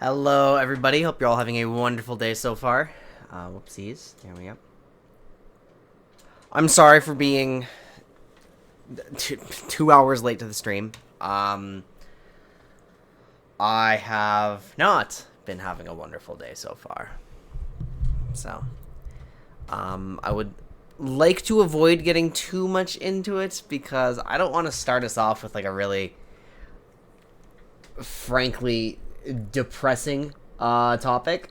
Hello, everybody. Hope you're all having a wonderful day so far. Whoopsies. There we go. I'm sorry for being 2 hours late to the stream. I have not been having a wonderful day so far. So, I would like to avoid getting too much into it because I don't want to start us off with like a really, frankly, depressing topic.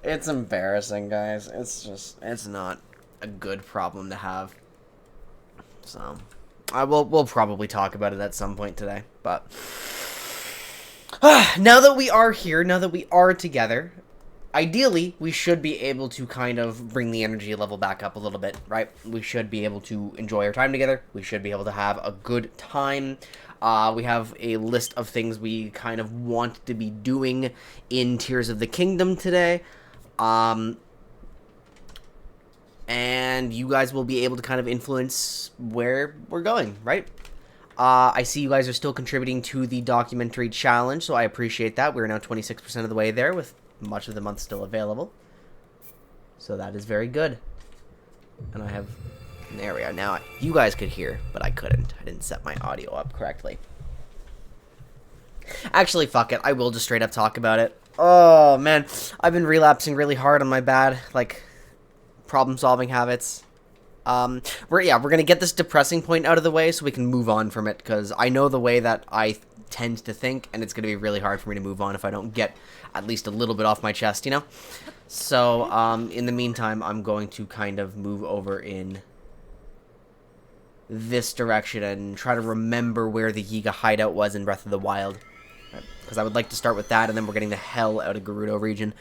It's embarrassing, guys. It's not a good problem to have. So, we'll probably talk about it at some point today. But now that we are here, now that we are together, ideally, we should be able to kind of bring the energy level back up a little bit, right? We should be able to enjoy our time together. We should be able to have a good time. We have a list of things we kind of want to be doing in Tears of the Kingdom today. And you guys will be able to kind of influence where we're going, right? I see you guys are still contributing to the documentary challenge, so I appreciate that. We're now 26% of the way there, with much of the month still available. So that is very good. And I have... There we are. Now, you guys could hear, but I couldn't. I didn't set my audio up correctly. Actually, fuck it. I will just straight up talk about it. Oh, man. I've been relapsing really hard on my bad, like, problem-solving habits. We're gonna get this depressing point out of the way so we can move on from it, because I know the way that I tend to think, and it's gonna be really hard for me to move on if I don't get at least a little bit off my chest, you know? So, in the meantime, I'm going to kind of move over in this direction and try to remember where the Yiga hideout was in Breath of the Wild. Because I would like to start with that, and then we're getting the hell out of Gerudo region.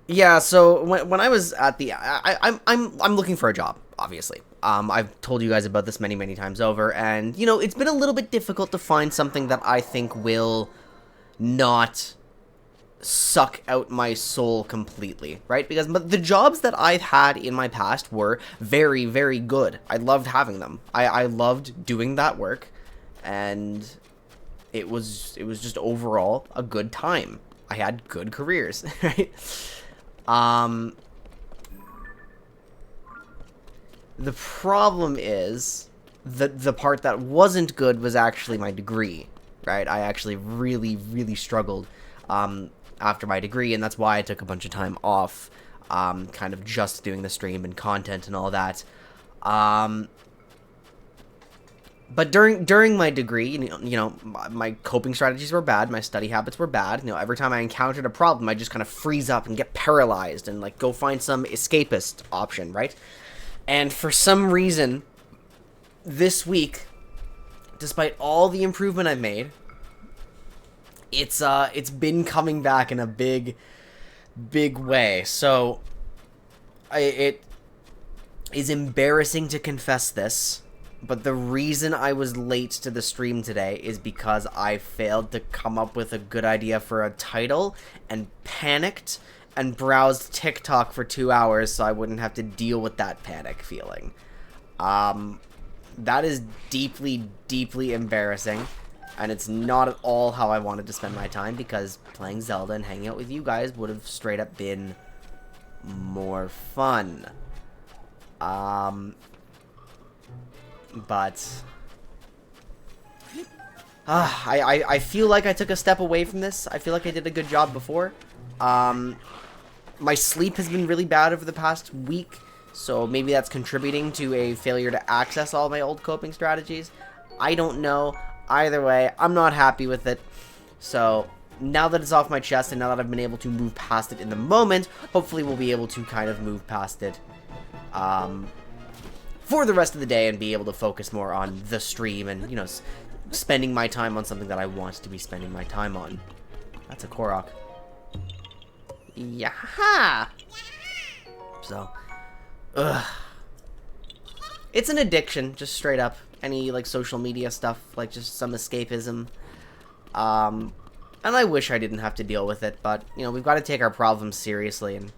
Yeah, so when I was at the... I'm looking for a job, obviously. I've told you guys about this many times over, and, you know, it's been a little bit difficult to find something that I think will not suck out my soul completely, right? Because the jobs that I've had in my past were very good. I loved having them. I loved doing that work, and it was just overall a good time. I had good careers, right? The problem is the part that wasn't good was actually my degree, right? I actually really struggled after my degree, and that's why I took a bunch of time off, kind of just doing the stream and content and all that. But during my degree, you know, my coping strategies were bad, my study habits were bad. You know, every time I encountered a problem, I just kind of freeze up and get paralyzed and, like, go find some escapist option, right? And for some reason, this week, despite all the improvement I've made, it's been coming back in a big way. So, it is embarrassing to confess this, but the reason I was late to the stream today is because I failed to come up with a good idea for a title and panicked and browsed TikTok for 2 hours so I wouldn't have to deal with that panic feeling. That is deeply embarrassing, and it's not at all how I wanted to spend my time, because playing Zelda and hanging out with you guys would have straight up been more fun. But I feel like I took a step away from this. I feel like I did a good job before. My sleep has been really bad over the past week, so maybe that's contributing to a failure to access all my old coping strategies. I don't know. Either way, I'm not happy with it. So now that it's off my chest, and now that I've been able to move past it in the moment, hopefully we'll be able to kind of move past it for the rest of the day and be able to focus more on the stream and, you know, spending my time on something that I want to be spending my time on. That's a Korok. Yeah. So, it's an addiction, just straight up. Any, like, social media stuff, like, just some escapism. And I wish I didn't have to deal with it, but, you know, we've got to take our problems seriously and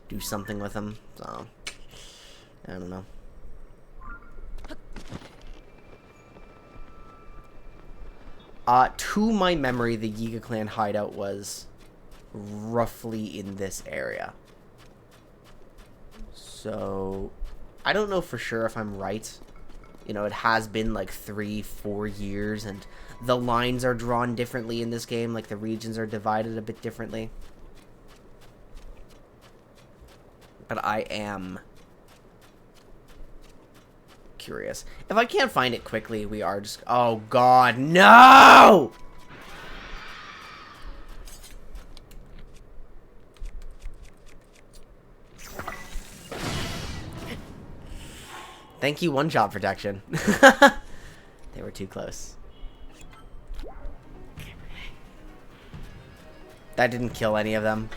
do something with them, so, I don't know. To my memory, the Yiga clan hideout was roughly in this area. So, I don't know for sure if I'm right. You know, it has been like 3-4 years, and the lines are drawn differently in this game. Like, the regions are divided a bit differently. But I am curious. If I can't find it quickly, we are just... Oh, God, no! Thank you, one-shot protection. They were too close. That didn't kill any of them.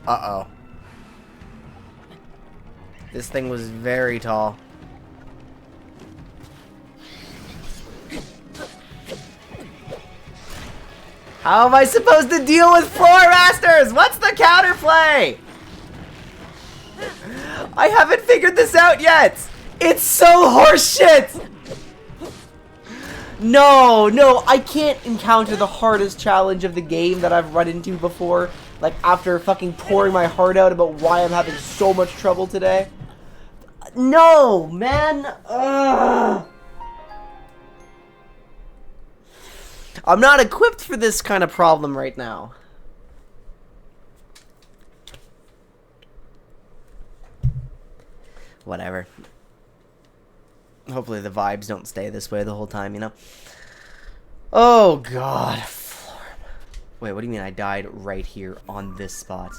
Uh-oh. This thing was very tall. How am I supposed to deal with Floor Masters? What's the counterplay? I haven't figured this out yet. It's so horseshit. No, I can't encounter the hardest challenge of the game that I've run into before. Like, after fucking pouring my heart out about why I'm having so much trouble today. No, man. Ugh. I'm not equipped for this kind of problem right now. Whatever. Hopefully the vibes don't stay this way the whole time, you know? Oh, God. Wait, what do you mean I died right here on this spot?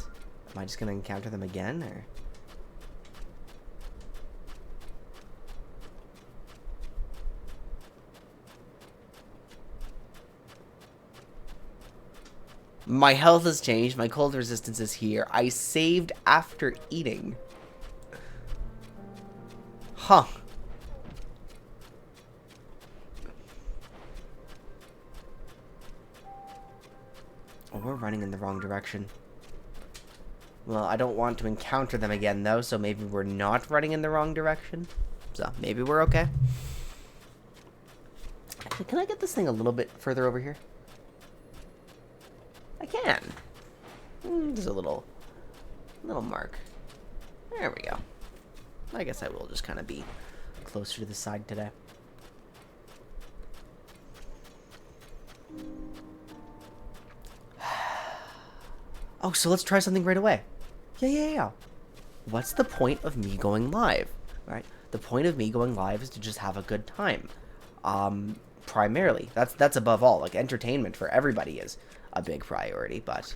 Am I just going to encounter them again, or...? My health has changed. My cold resistance is here. I saved after eating. Huh. Oh, we're running in the wrong direction. Well, I don't want to encounter them again, though, so maybe we're not running in the wrong direction. So, maybe we're okay. Actually, can I get this thing a little bit further over here? I can. There's a little mark. There we go. I guess I will just kind of be closer to the side today. Oh, so let's try something right away. Yeah. What's the point of me going live? Right? The point of me going live is to just have a good time. Primarily. That's above all. Like, entertainment for everybody is a big priority, but...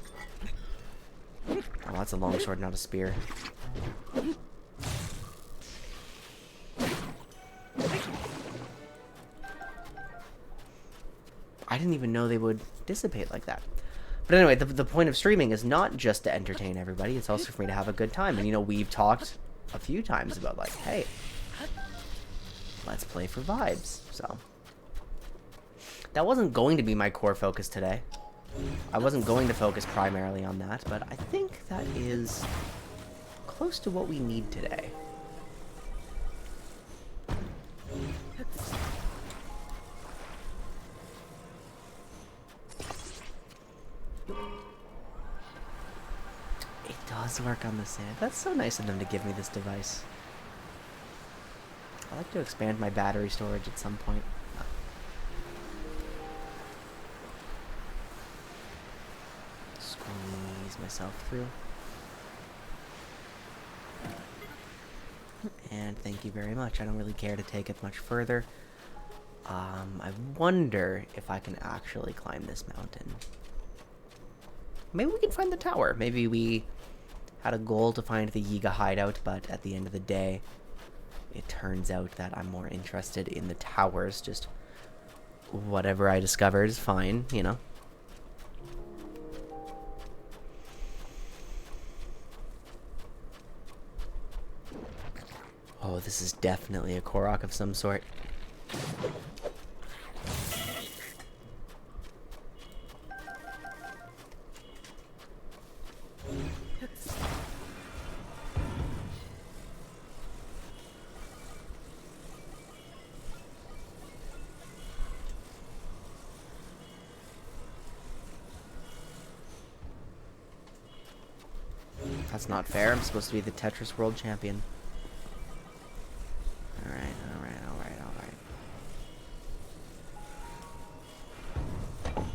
Oh, that's a longsword, not a spear. I didn't even know they would dissipate like that. But anyway, the point of streaming is not just to entertain everybody, it's also for me to have a good time. And, you know, we've talked a few times about, like, hey, let's play for vibes, so... That wasn't going to be my core focus today. I wasn't going to focus primarily on that, but I think that is close to what we need today. It does work on the sand. That's so nice of them to give me this device. I'd like to expand my battery storage at some point. Squeeze myself through. And thank you very much. I don't really care to take it much further. I wonder if I can actually climb this mountain. Maybe we can find the tower. Maybe we had a goal to find the Yiga hideout, but at the end of the day, it turns out that I'm more interested in the towers. Just whatever I discovered is fine, you know? Oh, this is definitely a Korok of some sort. That's not fair. I'm supposed to be the Tetris World Champion. Alright, alright, alright, alright.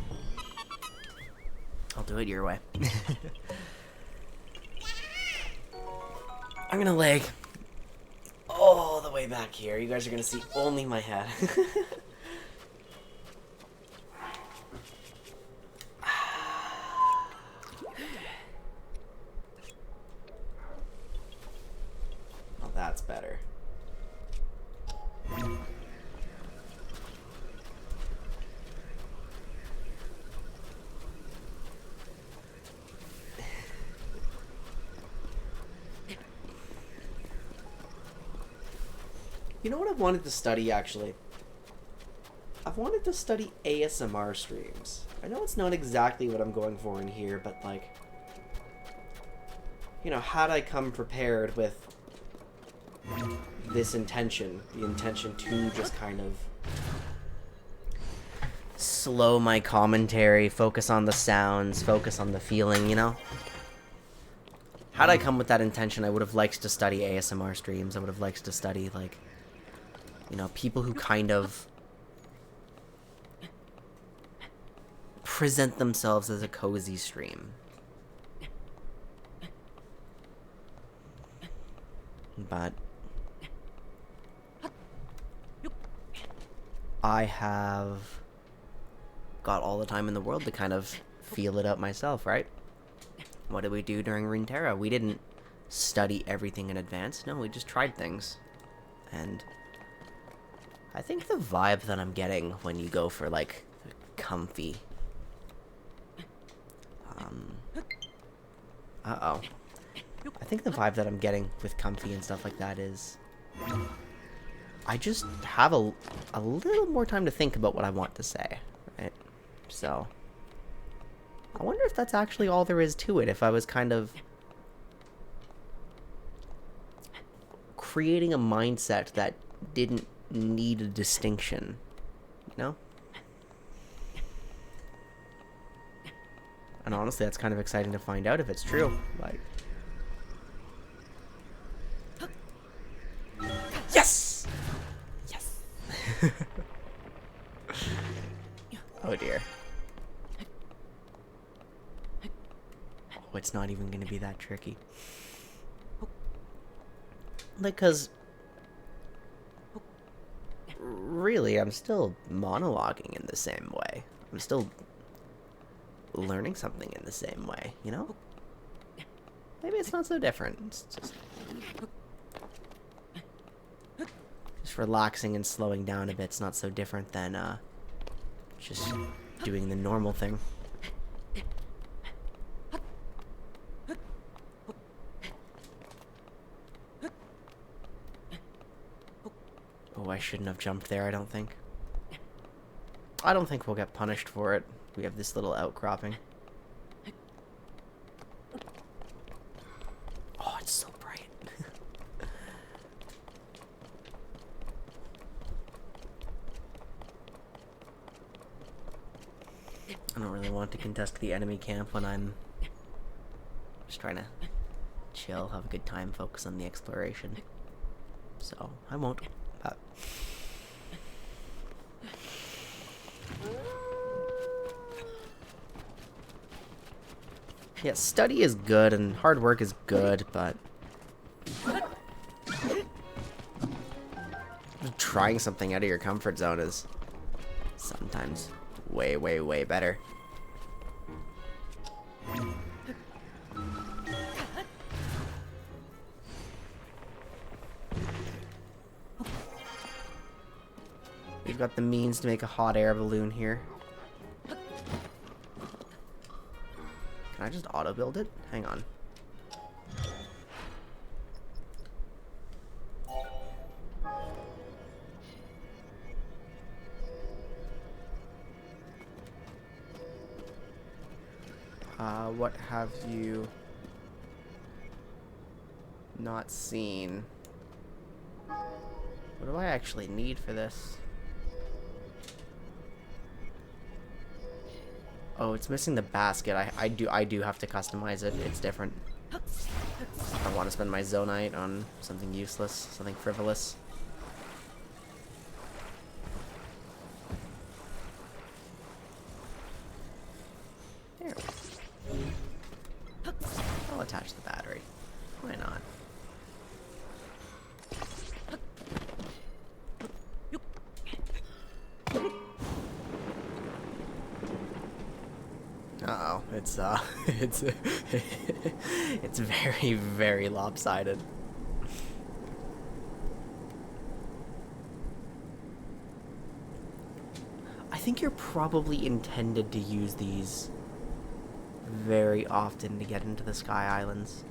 I'll do it your way. I'm gonna leg all the way back here. You guys are gonna see only my head. Well, that's better. You know what I've wanted to study, actually? I've wanted to study ASMR streams. I know it's not exactly what I'm going for in here, but, like, you know, had I come prepared with this intention, the intention to just kind of slow my commentary, focus on the sounds, focus on the feeling, you know? Had I come with that intention, I would have liked to study ASMR streams. I would have liked to study, like, you know, people who kind of present themselves as a cozy stream. But I have got all the time in the world to kind of feel it out myself, right? What did we do during Runeterra? We didn't study everything in advance. No, we just tried things. And I think the vibe that I'm getting when you go for, like, comfy... Uh-oh. I think the vibe that I'm getting with comfy and stuff like that is... I just have a little more time to think about what I want to say, right? So... I wonder if that's actually all there is to it, if I was kind of... creating a mindset that didn't need a distinction, you know? And honestly, that's kind of exciting to find out if it's true. Like, yes! Yes! Oh dear. Oh, it's not even gonna be that tricky. Like, 'cause really, I'm still monologuing in the same way. I'm still learning something in the same way, you know? Maybe it's not so different. It's just relaxing and slowing down a bit. It's not so different than just doing the normal thing. Oh, I shouldn't have jumped there, I don't think. I don't think we'll get punished for it. We have this little outcropping. Oh, it's so bright. I don't really want to contest the enemy camp when I'm just trying to chill, have a good time, focus on the exploration. So, I won't. But yeah, study is good and hard work is good, but trying something out of your comfort zone is sometimes way, way, way better. We've got the means to make a hot air balloon here. Can I just auto-build it? Hang on. What have you not seen? What do I actually need for this? Oh, it's missing the basket. I do have to customize it. It's different. I want to spend my zonite on something useless, something frivolous. There. I'll attach the battery. Why not? Uh-oh, it's it's very, very lopsided. I think you're probably intended to use these very often to get into the Sky Islands.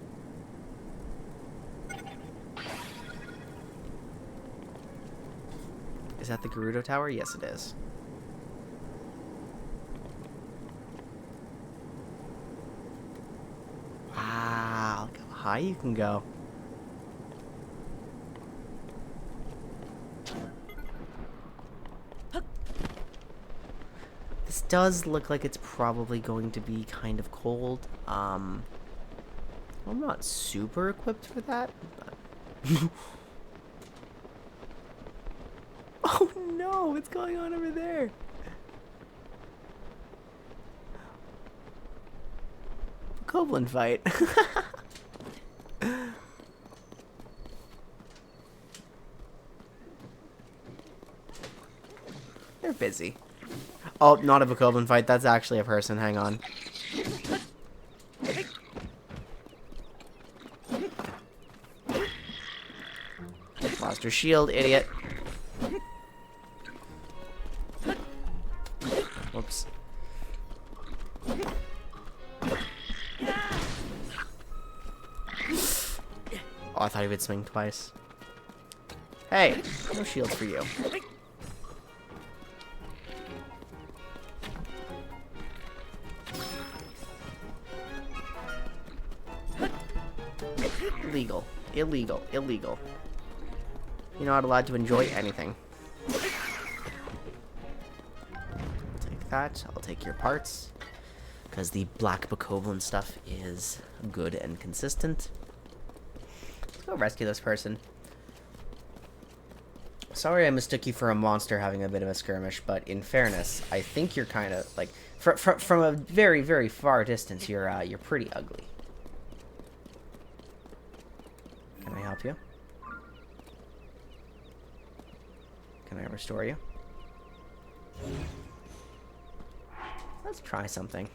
Is that the Gerudo Tower? Yes, it is. Wow, look how high you can go. This does look like it's probably going to be kind of cold. I'm not super equipped for that, but... Oh no, what's going on over there? Bokoblin fight. They're busy. Oh, not a Bokoblin fight. That's actually a person. Hang on. Lost her shield, idiot. Whoops. Oh, I thought he would swing twice. Hey, no shield for you. Illegal. Illegal. Illegal. You're not allowed to enjoy anything. I'll take that. I'll take your parts. Because the black Bokoblin stuff is good and consistent. Let's go rescue this person. Sorry I mistook you for a monster having a bit of a skirmish, but in fairness, I think you're kind of, like, from a very, very far distance, you're pretty ugly. Can I help you? Can I restore you? Let's try something.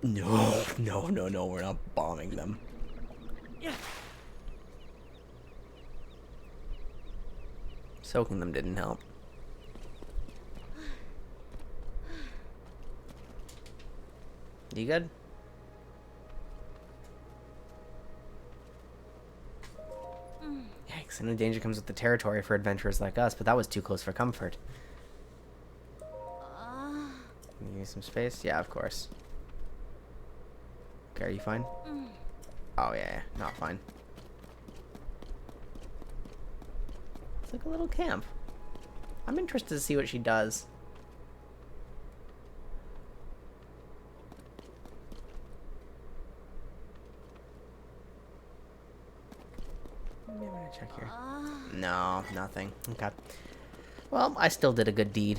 No, no, no, no, we're not bombing them. Soaking them didn't help. You good? Yikes, I know danger comes with the territory for adventurers like us, but that was too close for comfort. Can you use some space? Yeah, of course. Okay, are you fine? Oh, yeah, not fine. It's like a little camp. I'm interested to see what she does. Maybe I'm gonna check here. No, nothing. Okay. Well, I still did a good deed.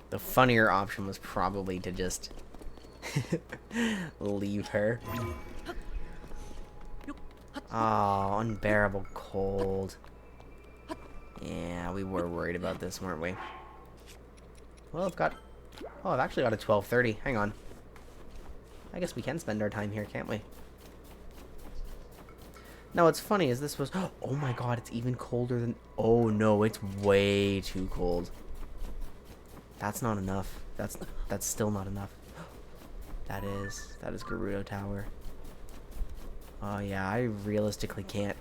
The funnier option was probably to just leave her. Oh, unbearable cold. Yeah, we were worried about this, weren't we? Well, I've actually got a 12:30. Hang on. I guess we can spend our time here, can't we? Now, what's funny is this was... Oh my god, it's even colder than... Oh no, it's way too cold. That's not enough. That's still not enough. That is Gerudo Tower. Oh yeah, I realistically can't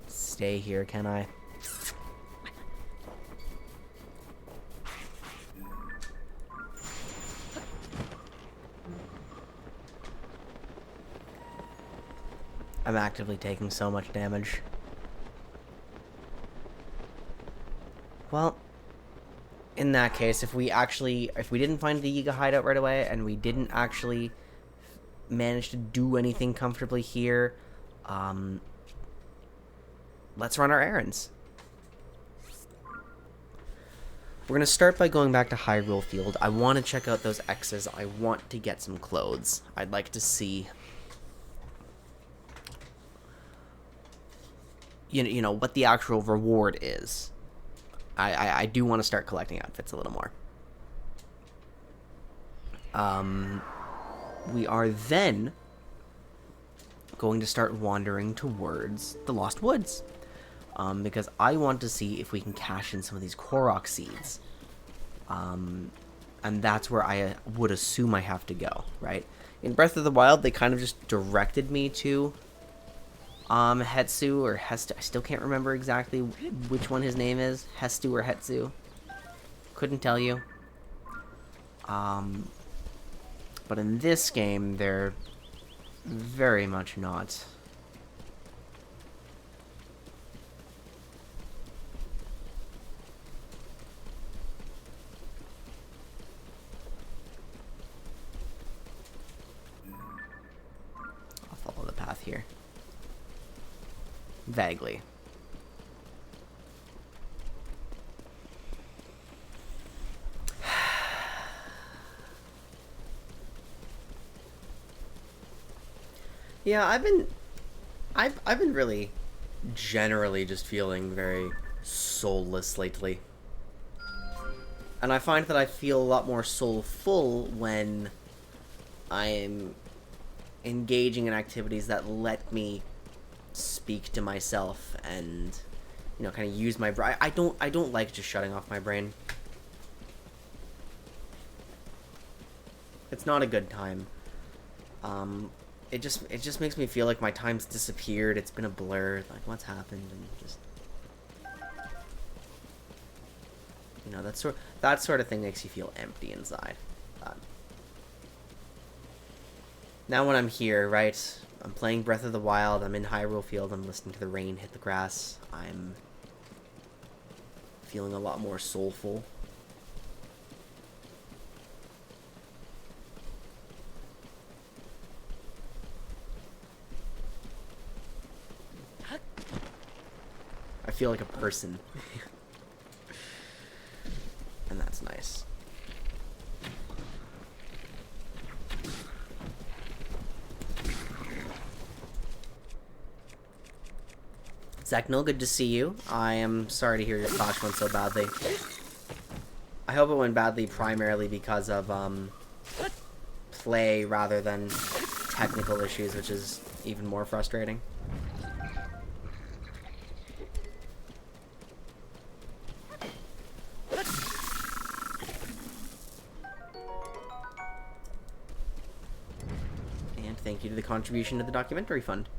stay here, can I? I'm actively taking so much damage. Well, in that case, if we didn't find the Yiga hideout right away, and we didn't actually manage to do anything comfortably here, let's run our errands. We're going to start by going back to Hyrule Field. I want to check out those X's. I want to get some clothes. I'd like to see, you know what the actual reward is. I do want to start collecting outfits a little more. We are then going to start wandering towards the Lost Woods. Because I want to see if we can cash in some of these Korok seeds. And that's where I would assume I have to go, right? In Breath of the Wild, they kind of just directed me to Hetsu or Hestu. I still can't remember exactly which one his name is. Hestu or Hetsu. Couldn't tell you. But in this game, they're very much not. Path here. Vaguely. Yeah, I've been really generally just feeling very soulless lately. And I find that I feel a lot more soulful when I'm engaging in activities that let me speak to myself and, you know, kind of use my brain. I don't like just shutting off my brain. It's not a good time. It just makes me feel like my time's disappeared. It's been a blur. Like, what's happened? And just, you know, that sort of thing makes you feel empty inside. Now when I'm here, right, I'm playing Breath of the Wild, I'm in Hyrule Field, I'm listening to the rain hit the grass, I'm feeling a lot more soulful. I feel like a person. And that's nice. Zachnil, good to see you. I am sorry to hear your clash went so badly. I hope it went badly primarily because of play rather than technical issues, which is even more frustrating. And thank you to the contribution to the documentary fund.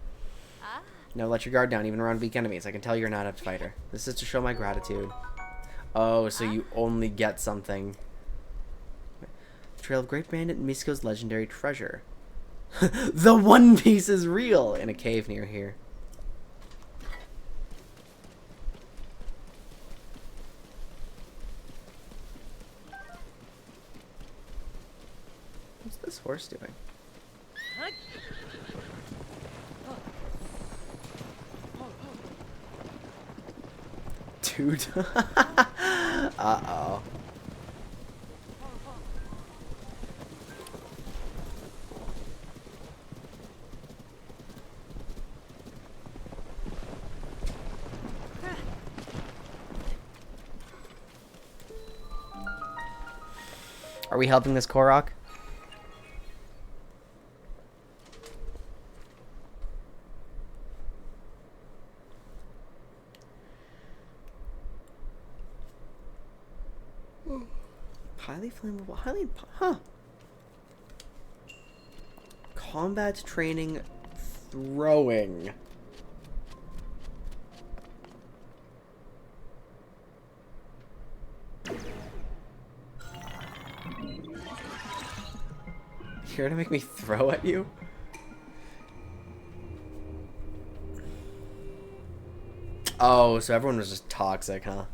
Now let your guard down, even around weak enemies. I can tell you're an adept fighter. This is to show my gratitude. Oh, so you only get something. The Trail of Great Bandit Misko's legendary treasure. The One Piece is real! In a cave near here. What's this horse doing? Dude. Uh-oh. Are we helping this Korok? Highly flammable, combat training, throwing. Here to make me throw at you? Oh, so everyone was just toxic, huh?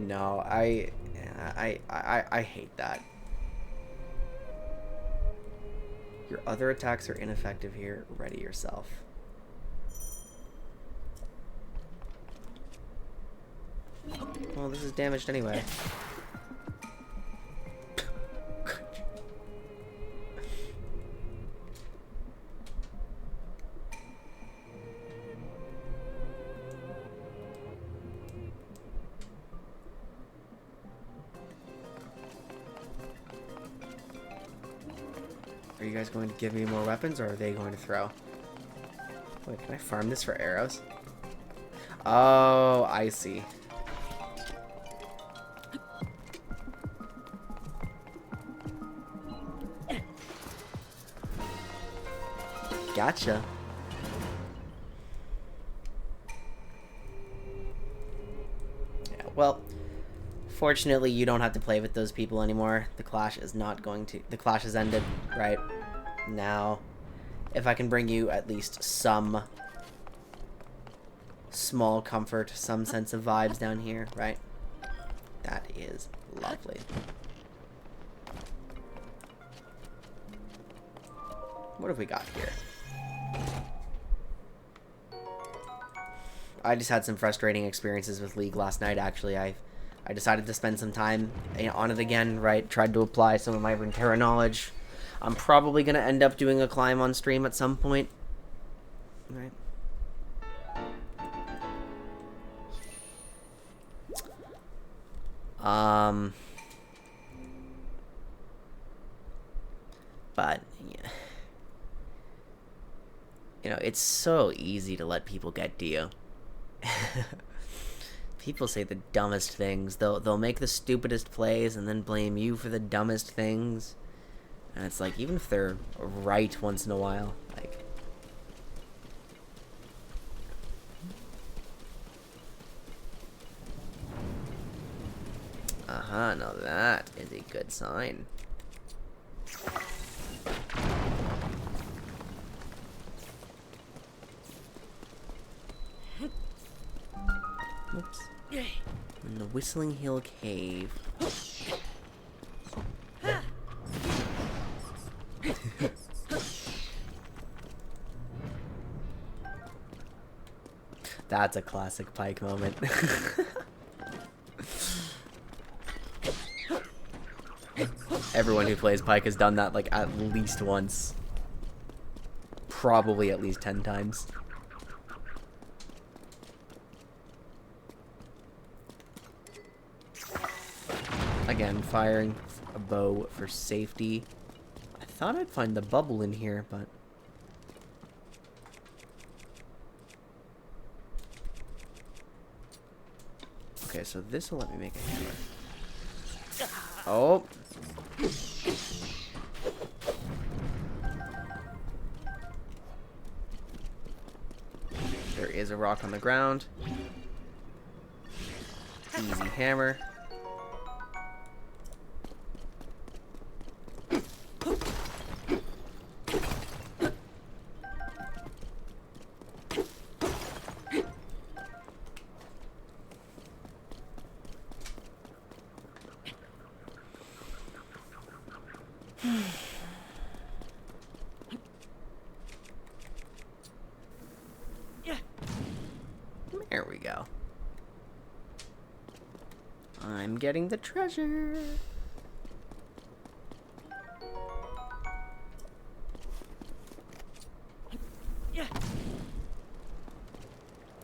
No, I hate that. Your other attacks are ineffective here. Ready yourself. Well, this is damaged anyway. Are you guys going to give me more weapons, or are they going to throw? Wait, can I farm this for arrows? Oh, I see. Gotcha. Yeah, well, fortunately, you don't have to play with those people anymore. The clash is not going to... The clash has ended, right? Now, if I can bring you at least some small comfort, some sense of vibes down here, right? That is lovely. What have we got here? I just had some frustrating experiences with League last night, actually. I decided to spend some time on it again, right? Tried to apply some of my Runeterra knowledge. I'm probably going to end up doing a climb on stream at some point. Right. But, yeah. You know, it's so easy to let people get to you. People say the dumbest things. They'll make the stupidest plays and then blame you for the dumbest things. And it's like, even if they're right once in a while, like... Uh-huh, now that is a good sign. Oops. In the Whistling Hill Cave. That's a classic Pike moment. Everyone who plays Pike has done that like at least once. Probably at least 10 times. Again, firing a bow for safety. I thought I'd find the bubble in here, but... Okay, so this will let me make a hammer. Oh! There is a rock on the ground. Easy hammer. There we go. I'm getting the treasure.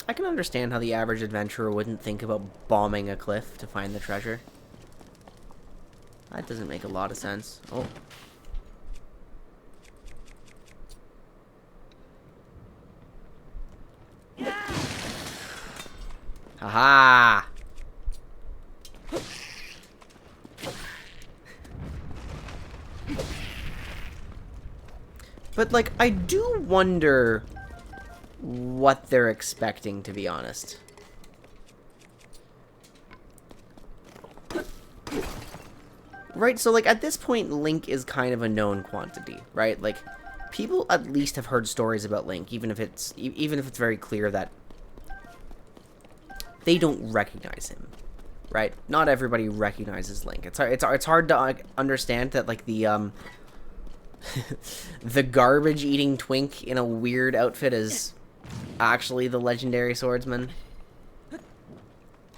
I can understand how the average adventurer wouldn't think about bombing a cliff to find the treasure. That doesn't make a lot of sense. Oh. Haha! But, like, I do wonder what they're expecting, to be honest. Right, so, like, at this point, Link is kind of a known quantity, right? Like, people at least have heard stories about Link, even if it's very clear that they don't recognize him, right? Not everybody recognizes Link. It's hard to understand that, like, the the garbage eating twink in a weird outfit is actually the legendary swordsman.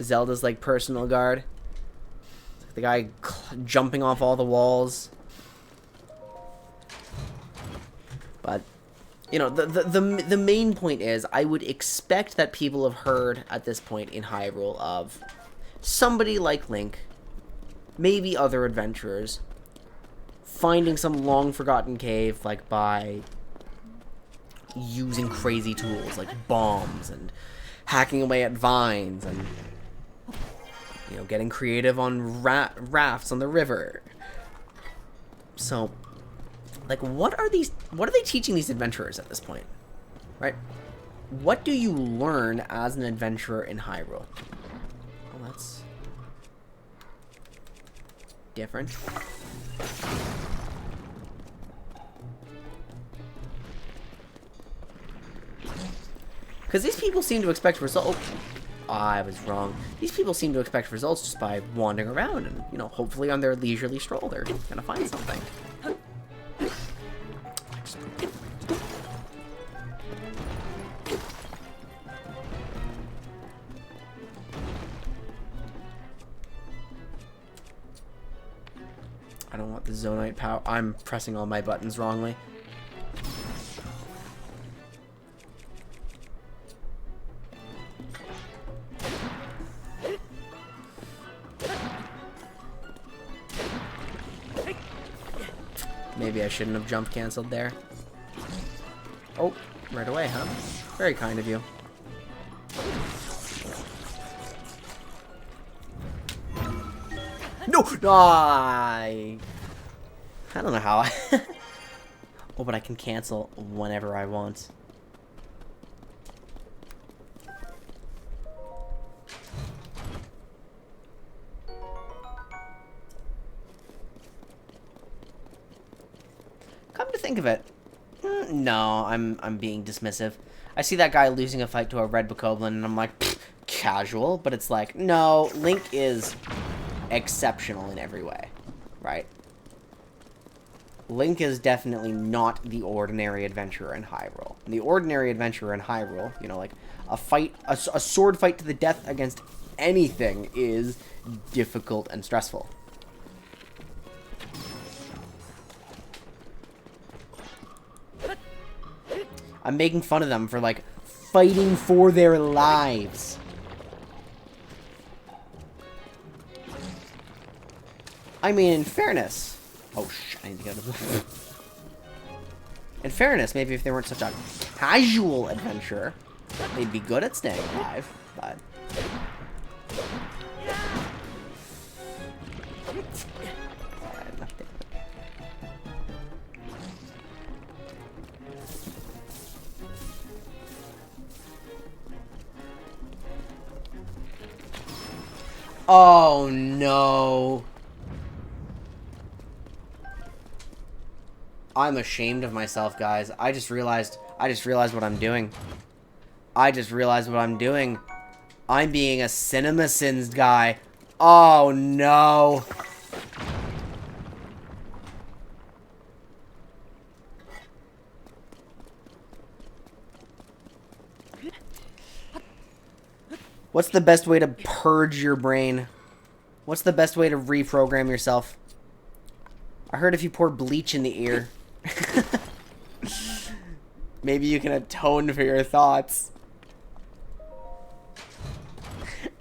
Zelda's like personal guard. The guy jumping off all the walls. But you know, the main point is, I would expect that people have heard at this point in Hyrule of somebody like Link, maybe other adventurers, finding some long-forgotten cave, like, by using crazy tools, like bombs, and hacking away at vines, and, you know, getting creative on rafts on the river. So, like, what are they teaching these adventurers at this point? Right? What do you learn as an adventurer in Hyrule? Well, that's different. Because these people seem to expect results. Oh, I was wrong. These people seem to expect results just by wandering around and, you know, hopefully on their leisurely stroll, they're gonna find something. I don't want the Zonite power. I'm pressing all my buttons wrongly. Maybe I shouldn't have jump canceled there. Oh, right away, huh? Very kind of you. No! I don't know how I... Oh, but I can cancel whenever I want. Come to think of it, no, I'm being dismissive. I see that guy losing a fight to a red bokoblin, and I'm like, casual. But it's like, no, Link is exceptional in every way, right? Link is definitely not the ordinary adventurer in Hyrule. The ordinary adventurer in Hyrule, you know, like a sword fight to the death against anything is difficult and stressful. I'm making fun of them for, like, fighting for their lives. I mean, in fairness... Oh, shit, I need to get out of the... In fairness, maybe if they weren't such a casual adventurer, they'd be good at staying alive, but... Oh, no. I'm ashamed of myself, guys. I just realized what I'm doing. I'm being a CinemaSins guy. Oh, no. What's the best way to purge your brain? What's the best way to reprogram yourself? I heard if you pour bleach in the ear, maybe you can atone for your thoughts.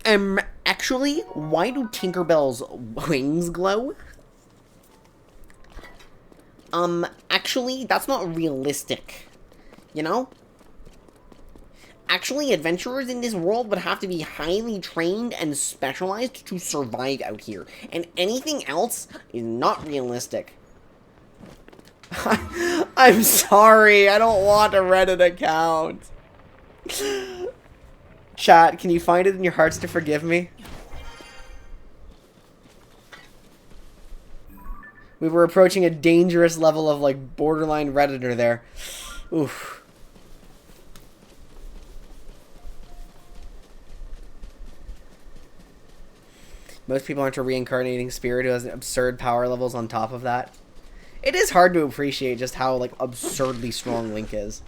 Actually, why do Tinkerbell's wings glow? Actually, that's not realistic. You know? Actually, adventurers in this world would have to be highly trained and specialized to survive out here. And anything else is not realistic. I'm sorry, I don't want a Reddit account. Chat, can you find it in your hearts to forgive me? We were approaching a dangerous level of, like, borderline Redditor there. Oof. Most people aren't a reincarnating spirit who has absurd power levels on top of that. It is hard to appreciate just how, like, absurdly strong Link is.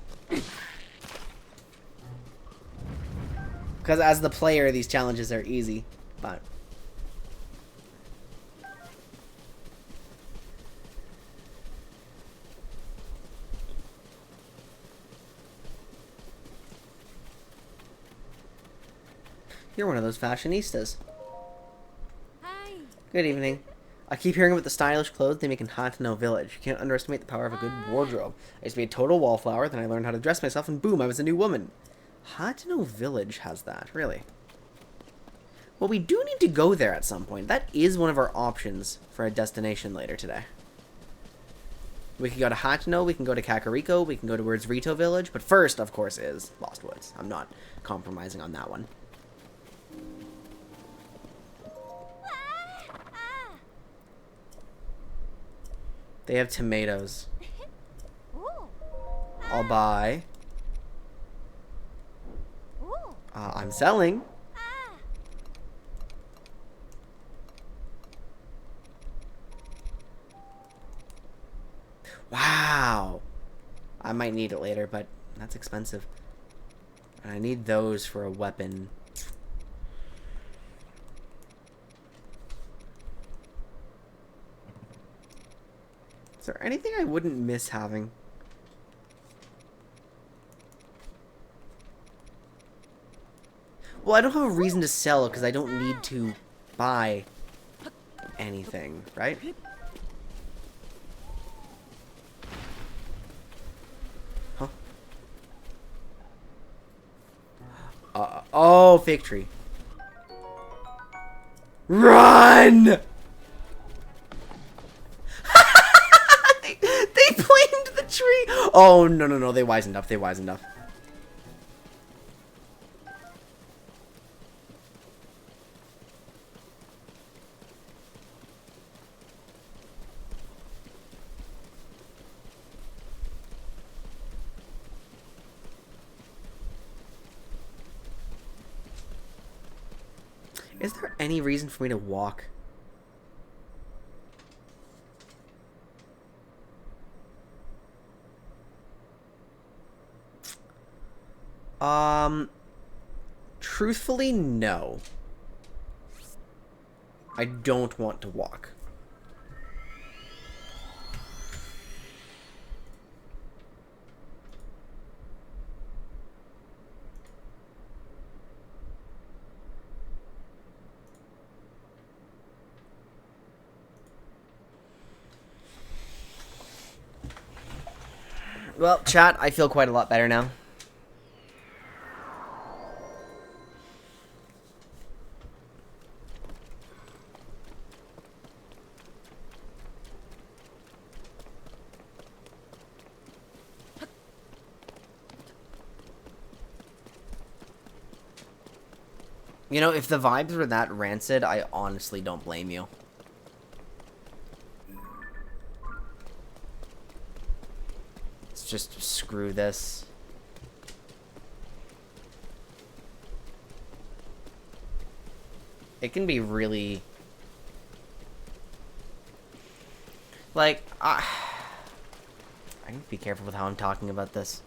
Because as the player, these challenges are easy, but... You're one of those fashionistas. Hi. Good evening. I keep hearing about the stylish clothes they make in Hateno Village. You can't underestimate the power of a good wardrobe. I used to be a total wallflower, then I learned how to dress myself, and boom, I was a new woman. Hateno Village has that, really. Well, we do need to go there at some point. That is one of our options for a destination later today. We can go to Hateno, we can go to Kakariko, we can go towards Rito Village, but first, of course, is Lost Woods. I'm not compromising on that one. They have tomatoes. I'll buy. I'm selling. Wow. I might need it later, but that's expensive. And I need those for a weapon. Is there anything I wouldn't miss having? Well, I don't have a reason to sell because I don't need to buy anything, right? Huh? Oh, fig tree. Run! They blamed the tree. Oh, no, no, no. They wisened up. They wisened up. Is there any reason for me to walk? Truthfully, no. I don't want to walk. Well, chat, I feel quite a lot better now. You know, if the vibes were that rancid, I honestly don't blame you. Let's just screw this. It can be really... Like, I need to be careful with how I'm talking about this.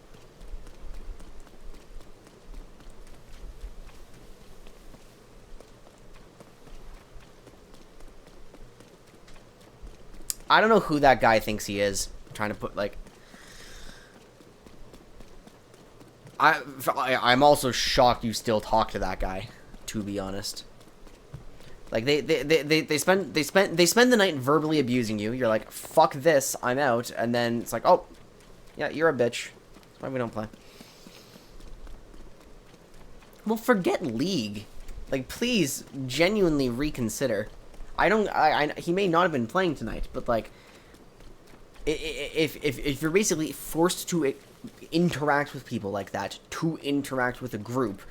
I don't know who that guy thinks he is. Trying to put, like... I'm also shocked you still talk to that guy, to be honest. Like, they spend the night verbally abusing you. You're like, fuck this, I'm out. And then it's like, oh, yeah, you're a bitch. That's why we don't play. Well, forget League. Like, please, genuinely reconsider. He may not have been playing tonight, but like, if you're basically forced to interact with people like that, to interact with a group,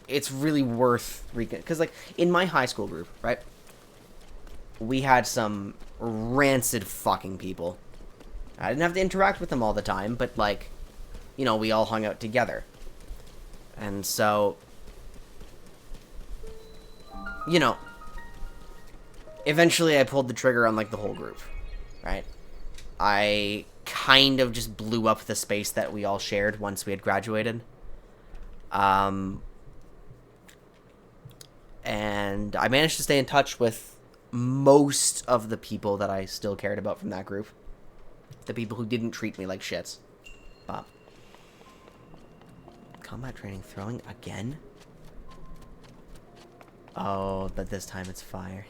it's really worth because like in my high school group, right, we had some rancid fucking people. I didn't have to interact with them all the time, but like, you know, we all hung out together, and so. you know, eventually I pulled the trigger on, like, the whole group, right? I kind of just blew up the space that we all shared once we had graduated. And I managed to stay in touch with most of the people that I still cared about from that group. The people who didn't treat me like shits. But combat training throwing again? Oh, but this time it's fire.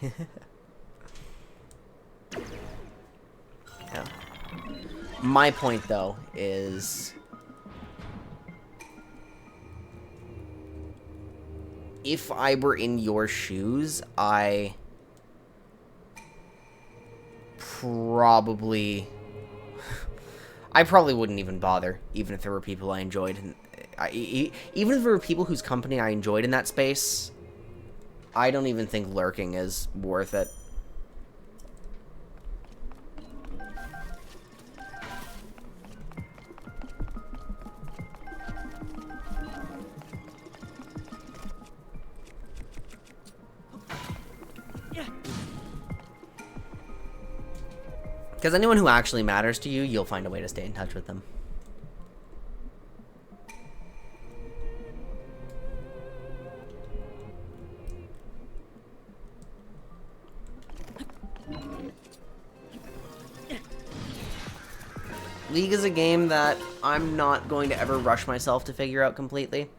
Yeah. My point, though, is if I were in your shoes, I probably wouldn't even bother, even if there were people I enjoyed. Even if there were people whose company I enjoyed in that space, I don't even think lurking is worth it. Because anyone who actually matters to you, you'll find a way to stay in touch with them. League is a game that I'm not going to ever rush myself to figure out completely.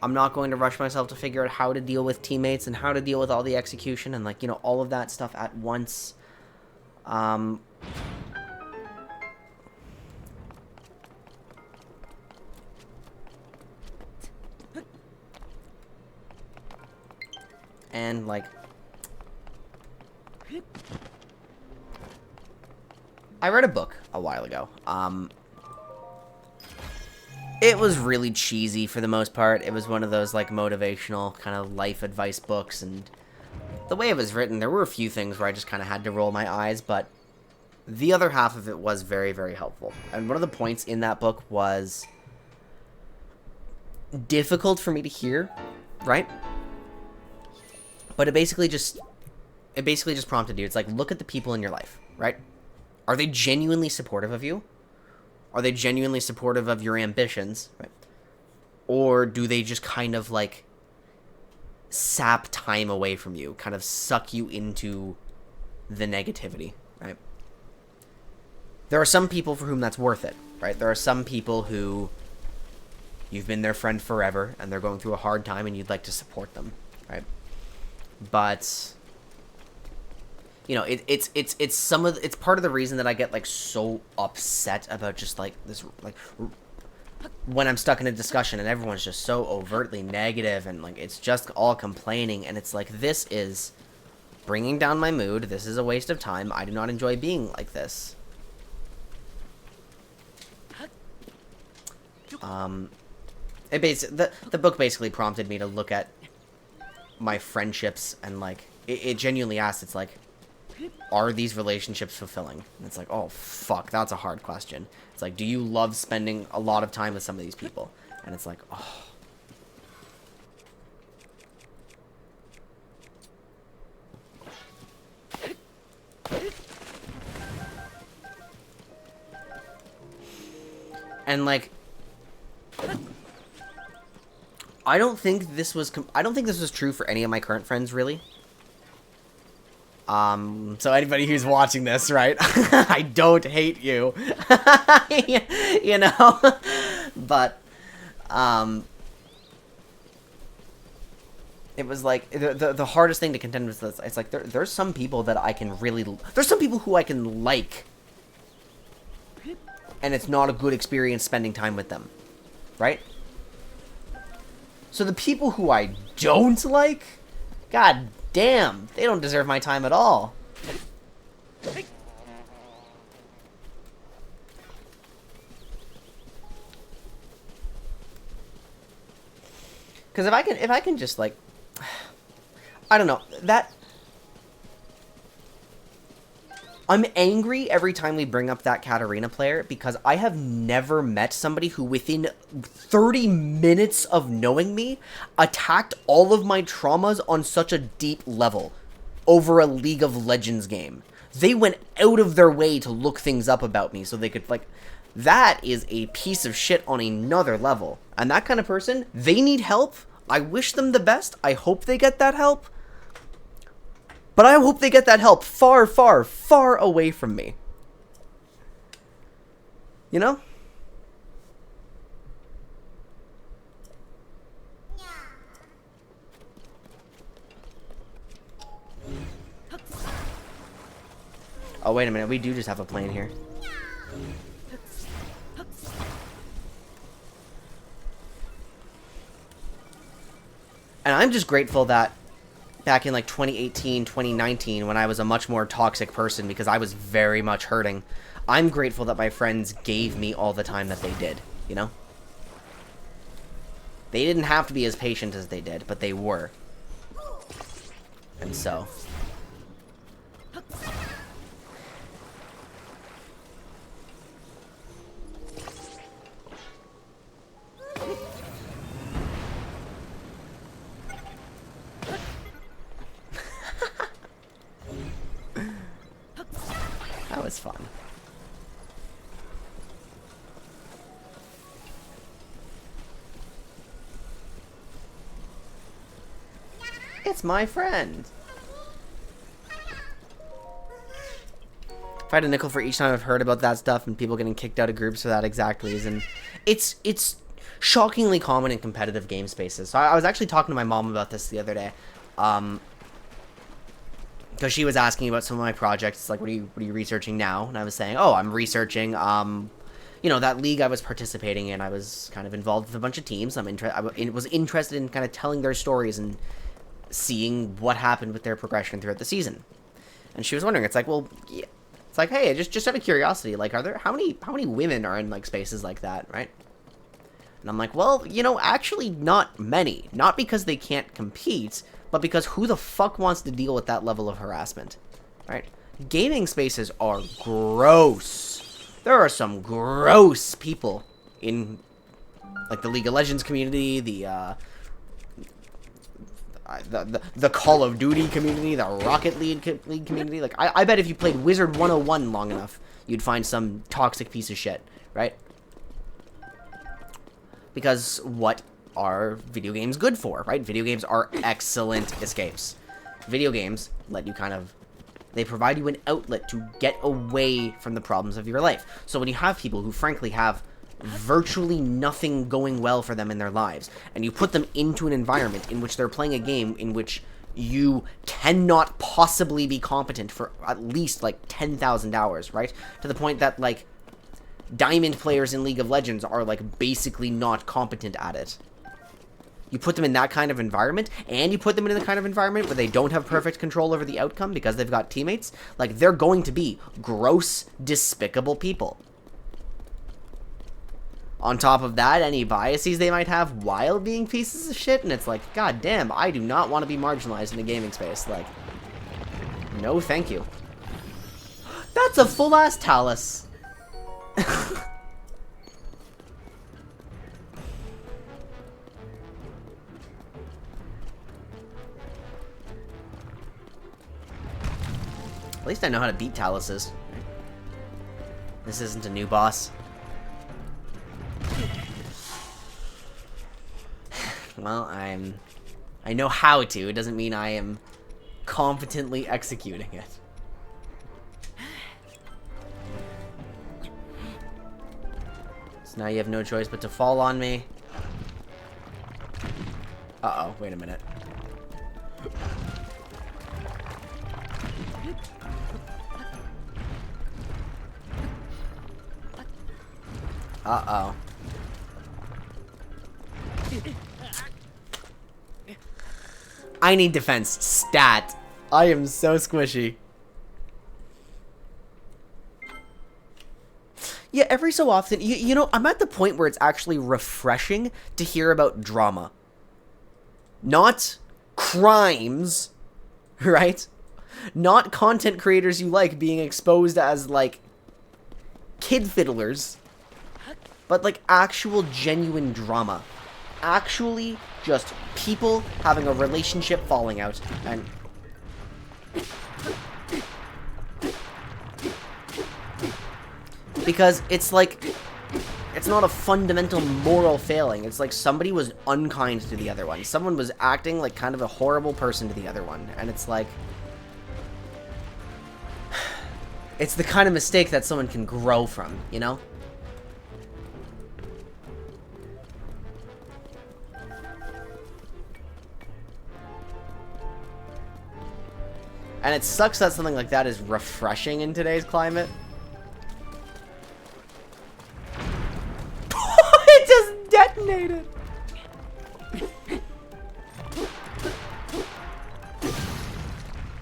I'm not going to rush myself to figure out how to deal with teammates and how to deal with all the execution and, like, you know, all of that stuff at once. And, like, I read a book a while ago. It was really cheesy for the most part. It was one of those, like, motivational kind of life advice books, and the way it was written, there were a few things where I just kind of had to roll my eyes, but the other half of it was very, very helpful. And one of the points in that book was difficult for me to hear, right? But it basically just prompted you. It's like, look at the people in your life, right? Are they genuinely supportive of you? Are they genuinely supportive of your ambitions, right? Or do they just kind of, like, sap time away from you, kind of suck you into the negativity, right? There are some people for whom that's worth it, right? There are some people who you've been their friend forever and they're going through a hard time and you'd like to support them, right? But, you know, it's part of the reason that I get, like, so upset about just, like, this, like, when I'm stuck in a discussion and everyone's just so overtly negative and, like, it's just all complaining, and it's like, this is bringing down my mood. This is a waste of time. I do not enjoy being like this. The book basically prompted me to look at my friendships and, like, it genuinely asked, it's like, are these relationships fulfilling? And it's like, oh, fuck, that's a hard question. It's like, do you love spending a lot of time with some of these people? And it's like, oh. And, like, I don't think this was true for any of my current friends, really. So anybody who's watching this, right? I don't hate you. You know? But, it was like, the hardest thing to contend with this, it's like, there's some people that I can really, there's some people who I can like, and it's not a good experience spending time with them, right? So the people who I don't like, god damn, they don't deserve my time at all. Because if I can just, like, I don't know, that I'm angry every time we bring up that Katarina player because I have never met somebody who within 30 minutes of knowing me attacked all of my traumas on such a deep level over a League of Legends game. They went out of their way to look things up about me so they could, like, that is a piece of shit on another level. And that kind of person, they need help. I wish them the best. I hope they get that help. But I hope they get that help far, far, far away from me. You know? Oh, wait a minute. We do just have a plane here. And I'm just grateful that back in like 2018, 2019, when I was a much more toxic person because I was very much hurting, I'm grateful that my friends gave me all the time that they did, you know? They didn't have to be as patient as they did, but they were. And so... that was fun. It's my friend. If I had a nickel for each time I've heard about that stuff and people getting kicked out of groups for that exact reason. It's shockingly common in competitive game spaces. So I was actually talking to my mom about this the other day. Because she was asking about some of my projects, like, what are you researching now? And I was saying, oh, I'm researching, you know, that league I was participating in. I was kind of involved with a bunch of teams. I was interested in kind of telling their stories and seeing what happened with their progression throughout the season. And she was wondering, it's like, well, yeah. It's like, hey, just out of curiosity, like, how many women are in, like, spaces like that, right? And I'm like, well, you know, actually not many. Not because they can't compete, but because who the fuck wants to deal with that level of harassment, right? Gaming spaces are gross. There are some gross people in, like, the League of Legends community, the Call of Duty community, the Rocket League community. Like, I bet if you played Wizard 101 long enough, you'd find some toxic piece of shit, right? Because what are video games good for, right? Video games are excellent escapes. Video games let you they provide you an outlet to get away from the problems of your life. So when you have people who frankly have virtually nothing going well for them in their lives, and you put them into an environment in which they're playing a game in which you cannot possibly be competent for at least, like, 10,000 hours, right? To the point that, like, diamond players in League of Legends are, like, basically not competent at it. You put them in that kind of environment, and you put them in the kind of environment where they don't have perfect control over the outcome because they've got teammates, like, they're going to be gross, despicable people. On top of that, any biases they might have while being pieces of shit, and it's like, god damn, I do not want to be marginalized in a gaming space. Like, no thank you. That's a full-ass Talus. At least I know how to beat Taluses. This isn't a new boss. Well, I know how to. It doesn't mean I am competently executing it. So now you have no choice but to fall on me. Uh-oh, wait a minute. Uh-oh. I need defense. Stat. I am so squishy. Yeah, every so often, you know, I'm at the point where it's actually refreshing to hear about drama. Not crimes, right? Not content creators you like being exposed as, like, kid fiddlers, but, like, actual genuine drama. Actually just people having a relationship falling out, and... Because it's like... It's not a fundamental moral failing. It's like somebody was unkind to the other one. Someone was acting like kind of a horrible person to the other one. And it's like... It's the kind of mistake that someone can grow from, you know? And it sucks that something like that is refreshing in today's climate. It just detonated!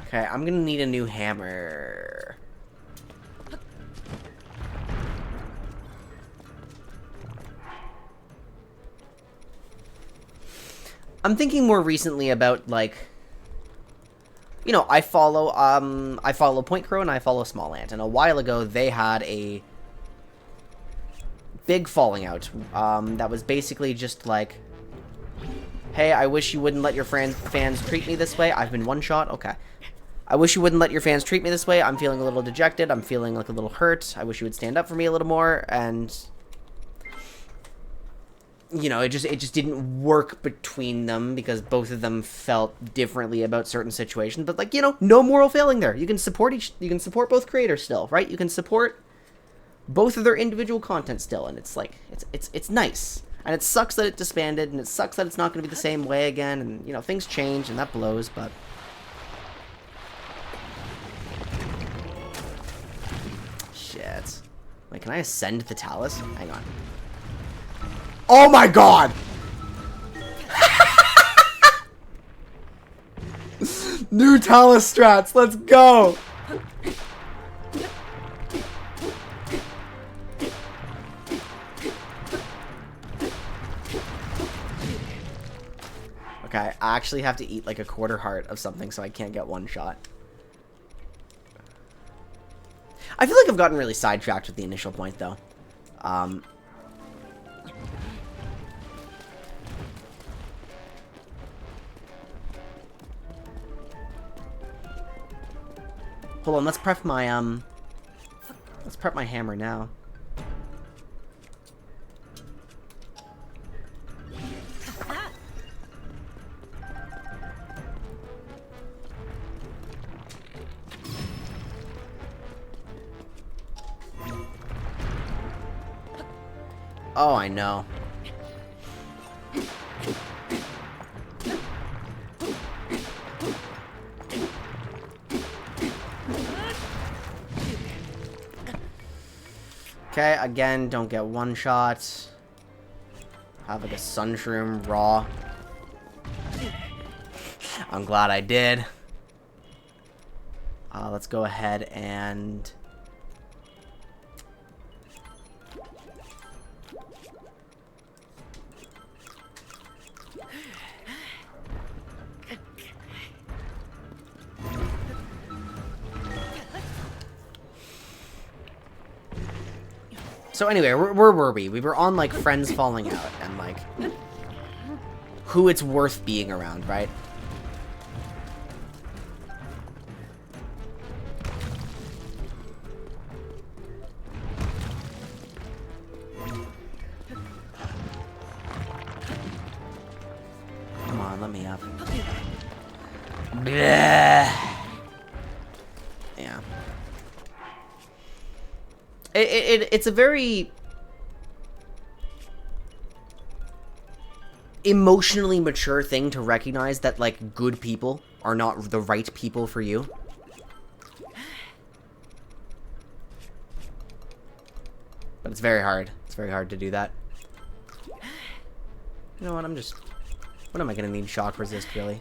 Okay, I'm gonna need a new hammer. I'm thinking more recently about, like... You know, I follow Point Crow and I follow Small Ant, and a while ago they had a big falling out, that was basically just like, hey, I wish you wouldn't let your fans treat me this way. I've been one-shot, okay. I wish you wouldn't let your fans treat me this way. I'm feeling a little dejected. I'm feeling like a little hurt. I wish you would stand up for me a little more, and... You know, it just didn't work between them because both of them felt differently about certain situations. But, like, you know, no moral failing there. You can support both creators still, right? You can support both of their individual content still, and it's like it's nice. And it sucks that it disbanded, and it sucks that it's not going to be the same way again, and you know, things change and that blows, but shit. Wait, can I ascend the Talus? Hang on. Oh my god! New Talus strats, let's go! Okay, I actually have to eat like a quarter heart of something so I can't get one shot. I feel like I've gotten really sidetracked with the initial point though. Hold on, let's prep my hammer now. Oh, I know. Okay, again, don't get one shot. Have like a sun shroom raw. I'm glad I did. Let's go ahead and... So anyway, where were we? We were on, like, friends falling out, and, like, who it's worth being around, right? Come on, let me up. Bleh. Yeah. It's a very emotionally mature thing to recognize that, like, good people are not the right people for you. But it's very hard. It's very hard to do that. You know what, what am I gonna need shock resist, really?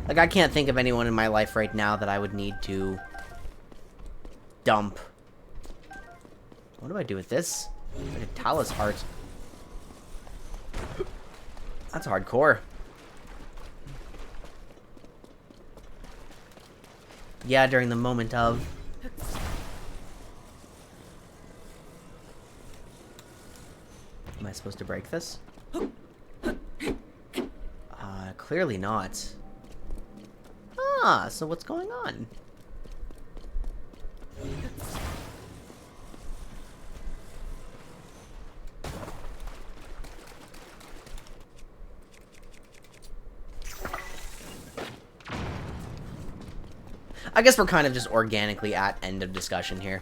Like, I can't think of anyone in my life right now that I would need to dump. What do I do with this? Like a Talus heart. That's hardcore. Yeah, during the moment of. Am I supposed to break this? Clearly not. Ah, so what's going on? I guess we're kind of just organically at end of discussion here.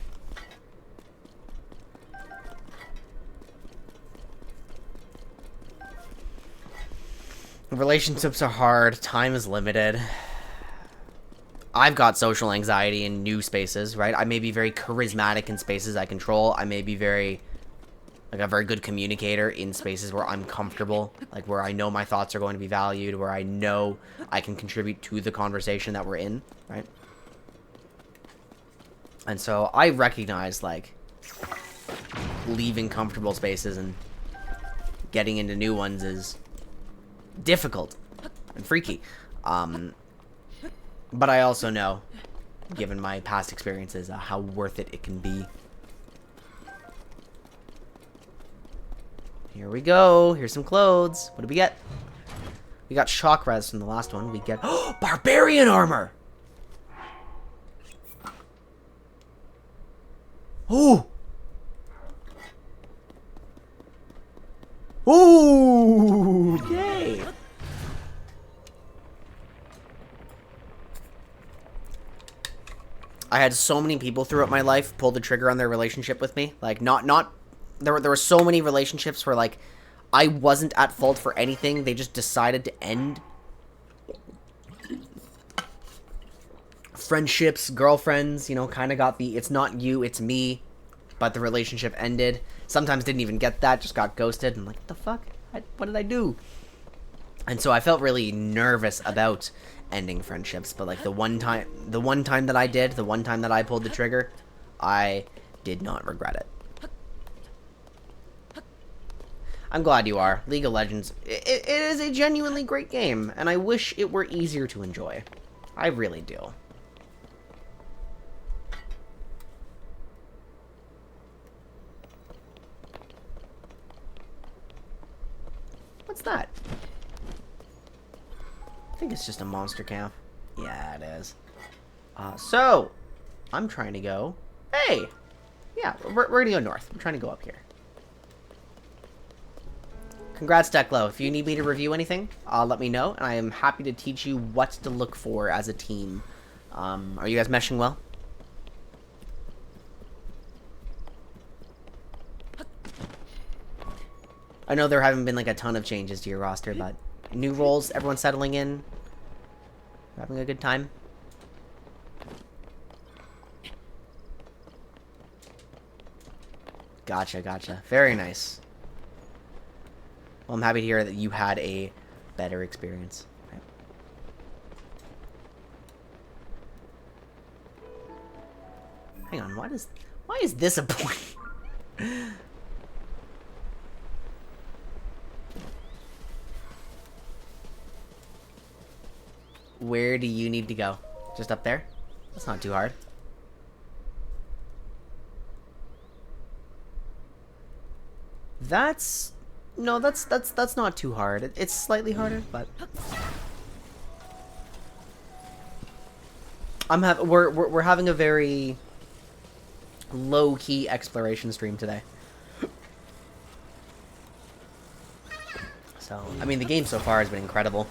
Relationships are hard. Time is limited. I've got social anxiety in new spaces, right? I may be very charismatic in spaces I control. I may be very, like, a very good communicator in spaces where I'm comfortable, like where I know my thoughts are going to be valued, where I know I can contribute to the conversation that we're in, right? And so I recognize, like, leaving comfortable spaces and getting into new ones is difficult and freaky. But I also know, given my past experiences, how worth it can be. Here we go. Here's some clothes. What do we get? We got shock res from the last one. We get barbarian armor. Ooh. Ooh. Yay. I had so many people throughout my life pull the trigger on their relationship with me. Like, there were so many relationships where, like, I wasn't at fault for anything. They just decided to end. Friendships, girlfriends, you know, kind of got the, it's not you, it's me. But the relationship ended. Sometimes didn't even get that, just got ghosted. I'm like, what the fuck? What did I do? And so I felt really nervous about ending friendships, but like the one time that I did, the one time that I pulled the trigger, I did not regret it. I'm glad you are. League of Legends, it is a genuinely great game, and I wish it were easier to enjoy. I really do. What's that? I think it's just a monster camp. Yeah, it is. So, I'm trying to go... Hey! Yeah, we're gonna go north. I'm trying to go up here. Congrats, Declo. If you need me to review anything, let me know, and I am happy to teach you what to look for as a team. Are you guys meshing well? I know there haven't been, like, a ton of changes to your roster, but... New roles, everyone's settling in. Having a good time. Gotcha, gotcha. Very nice. Well, I'm happy to hear that you had a better experience. Right. Hang on, why is this a point? Where do you need to go? Just up there? That's not too hard. No, that's not too hard. It's slightly harder, but we're having a very low-key exploration stream today. So, I mean, the game so far has been incredible.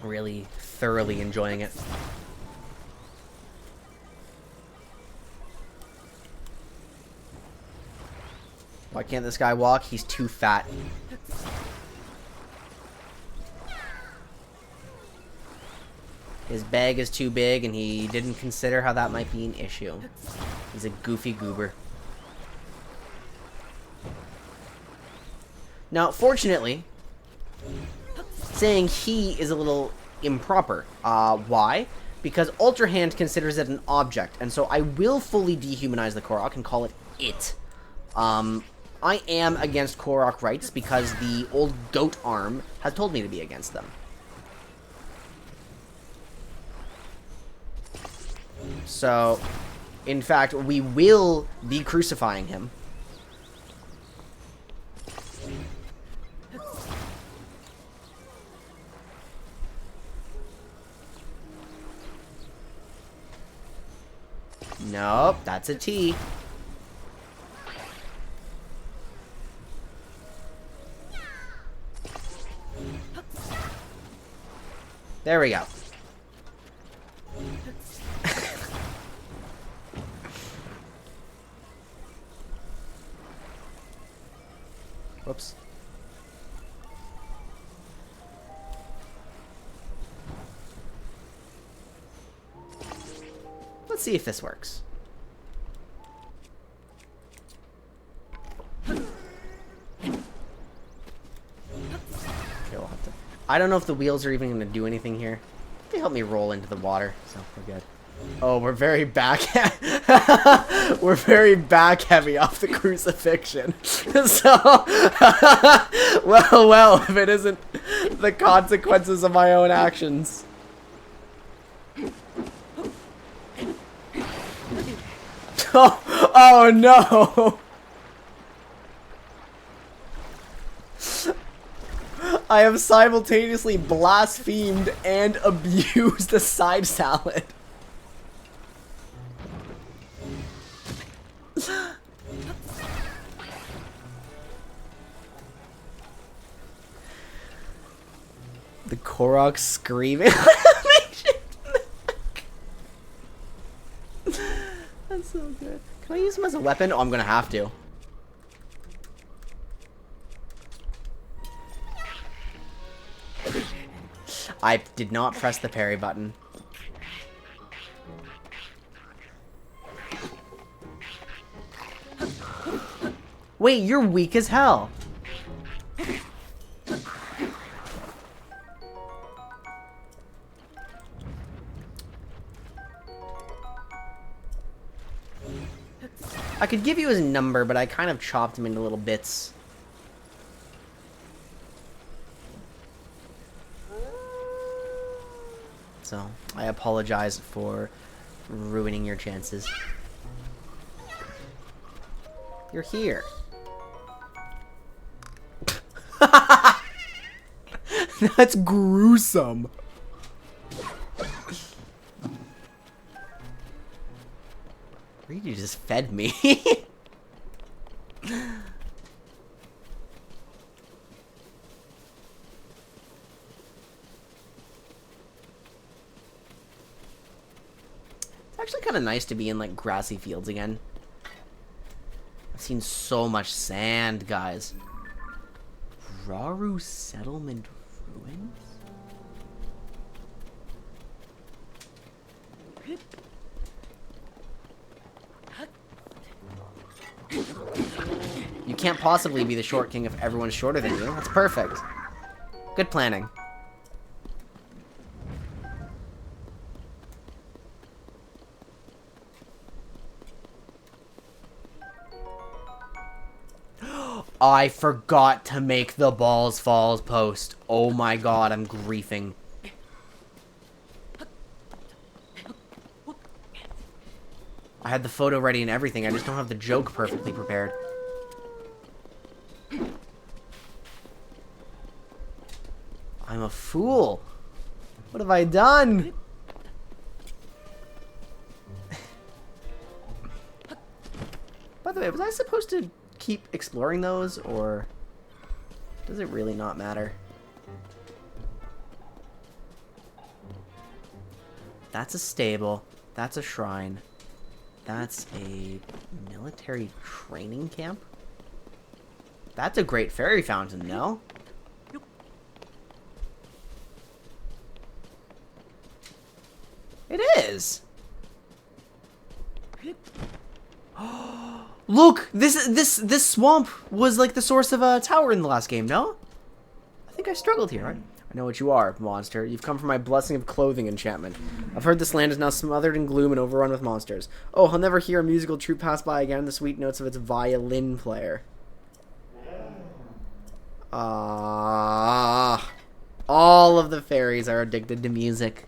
Really thoroughly enjoying it. Why can't this guy walk? He's too fat. His bag is too big, and he didn't consider how that might be an issue. He's a goofy goober. Now, fortunately, saying he is a little improper. Why? Because Ultra Hand considers it an object, and so I will fully dehumanize the Korok and call it it. I am against Korok rights because the old goat arm has told me to be against them. So, in fact, we will be crucifying him. Nope, that's a T. There we go. Whoops. Let's see if this works. Okay, we'll have to... I don't know if the wheels are even going to do anything here. They help me roll into the water, so we're good. Oh, we're very back. We're very back heavy off the crucifixion. So, well, if it isn't the consequences of my own actions. Oh no! I have simultaneously blasphemed and abused a side salad. The Korok screaming. That's so good. Can I use him as a weapon? Oh, I'm gonna have to. I did not press the parry button. Wait, you're weak as hell. I could give you his number, but I kind of chopped him into little bits. So, I apologize for ruining your chances. You're here. That's gruesome. Reed, you just fed me. It's actually kind of nice to be in, like, grassy fields again. I've seen so much sand, guys. Raru Settlement Ruins? You can't possibly be the short king if everyone's shorter than you. That's perfect. Good planning. I forgot to make the balls falls post. Oh my god, I'm griefing. I had the photo ready and everything, I just don't have the joke perfectly prepared. I'm a fool. What have I done? By the way, was I supposed to keep exploring those, or does it really not matter? That's a stable. That's a shrine. That's a military training camp. That's a great fairy fountain, no? It is. Look, this swamp was like the source of a tower in the last game, no? I think I struggled here, right? I know what you are, monster. You've come for my blessing of clothing enchantment. I've heard this land is now smothered in gloom and overrun with monsters. Oh, I'll never hear a musical troupe pass by again, the sweet notes of its violin player. Ah, all of the fairies are addicted to music.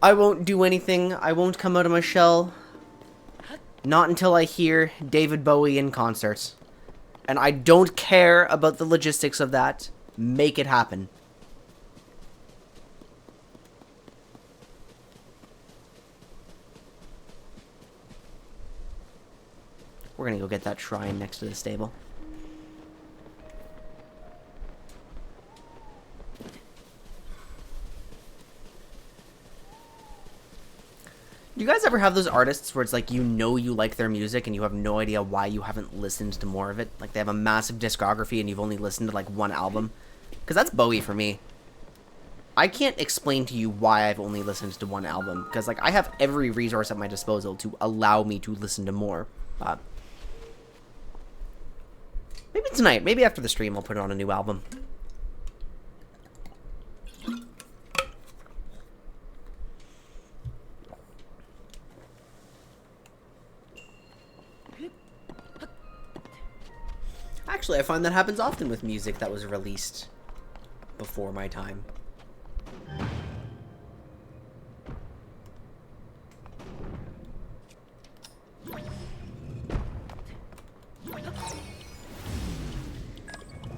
I won't do anything. I won't come out of my shell. Not until I hear David Bowie in concert. And I don't care about the logistics of that. Make it happen. We're gonna go get that shrine next to the stable. Do you guys ever have those artists where it's like you know you like their music and you have no idea why you haven't listened to more of it? Like they have a massive discography and you've only listened to like one album? Because that's Bowie for me. I can't explain to you why I've only listened to one album. Because like I have every resource at my disposal to allow me to listen to more. Maybe tonight, maybe after the stream I'll put on a new album. Actually, I find that happens often with music that was released before my time.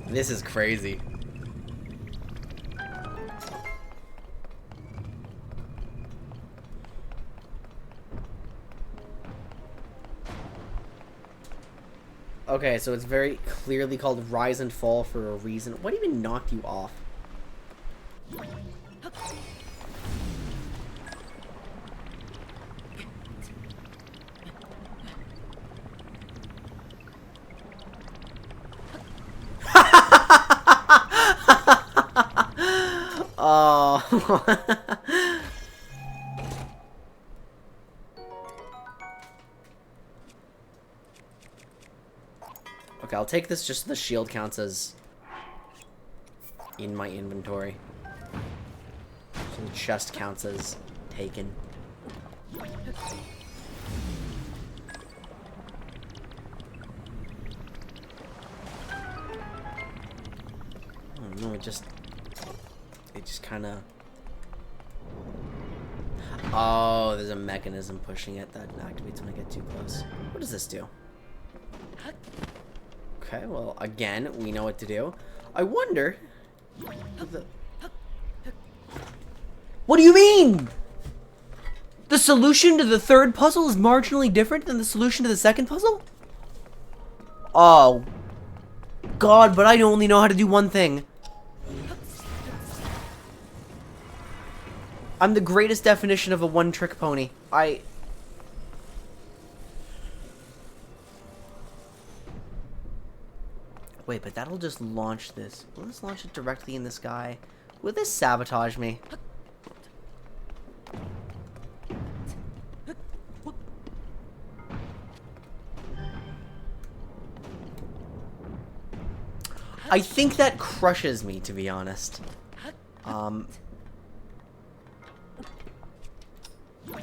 This is crazy. Okay, so it's very clearly called Rise and Fall for a reason. What even knocked you off? Oh. Okay, I'll take this just so the shield counts as in my inventory. So the chest counts as taken. Oh no, it just kind of... Oh, there's a mechanism pushing it that activates when I get too close. What does this do? Okay, well, again, we know what to do. I wonder... What do you mean? The solution to the third puzzle is marginally different than the solution to the second puzzle? Oh. God, but I only know how to do one thing. I'm the greatest definition of a one-trick pony. Wait, but that'll just launch this. Will this launch it directly in the sky? Will this sabotage me? I think that crushes me, to be honest.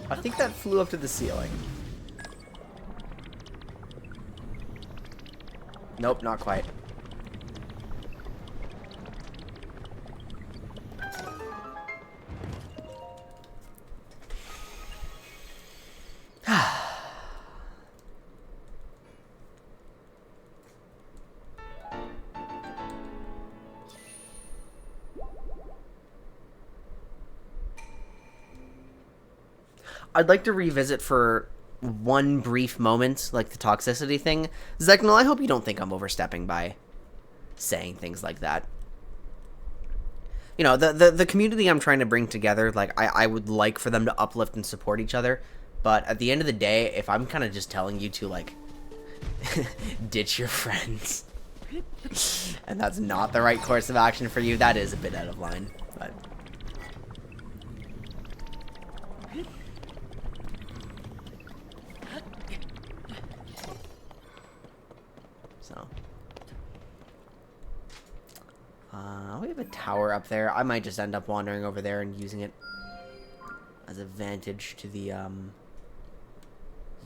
I think that flew up to the ceiling. Nope, not quite. I'd like to revisit for one brief moment, like the toxicity thing. Zeknal, I hope you don't think I'm overstepping by saying things like that. You know, the community I'm trying to bring together, like, I would like for them to uplift and support each other. But at the end of the day, if I'm kind of just telling you to, like, ditch your friends, and that's not the right course of action for you, that is a bit out of line. But... We have a tower up there. I might just end up wandering over there and using it as a vantage to the,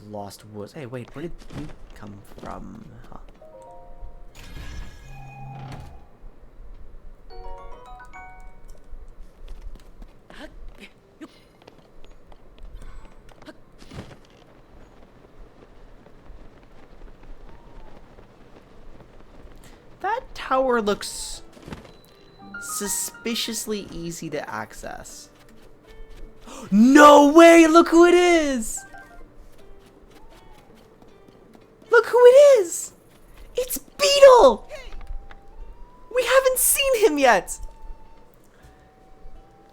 Lost Woods. Hey, wait, where did you come from? Huh. That tower looks suspiciously easy to access. No way! Look who it is! Look who it is! It's Beetle! We haven't seen him yet!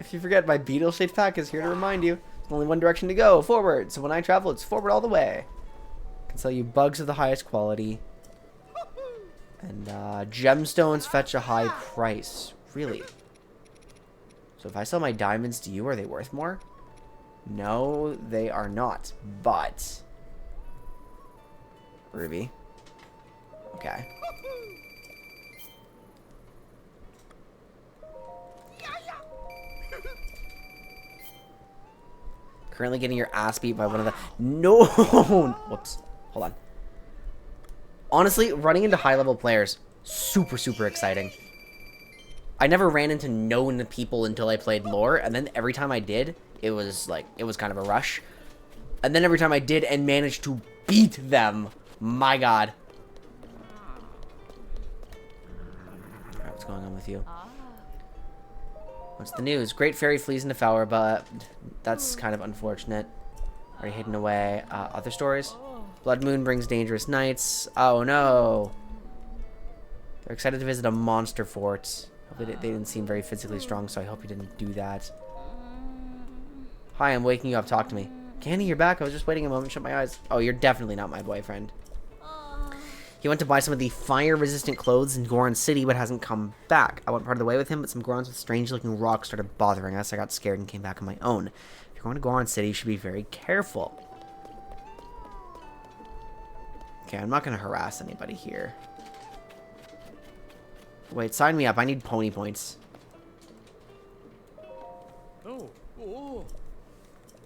If you forget, my Beetle-shaped pack is here to remind you. There's only one direction to go, forward. So when I travel, it's forward all the way. I can sell you bugs of the highest quality. And gemstones fetch a high price. Really? So if I sell my diamonds to you, are they worth more? No, they are not. But... Ruby. Okay. Currently getting your ass beat by one of the... No! Whoops. Hold on. Honestly, running into high-level players, super, super exciting. I never ran into known people until I played lore, and then every time I did, it was kind of a rush. And then every time I did and managed to beat them, my god. Alright, what's going on with you? What's the news? Great fairy flees into Fowler, but that's kind of unfortunate. Already hidden away. Other stories? Blood Moon brings dangerous nights. Oh no. They're excited to visit a monster fort. Hopefully they didn't seem very physically strong, so I hope you didn't do that. Hi, I'm waking you up. Talk to me. Candy, you're back. I was just waiting a moment to shut my eyes. Oh, you're definitely not my boyfriend. He went to buy some of the fire-resistant clothes in Goron City, but hasn't come back. I went part of the way with him, but some Gorons with strange-looking rocks started bothering us. I got scared and came back on my own. If you're going to Goron City, you should be very careful. Okay, I'm not going to harass anybody here. Wait, sign me up. I need pony points.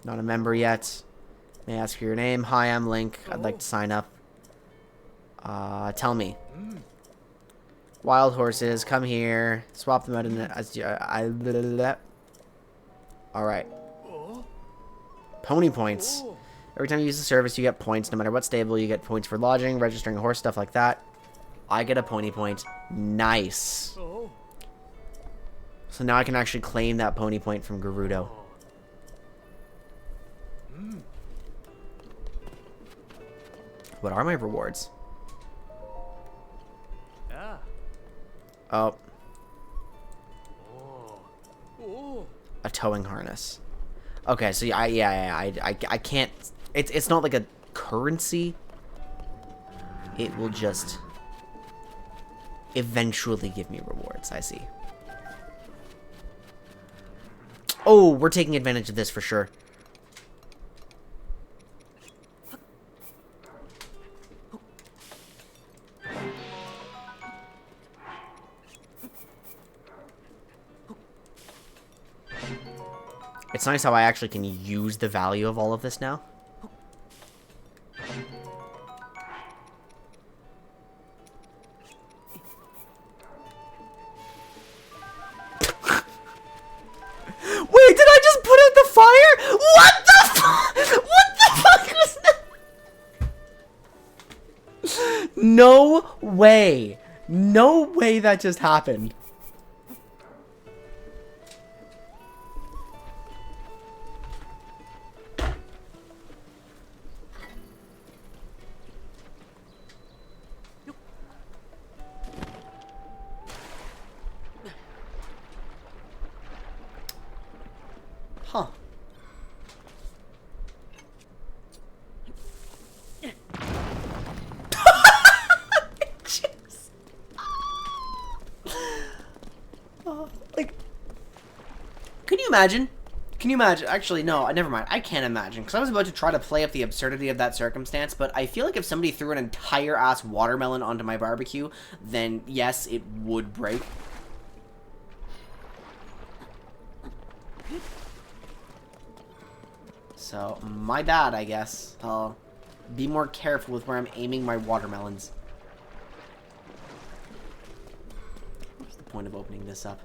Not a member yet. May I ask for your name? Hi, I'm Link. I'd like to sign up. Tell me. Wild horses, come here. Swap them out in the... Alright. Pony points. Every time you use the service, you get points. No matter what stable, you get points for lodging, registering a horse, stuff like that. I get a pony point. Nice. So now I can actually claim that pony point from Gerudo. What are my rewards? Oh. A towing harness. Okay, so I can't... It's not like a currency. It will just eventually give me rewards. I see. Oh, we're taking advantage of this for sure. It's nice how I actually can use the value of all of this now. Wait, did I just put out the fire? What the fuck? What the fuck was that? No way. No way that just happened. Huh. Like, can you imagine? Can you imagine? Actually, no, never mind. I can't imagine, because I was about to try to play up the absurdity of that circumstance, but I feel like if somebody threw an entire-ass watermelon onto my barbecue, then yes, it would break. So, my bad, I guess. I'll be more careful with where I'm aiming my watermelons. What's the point of opening this up?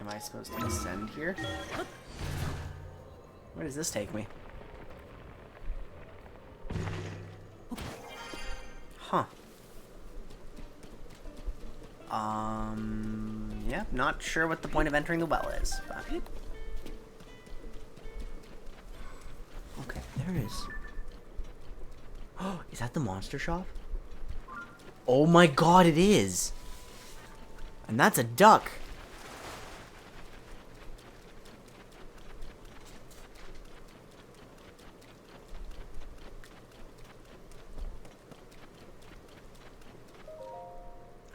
Am I supposed to ascend here? Where does this take me? Huh. Yeah, not sure what the point of entering the well is, but... Okay, there it is. Oh, is that the monster shop? Oh my god, it is! And that's a duck!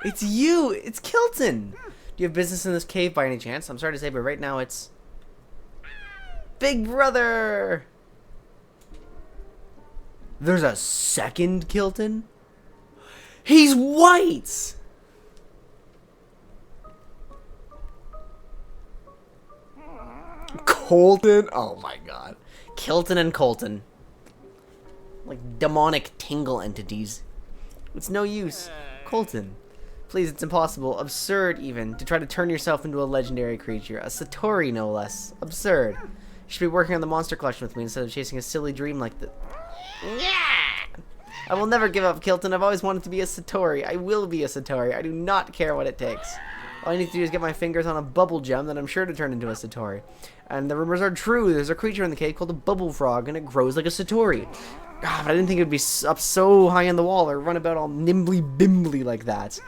It's you! It's Kilton! Do you have business in this cave by any chance? I'm sorry to say, but right now it's... Big Brother! There's a second Kilton? He's white! Colton? Oh my god. Kilton and Colton. Like demonic tingle entities. It's no use. Colton. Please, it's impossible. Absurd, even, to try to turn yourself into a legendary creature. A Satori, no less. Absurd. You should be working on the monster collection with me instead of chasing a silly dream like that. Yeah! I will never give up, Kilton. I've always wanted to be a Satori. I will be a Satori. I do not care what it takes. All I need to do is get my fingers on a bubble gem that I'm sure to turn into a Satori. And the rumors are true. There's a creature in the cave called a bubble frog, and it grows like a Satori. God, I didn't think it would be up so high in the wall or run about all nimbly-bimbly like that.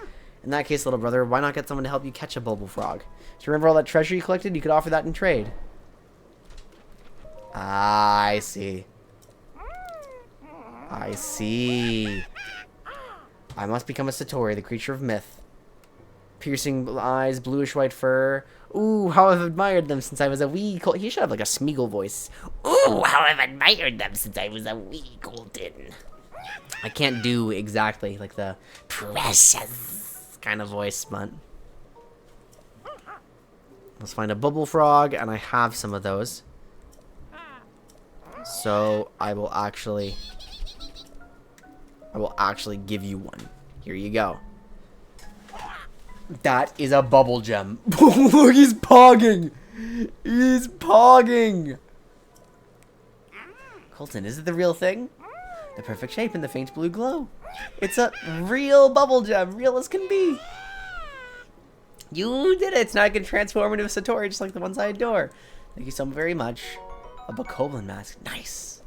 In that case, little brother, why not get someone to help you catch a bubble frog? Do you remember all that treasure you collected? You could offer that in trade. Ah, I see. I see. I must become a Satori, the creature of myth. Piercing eyes, bluish white fur. Ooh, how I've admired them since I was a wee colt. He should have like a Smeagol voice. Ooh, how I've admired them since I was a wee golden. I can't do exactly like the precious kind of voice, but let's find a bubble frog, and I have some of those. So I will actually give you one. Here you go. That is a bubble gem. Look, he's pogging. He's pogging. Colton, is it the real thing? The perfect shape and the faint blue glow. It's a real bubble gem, real as can be. You did it. It's now I can transform into a Satori just like the ones I adore. Thank you so very much. A bokoblin mask. Nice.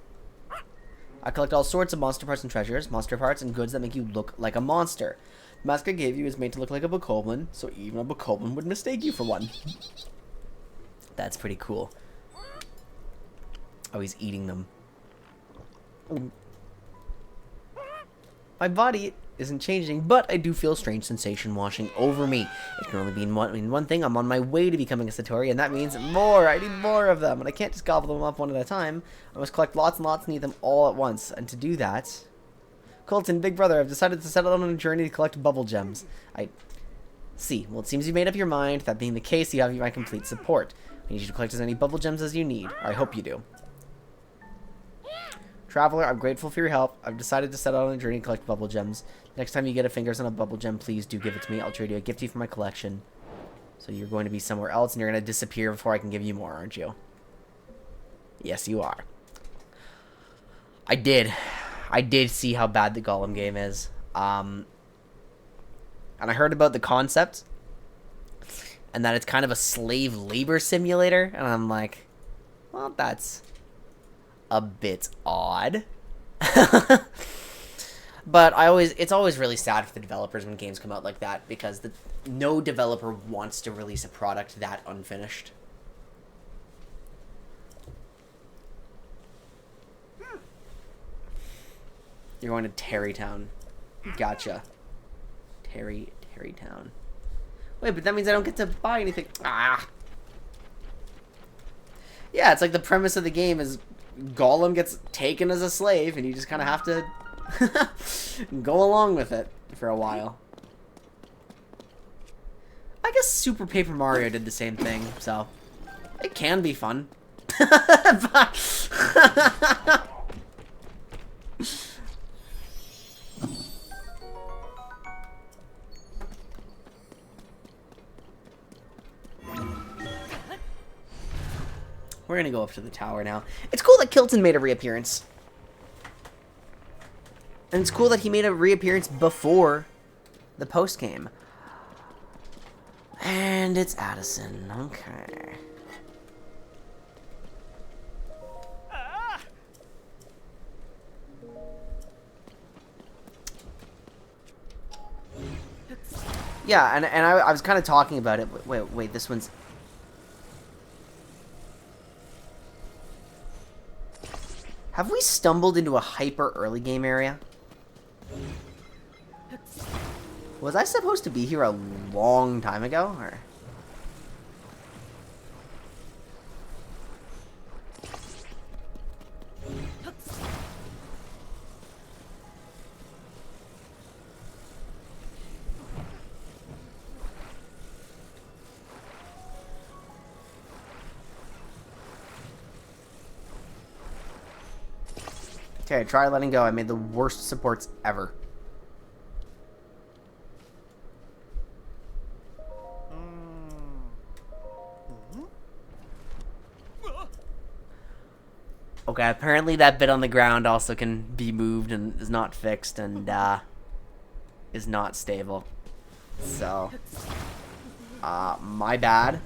I collect all sorts of monster parts and treasures, monster parts and goods that make you look like a monster. The mask I gave you is made to look like a bokoblin, so even a bokoblin would mistake you for one. That's pretty cool. Oh, he's eating them. My body isn't changing, but I do feel a strange sensation washing over me. It can only mean one thing. I'm on my way to becoming a Satori, and that means more. I need more of them, and I can't just gobble them up one at a time. I must collect lots and lots and eat them all at once. And to do that... Colton, big brother, I've decided to settle on a journey to collect bubble gems. I see. Well, it seems you made up your mind. That being the case, you have my complete support. I need you to collect as many bubble gems as you need. Or I hope you do. Traveler, I'm grateful for your help. I've decided to set out on a journey to collect bubble gems. Next time you get a fingers on a bubble gem, please do give it to me. I'll trade you a gifty for my collection. So you're going to be somewhere else, and you're going to disappear before I can give you more, aren't you? Yes, you are. I did see how bad the Golem game is. And I heard about the concept. And that it's kind of a slave labor simulator. And I'm like, well, that's a bit odd. But it's always really sad for the developers when games come out like that, because no developer wants to release a product that unfinished. You're going to Terrytown. Gotcha. Terrytown. Wait, but that means I don't get to buy anything. Ah! Yeah, it's like the premise of the game is Gollum gets taken as a slave, and you just kind of have to go along with it for a while. I guess Super Paper Mario did the same thing, so it can be fun. We're gonna go up to the tower now. It's cool that Kilton made a reappearance. And it's cool that he made a reappearance before the post game. And it's Addison. Okay. Yeah, and I was kind of talking about it. Wait, this one's... Have we stumbled into a hyper early game area? Was I supposed to be here a long time ago, or... Okay, try letting go. I made the worst supports ever. Okay, apparently that bit on the ground also can be moved and is not fixed and is not stable. So, my bad.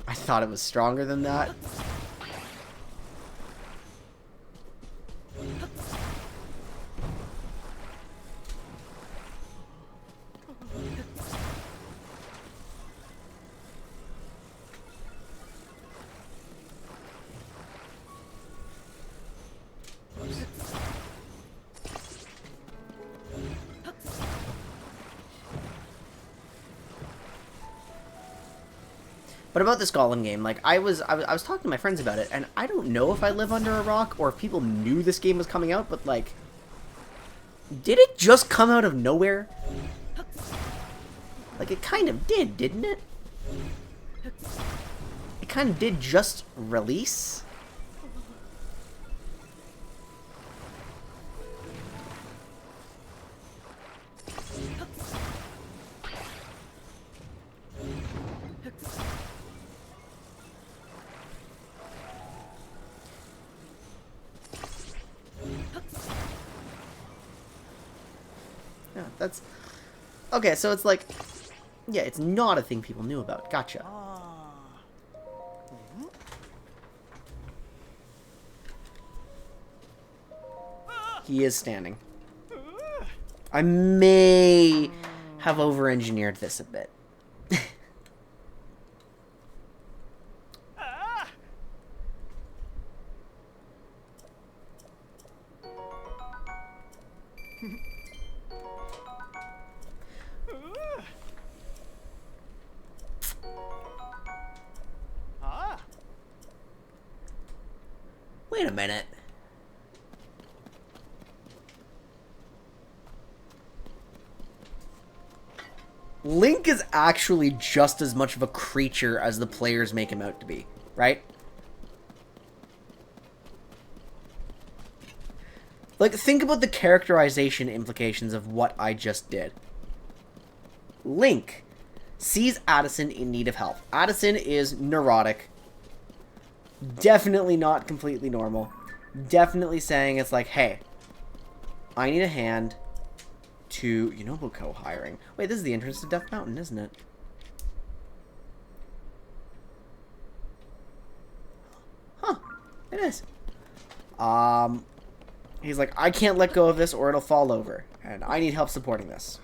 I thought it was stronger than that. But about this Gollum game, like I was talking to my friends about it, and I don't know if I live under a rock or if people knew this game was coming out, but like, did it just come out of nowhere? Like it kind of did, didn't it? It kind of did just release. Yeah, that's... Okay, so it's like... Yeah, it's not a thing people knew about. Gotcha. He is standing. I may have over-engineered this a bit. Wait a minute. Link is actually just as much of a creature as the players make him out to be, right? Like, think about the characterization implications of what I just did. Link sees Addison in need of help. Addison is neurotic. Definitely not completely normal. Definitely saying it's like, hey, I need a hand to... You know about co-hiring. Wait, this is the entrance to Death Mountain, isn't it? Huh. It is. He's like, I can't let go of this or it'll fall over. And I need help supporting this.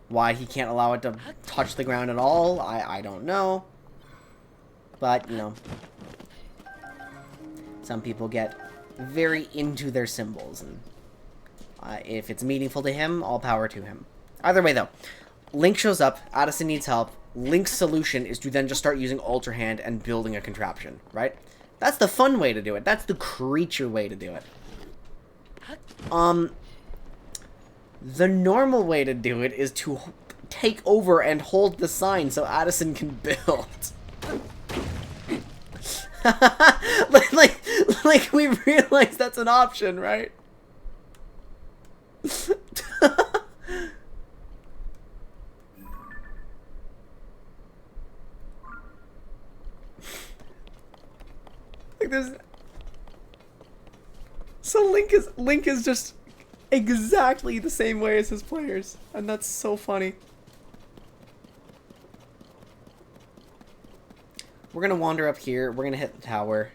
Why he can't allow it to touch the ground at all, I don't know. But, you know, some people get very into their symbols, and if it's meaningful to him, all power to him. Either way, though, Link shows up. Addison needs help. Link's solution is to then just start using Ultra Hand and building a contraption, right? That's the fun way to do it. That's the creature way to do it. The normal way to do it is to take over and hold the sign so Addison can build. like we realize that's an option, right? Like there's so Link is just exactly the same way as his players, and that's so funny. We're gonna wander up here. We're gonna hit the tower.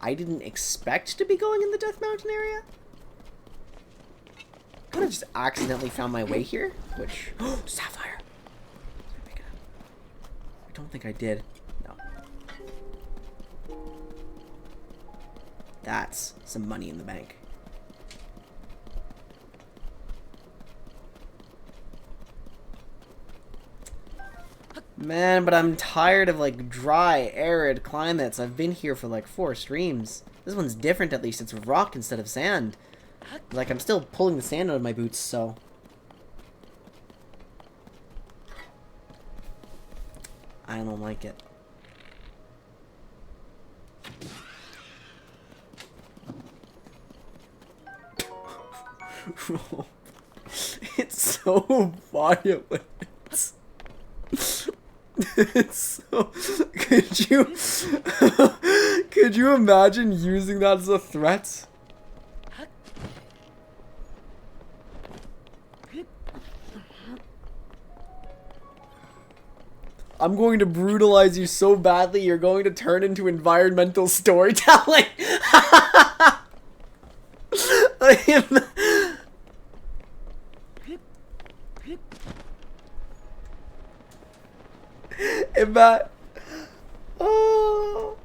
I didn't expect to be going in the Death Mountain area. Could have just accidentally found my way here, which Sapphire. Did I pick it up? I don't think I did. No. That's some money in the bank. Man, but I'm tired of, like, dry, arid climates. I've been here for, like, 4 streams. This one's different, at least. It's rock instead of sand. Like, I'm still pulling the sand out of my boots, so... I don't like it. It's so violent. It's so... Could you imagine using that as a threat? I'm going to brutalize you so badly you're going to turn into environmental storytelling. If that... Oh...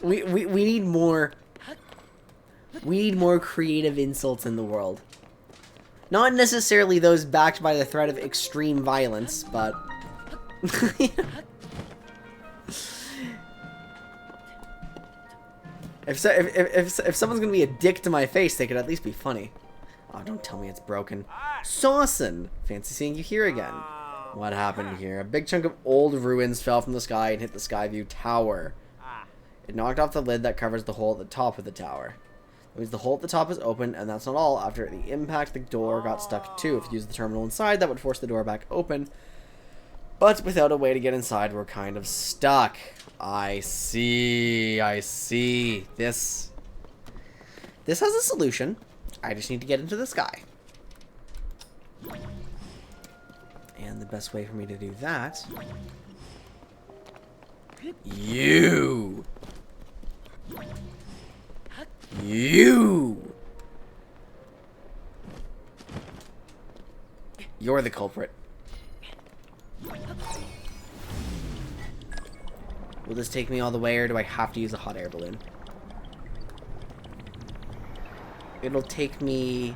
we need more... We need more creative insults in the world. Not necessarily those backed by the threat of extreme violence, but... If someone's gonna be a dick to my face, they could at least be funny. Oh, don't tell me it's broken. Sawson! Fancy seeing you here again. What happened here? A big chunk of old ruins fell from the sky and hit the Skyview Tower. It knocked off the lid that covers the hole at the top of the tower. It means the hole at the top is open, and that's not all. After the impact, the door got stuck too. If you use the terminal inside, that would force the door back open. But without a way to get inside, we're kind of stuck. I see. I see. This has a solution. I just need to get into the sky. And the best way for me to do that... You! You're the culprit. Will this take me all the way, or do I have to use a hot air balloon? It'll take me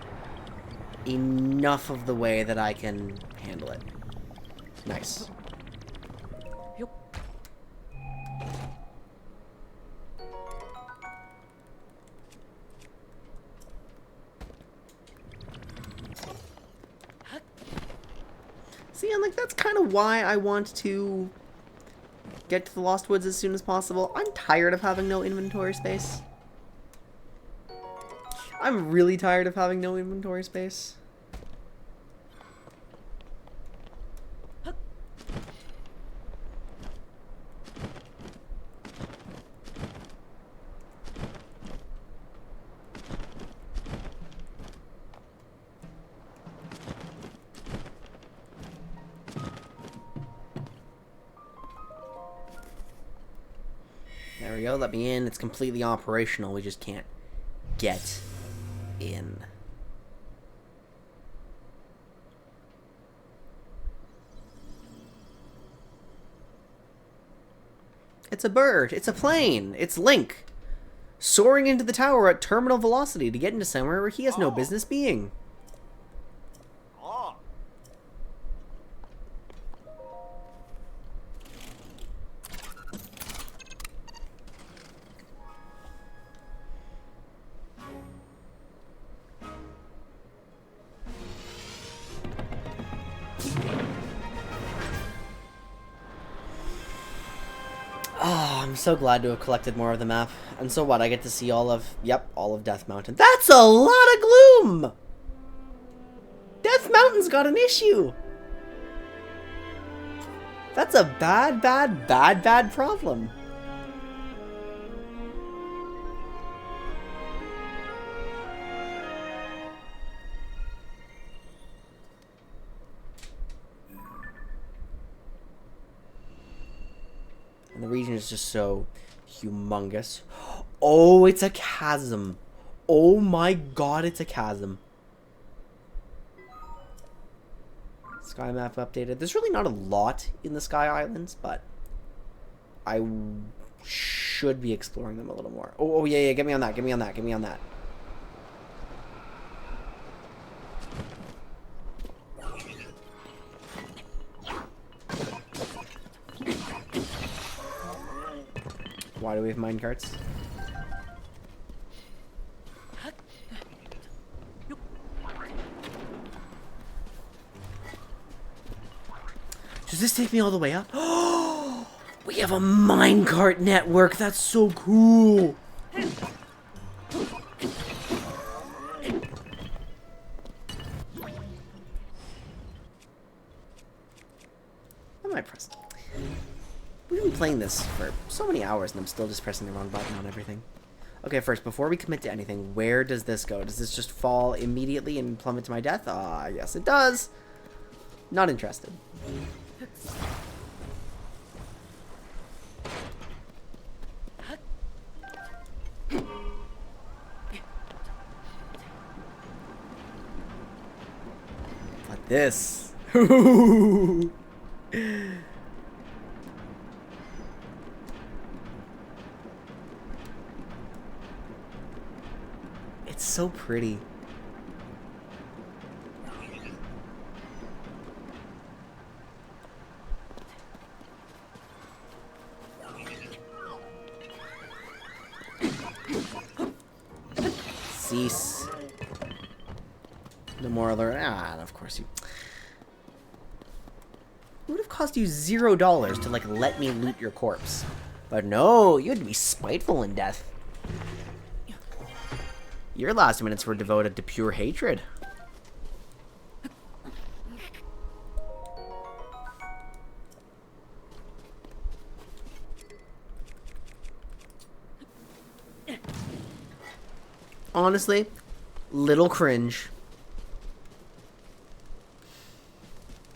enough of the way that I can handle it. Nice. See, and like that's kind of why I want to get to the Lost Woods as soon as possible. I'm tired of having no inventory space. I'm really tired of having no inventory space. There we go, let me in. It's completely operational, we just can't get in. It's a bird. It's a plane. It's Link. Soaring into the tower at terminal velocity to get into somewhere where he has no business being. Oh, I'm so glad to have collected more of the map. And so what? I get to see all of Death Mountain. That's a lot of gloom! Death Mountain's got an issue! That's a bad problem. And the region is just so humongous. Oh, it's a chasm. Oh my god, it's a chasm. Sky map updated. There's really not a lot in the Sky Islands, but I should be exploring them a little more. Oh, yeah, get me on that, get me on that, get me on that. Why do we have minecarts? Does this take me all the way up? Oh, we have a minecart network. That's so cool. What am I pressing? We've been playing this for so many hours and I'm still just pressing the wrong button on everything. Okay, first, before we commit to anything, where does this go? Does this just fall immediately and plummet to my death? Yes it does. Not interested. Like this. It's so pretty. Cease. No more alert. And of course you. It would have cost you $0 to, like, let me loot your corpse. But no, you had to be spiteful in death. Your last minutes were devoted to pure hatred. Honestly, little cringe.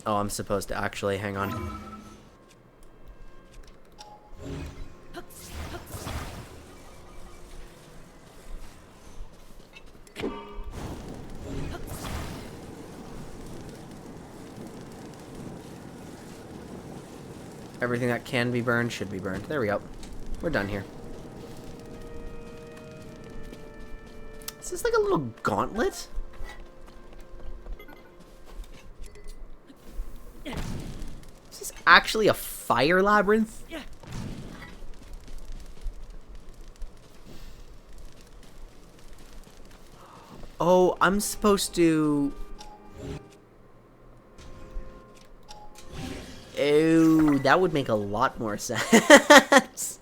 Oh, I'm supposed to actually hang on. Everything that can be burned should be burned. There we go. We're done here. Is this like a little gauntlet? Is this actually a fire labyrinth? Oh, I'm supposed to... Oh, that would make a lot more sense.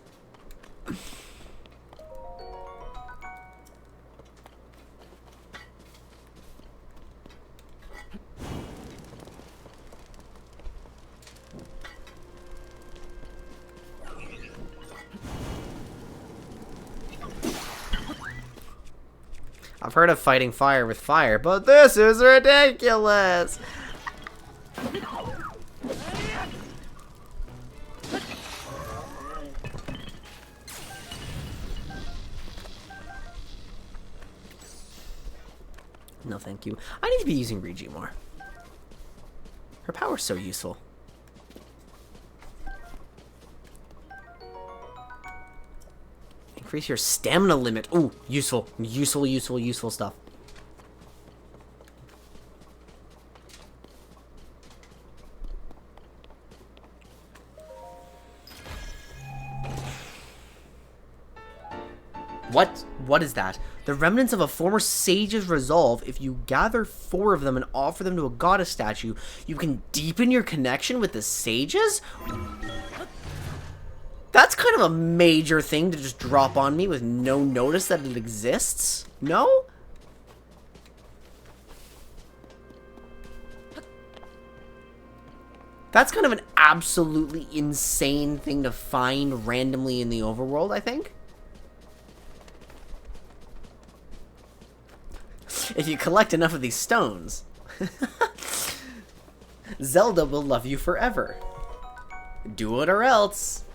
I've heard of fighting fire with fire, but this is ridiculous! No, thank you. I need to be using Regi more. Her power's so useful. Increase your stamina limit. Ooh, useful. Useful, useful, useful stuff. What? What is that? The remnants of a former sage's resolve. If you gather 4 of them and offer them to a goddess statue, you can deepen your connection with the sages? That's kind of a major thing to just drop on me with no notice that it exists. No? That's kind of an absolutely insane thing to find randomly in the overworld, I think. If you collect enough of these stones, Zelda will love you forever. Do it or else.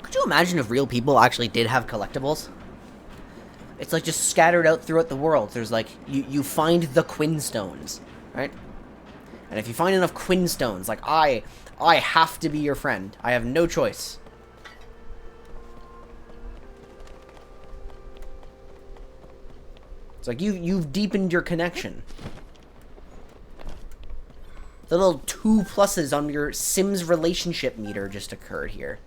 Could you imagine if real people actually did have collectibles? It's like just scattered out throughout the world. There's like, you find the Quinn stones, right? And if you find enough Quinn stones, like I have to be your friend. I have no choice. It's like you've deepened your connection. The little 2 pluses on your Sims relationship meter just occurred here.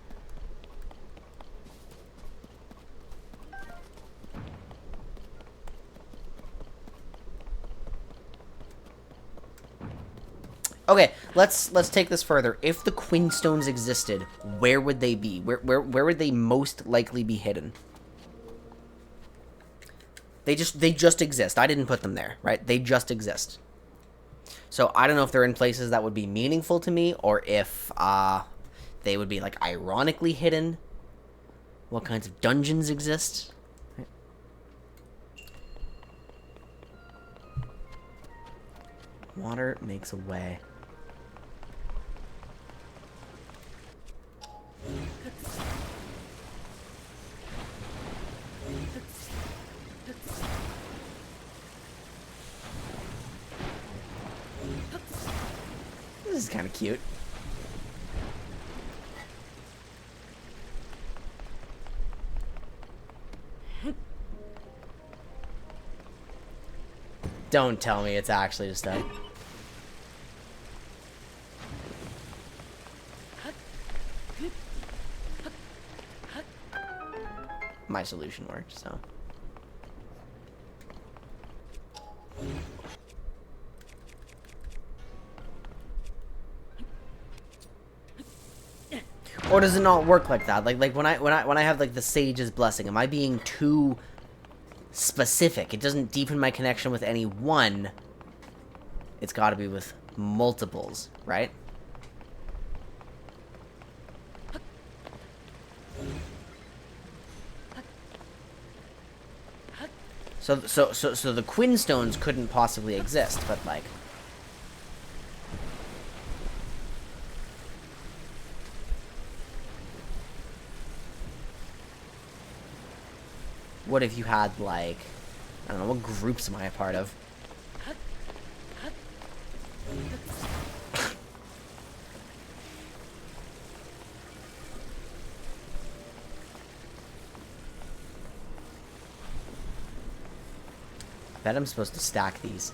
Okay, let's take this further. If the Quinn stones existed, where would they be? Where would they most likely be hidden? They just exist. I didn't put them there, right? They just exist. So I don't know if they're in places that would be meaningful to me, or if they would be like ironically hidden. What kinds of dungeons exist? Right. Water makes a way. This is kind of cute. Don't tell me it's actually just a... My solution worked, so... Or does it not work like that? Like when I have like the sage's blessing, am I being too specific? It doesn't deepen my connection with any one. It's got to be with multiples, right? So the Quinn stones couldn't possibly exist, but like. What if you had, like, I don't know, what groups am I a part of? I bet I'm supposed to stack these.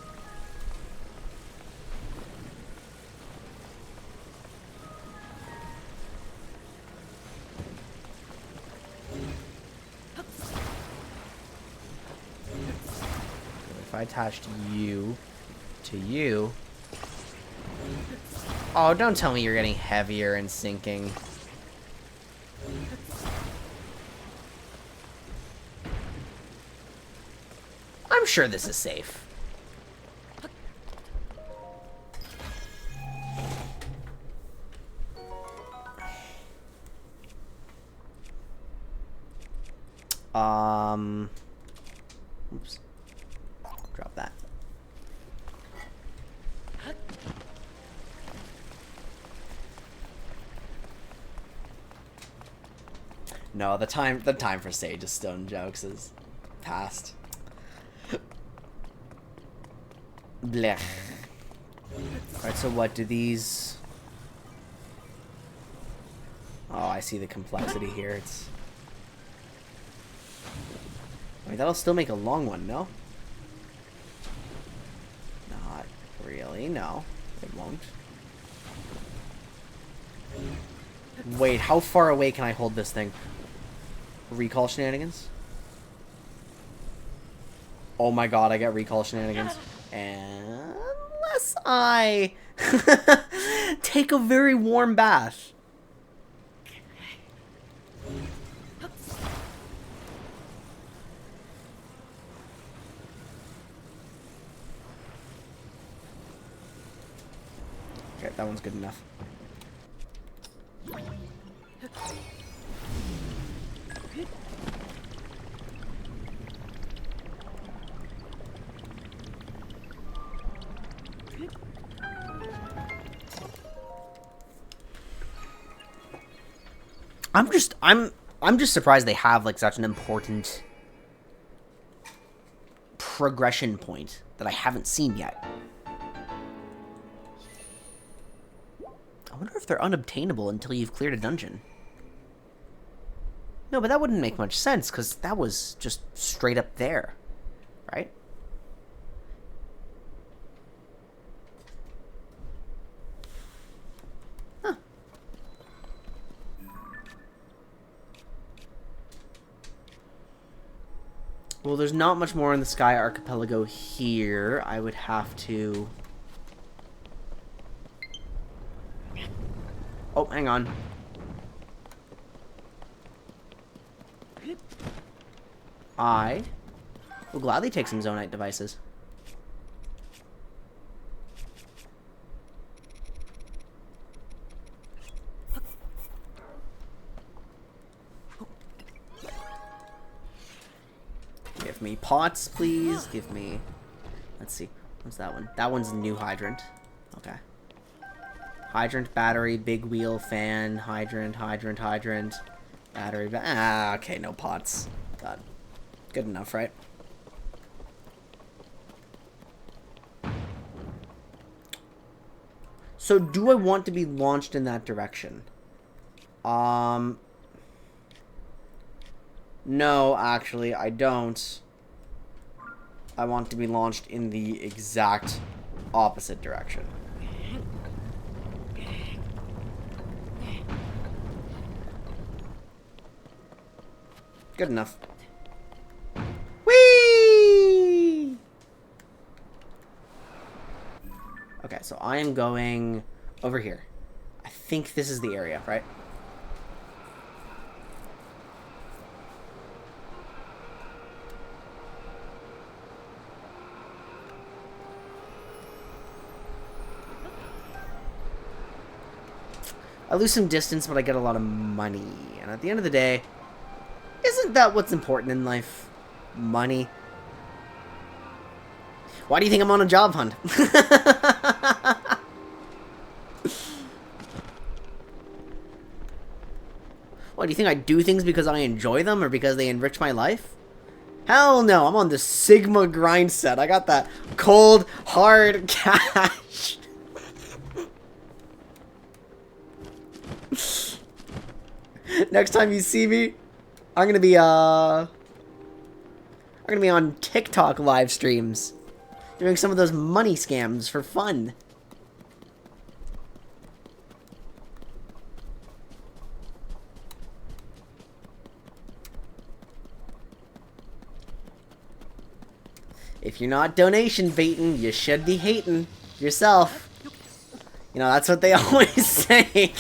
If I attached you to you... Oh, don't tell me you're getting heavier and sinking. I'm sure this is safe. Oops. No, the time for Sage of Stone jokes is past. Blech. Alright, so what do these... Oh, I see the complexity here. It's... Wait, that'll still make a long one, no? Not really, no. It won't. Wait, how far away can I hold this thing? Recall shenanigans? Oh my god, I got recall shenanigans. Unless I take a very warm bath. Okay, that one's good enough. I'm just surprised they have like such an important progression point that I haven't seen yet. I wonder if they're unobtainable until you've cleared a dungeon. No, but that wouldn't make much sense because that was just straight up there, right? Well, there's not much more in the Sky Archipelago here. I would have to... Oh, hang on. I will gladly take some Zonite devices. Give me pots, please. Give me... Let's see. What's that one? That one's a new hydrant. Okay. Hydrant, battery, big wheel, fan, hydrant, hydrant, hydrant, battery... okay, no pots. God. Good enough, right? So, do I want to be launched in that direction? No, actually, I don't. I want to be launched in the exact opposite direction. Good enough. Whee! Okay, so I am going over here. I think this is the area, right? I lose some distance, but I get a lot of money. And at the end of the day, isn't that what's important in life? Money. Why do you think I'm on a job hunt? What, do you think I do things because I enjoy them or because they enrich my life? Hell no, I'm on the Sigma grind set. I got that cold, hard cash. Next time you see me, I'm gonna be on TikTok live streams, doing some of those money scams for fun. If you're not donation baiting, you should be hating yourself. You know, that's what they always say.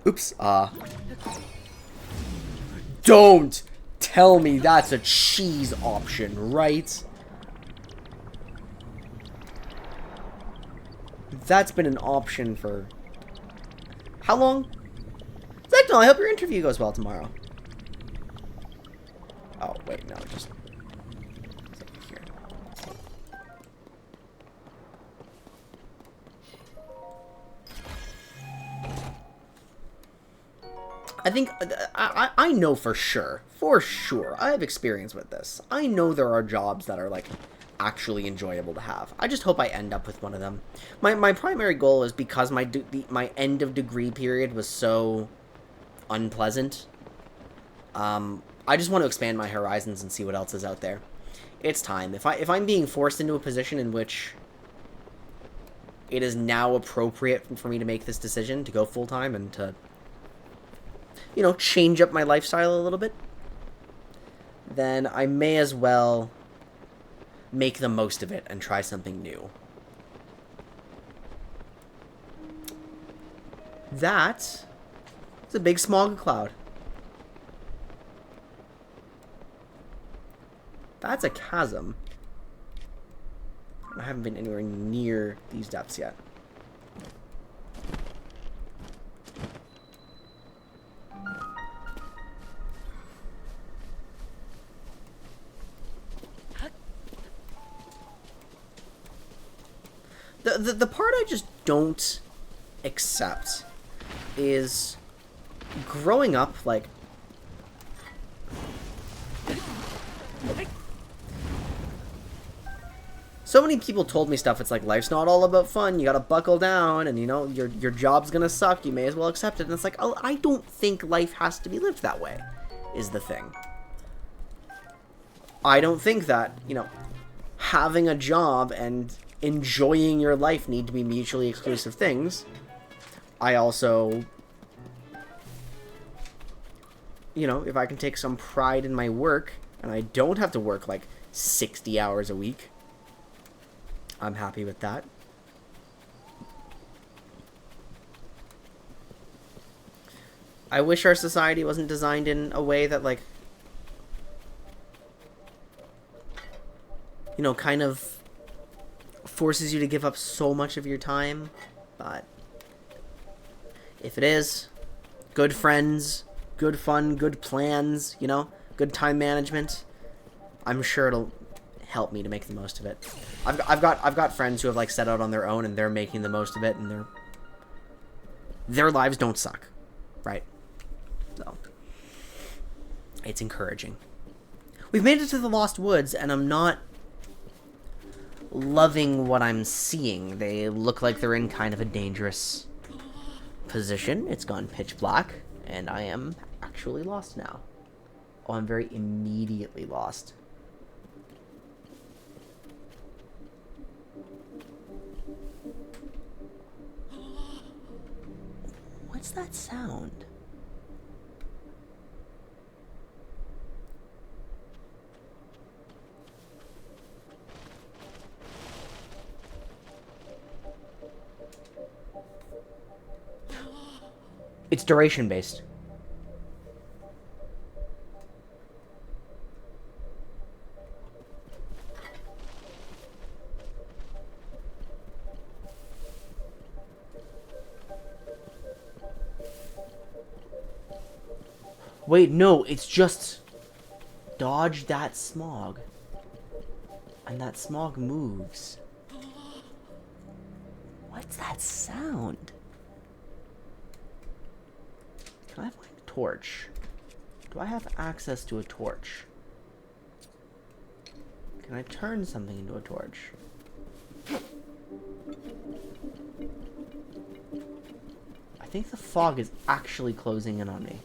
Oops, don't tell me that's a cheese option, right? That's been an option for... How long? Zecno, I hope your interview goes well tomorrow. Oh, wait, no, just... here. I think I know for sure, I have experience with this. I know there are jobs that are like actually enjoyable to have. I just hope I end up with one of them. My primary goal is because my end of degree period was so unpleasant. I just want to expand my horizons and see what else is out there. It's time. If I'm being forced into a position in which it is now appropriate for me to make this decision to go full time and to, you know, change up my lifestyle a little bit, then I may as well make the most of it and try something new. That is a big smog cloud. That's a chasm. I haven't been anywhere near these depths yet. The part I just don't accept is growing up, like, so many people told me stuff. It's like, life's not all about fun. You gotta buckle down, and you know your job's gonna suck. You may as well accept it. And it's like, oh, I don't think life has to be lived that way. Is the thing. I don't think that, you know, having a job and enjoying your life need to be mutually exclusive things. I also, you know, if I can take some pride in my work and I don't have to work like 60 hours a week, I'm happy with that. I wish our society wasn't designed in a way that, like, you know, kind of forces you to give up so much of your time. But if it is, good friends, good fun, good plans, you know, good time management, I'm sure it'll help me to make the most of it. I've got friends who have like set out on their own and they're making the most of it, and their lives don't suck, right? So it's encouraging. We've made it to the Lost Woods, and I'm not loving what I'm seeing. They look like they're in kind of a dangerous position. It's gone pitch black, and I am actually lost now. Oh, I'm very immediately lost. What's that sound? It's duration based. Wait, no, it's just dodge that smog. And that smog moves. What's that sound? Can I find a torch? Do I have access to a torch? Can I turn something into a torch? I think the fog is actually closing in on me.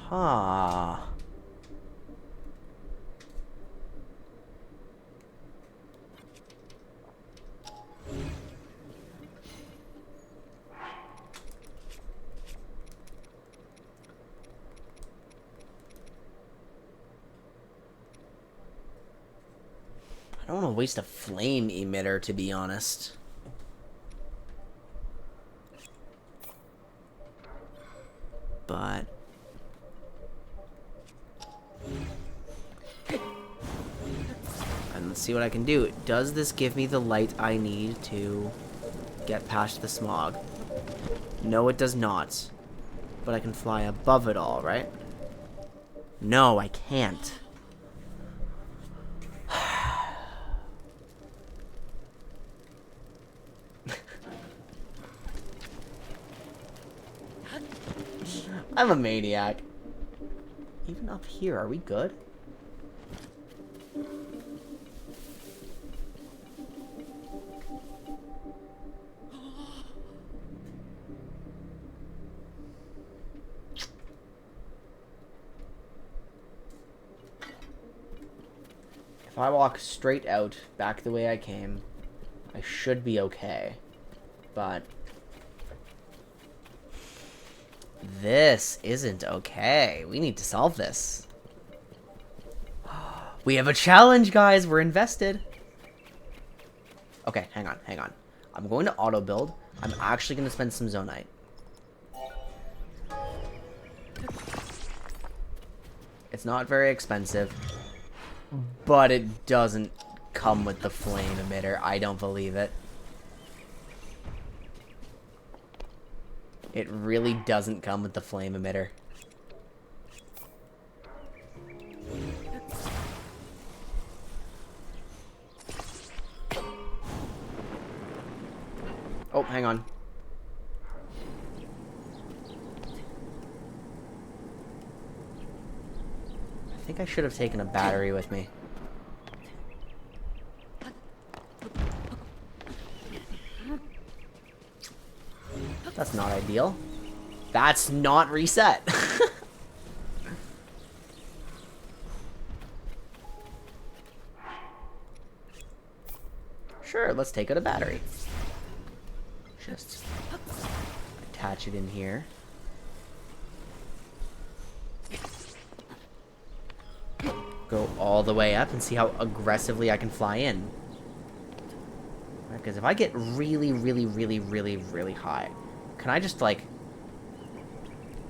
Huh. I don't want to waste a flame emitter, to be honest. But and let's see what I can do. Does this give me the light I need to get past the smog? No, it does not. But I can fly above it all, right? No, I can't. I'm a maniac. Even up here, are we good? If I walk straight out, back the way I came, I should be okay. But this isn't okay. We need to solve this. We have a challenge, guys. We're invested. Okay, hang on, hang on. I'm going to auto build. I'm actually going to spend some zonite. It's not very expensive, but it doesn't come with the flame emitter. I don't believe it. It really doesn't come with the flame emitter. Oh, hang on. I think I should have taken a battery with me. That's not ideal. That's not reset. Sure, let's take out a battery. Just attach it in here. Go all the way up and see how aggressively I can fly in. Because if I get really, really, really, really, really high, can I just, like...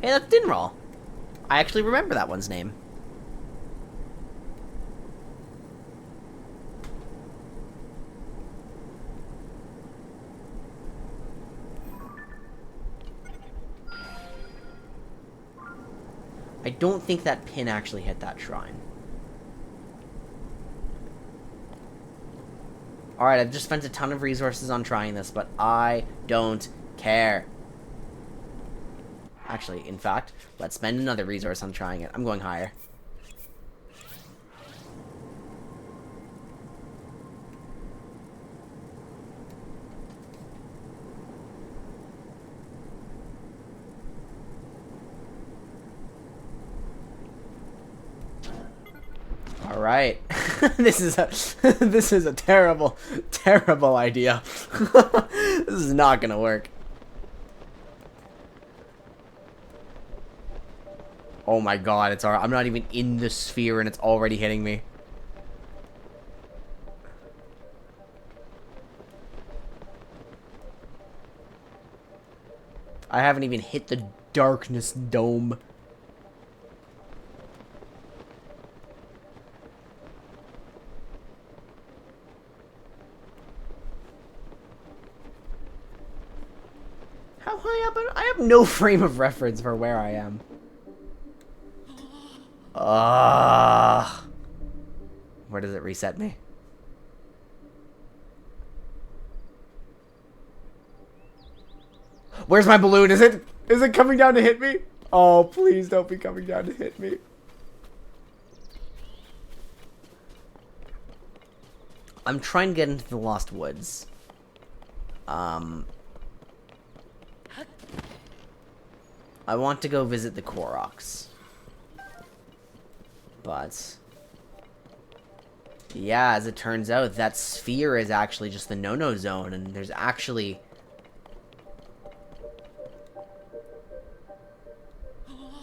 Hey, that's Dinroll. I actually remember that one's name. I don't think that pin actually hit that shrine. Alright, I've just spent a ton of resources on trying this, but I don't care. Actually, in fact, let's spend another resource on trying it. I'm going higher. All right. This is a terrible, terrible idea. This is not gonna work. Oh my god, it's alright. I'm not even in the sphere and it's already hitting me. I haven't even hit the darkness dome. How high up? I have no frame of reference for where I am. Where does it reset me? Where's my balloon? Is it coming down to hit me? Oh, please don't be coming down to hit me. I'm trying to get into the Lost Woods. I want to go visit the Koroks. But yeah, as it turns out, that sphere is actually just the no-no zone, and there's actually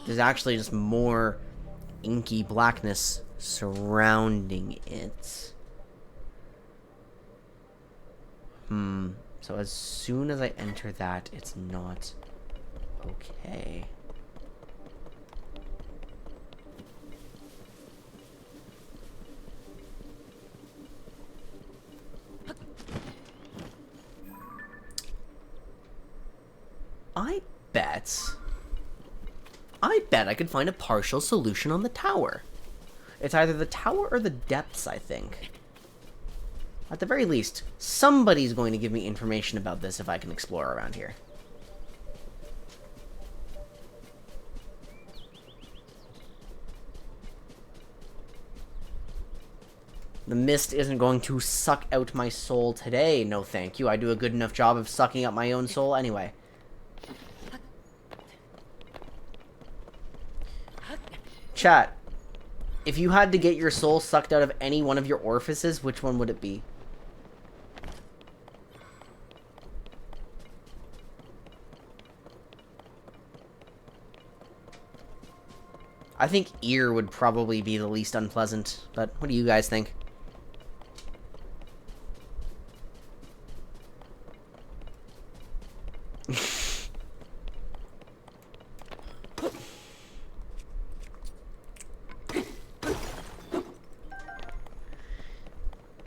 just more inky blackness surrounding it. So as soon as I enter that, it's not okay. I bet I could find a partial solution on the tower. It's either the tower or the depths, I think. At the very least, somebody's going to give me information about this if I can explore around here. The mist isn't going to suck out my soul today. No, thank you. I do a good enough job of sucking up my own soul anyway. Chat, if you had to get your soul sucked out of any one of your orifices, which one would it be? I think ear would probably be the least unpleasant, but what do you guys think?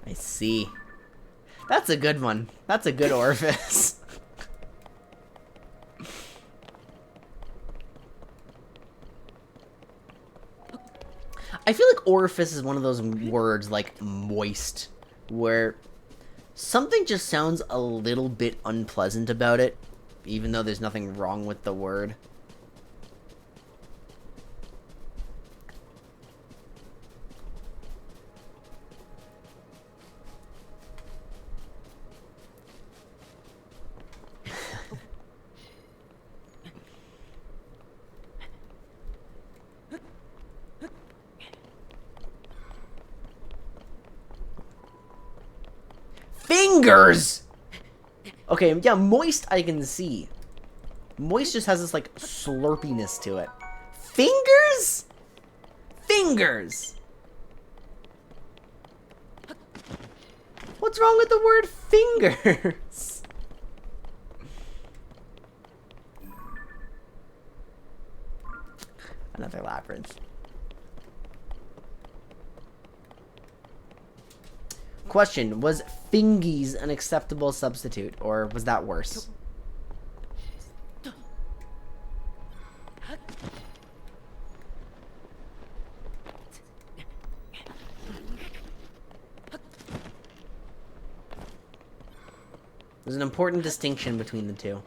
I see. That's a good one. That's a good orifice. I feel like orifice is one of those words like moist, where something just sounds a little bit unpleasant about it, even though there's nothing wrong with the word. Fingers! Okay, yeah, moist I can see. Moist just has this, like, slurpiness to it. Fingers? Fingers! What's wrong with the word fingers? Another labyrinth. Question, was fingies an acceptable substitute, or was that worse? There's an important distinction between the two.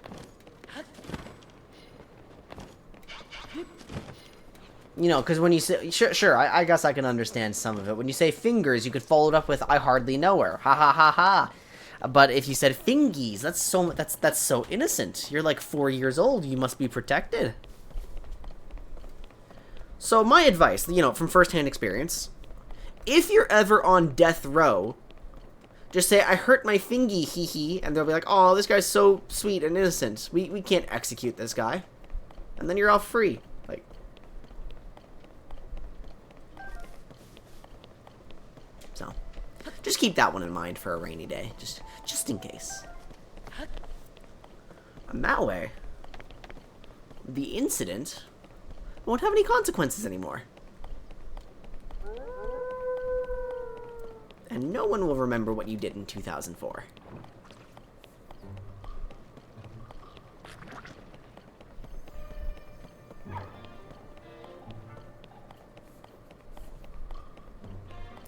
You know, because when you say... Sure, I guess I can understand some of it. When you say fingers, you could follow it up with, I hardly know her. Ha ha ha ha. But if you said fingies, that's so innocent. You're like 4 years old. You must be protected. So my advice, you know, from first-hand experience, if you're ever on death row, just say, I hurt my fingy, hee hee, and they'll be like, oh, this guy's so sweet and innocent. We can't execute this guy. And then you're all free. Like... So, just keep that one in mind for a rainy day. Just in case. And that way, the incident won't have any consequences anymore. And no one will remember what you did in 2004.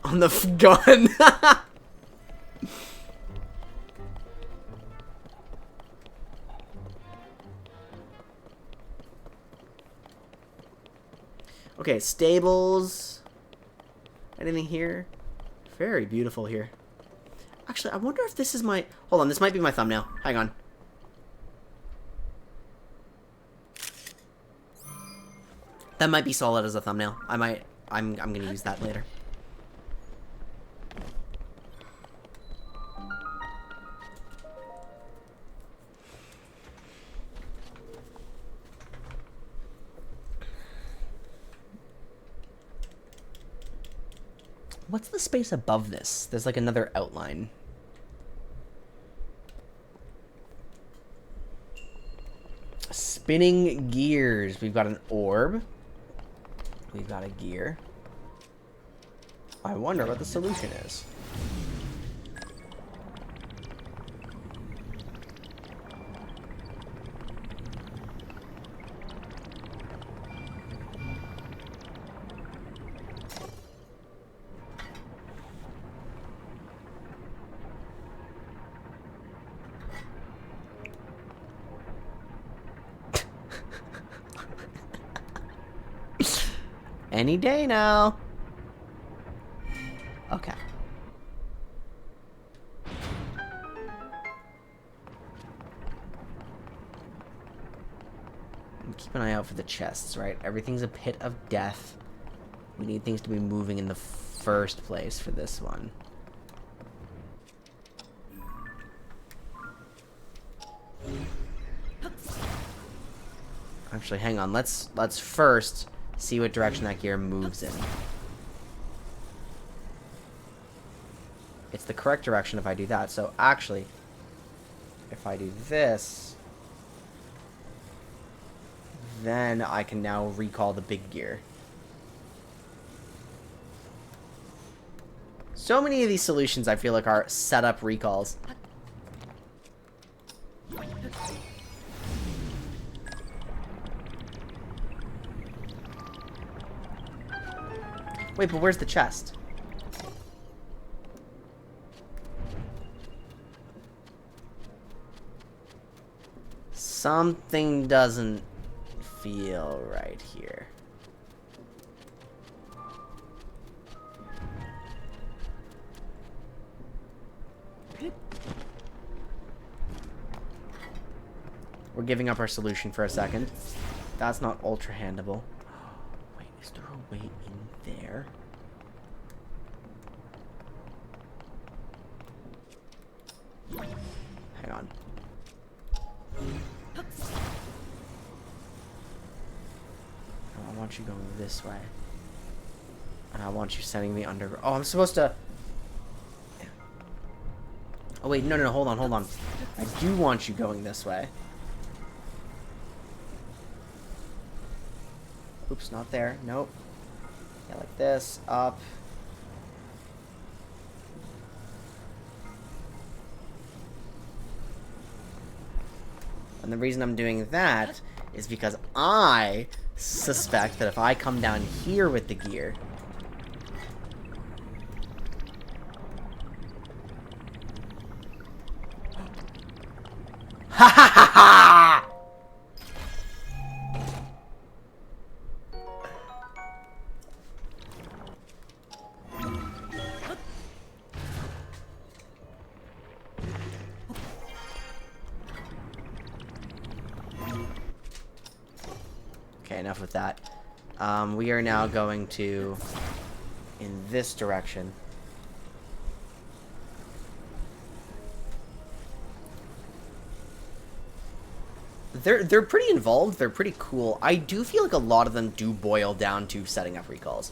On the gun! Okay, stables. Anything here? Very beautiful here. Actually, I wonder if this is my... Hold on, this might be my thumbnail. Hang on. That might be solid as a thumbnail. I'm gonna use that later. What's the space above this? There's like another outline. Spinning gears. We've got an orb. We've got a gear. I wonder what the solution is. Any day now. Okay. keep an eye out for the chests, right? Everything's a pit of death. We need things to be moving in the first place for this one. Actually, hang on. Let's first see what direction that gear moves in. It's the correct direction if I do that. So actually, if I do this, then I can now recall the big gear. So many of these solutions I feel like are setup recalls. Wait, but where's the chest? Something doesn't feel right here. We're giving up our solution for a second. That's not ultra handable. Wait, is there a way in there? Hang on. I want you going this way. And I want you sending me under... Oh, I'm supposed to... Oh, wait, no, hold on. I do want you going this way. Oops, not there. Nope. Yeah, like this. Up. And the reason I'm doing that is because I suspect that if I come down here with the gear... Ha ha ha ha! Okay, enough with that. We are now going to... in this direction. They're pretty involved. They're pretty cool. I do feel like a lot of them do boil down to setting up recalls.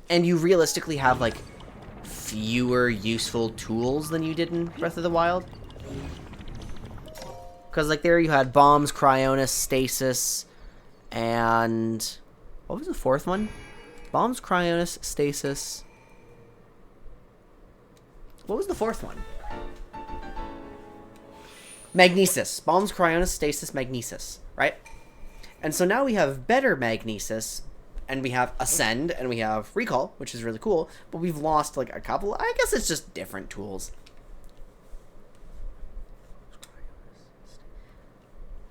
And you realistically have, like, fewer useful tools than you did in Breath of the Wild. Because, like, there you had bombs, cryonis, stasis, and... what was the fourth one? Bombs, cryonis, stasis... What was the fourth one? Magnesis. Bombs, cryonis, stasis, magnesis. Right? And so now we have better magnesis, and we have ascend, and we have recall, which is really cool, but we've lost, like, a couple. I guess it's just different tools.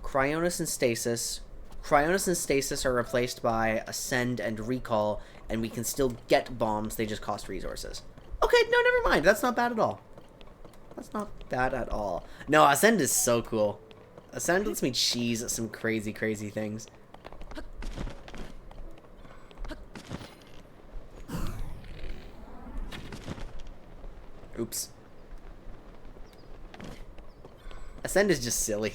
Cryonis and stasis. Cryonis and stasis are replaced by ascend and recall, and we can still get bombs, they just cost resources. Okay, no, never mind. That's not bad at all. That's not bad at all. No, Ascend is so cool. Ascend lets me cheese some crazy, crazy things. Oops. Ascend is just silly.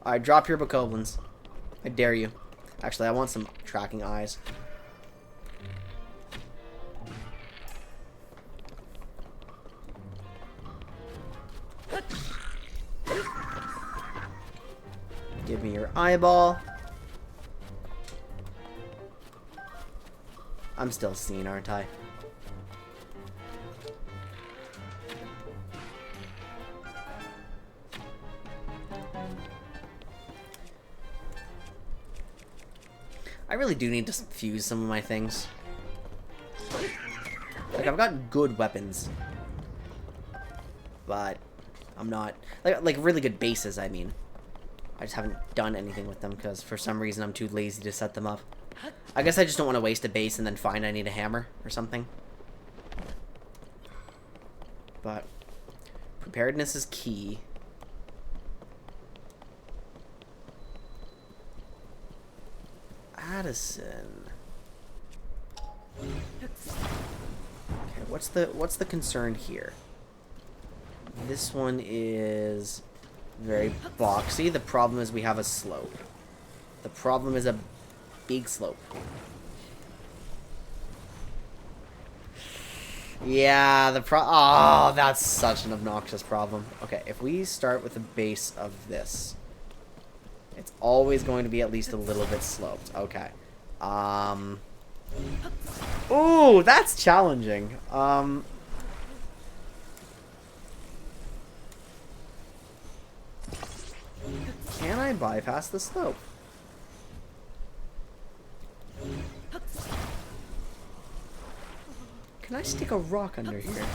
Alright, drop your bokoblins. I dare you. Actually, I want some tracking eyes. Give me your eyeball. I'm still seen, aren't I? I really do need to fuse some of my things. Like, I've got good weapons. But I'm not... Like really good bases, I mean. I just haven't done anything with them because for some reason I'm too lazy to set them up. I guess I just don't want to waste a base and then find I need a hammer or something. But preparedness is key. Addison. Okay, what's the concern here? This one is very boxy. The problem is we have a slope. The problem is a big slope. Yeah, oh, that's such an obnoxious problem. Okay, if we start with the base of this, it's always going to be at least a little bit sloped. Okay. Ooh, that's challenging. Can I bypass the slope? Can I stick a rock under here?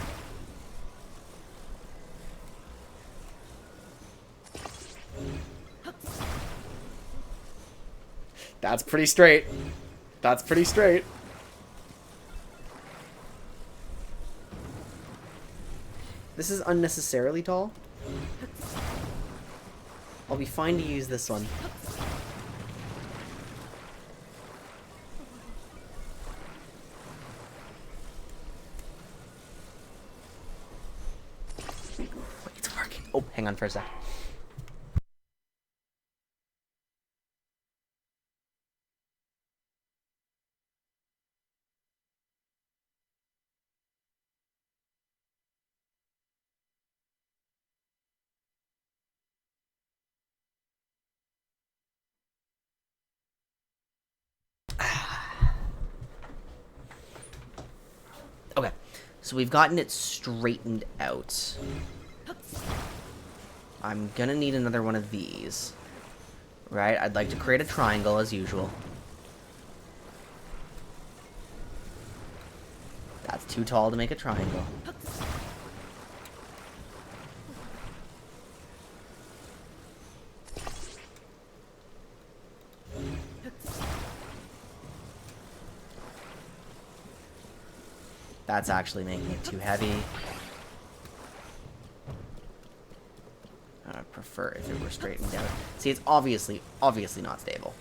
That's pretty straight. That's pretty straight. This is unnecessarily tall. I'll be fine to use this one. It's working. Oh, hang on for a sec. Okay, so we've gotten it straightened out. I'm gonna need another one of these. Right, I'd like to create a triangle as usual. That's too tall to make a triangle. That's actually making it too heavy. I'd prefer if it were straightened out. See, it's obviously not stable.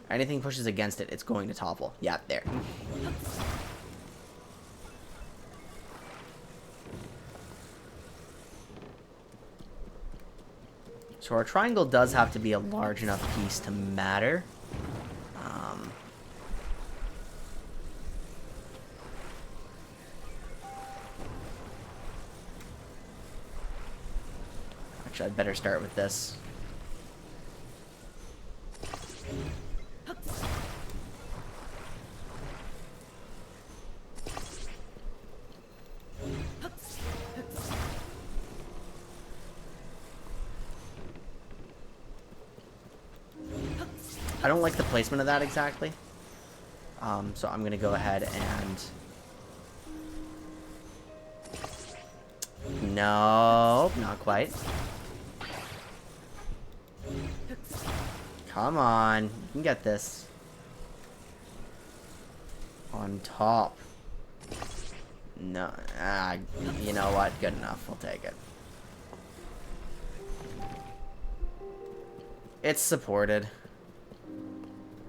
Anything pushes against it, it's going to topple. Yeah, there. So our triangle does have to be a large enough piece to matter. Actually, I'd better start with this. I don't like the placement of that exactly. So I'm gonna go ahead and... No, not quite. Come on, you can get this. On top. No, you know what? Good enough. We'll take it. It's supported.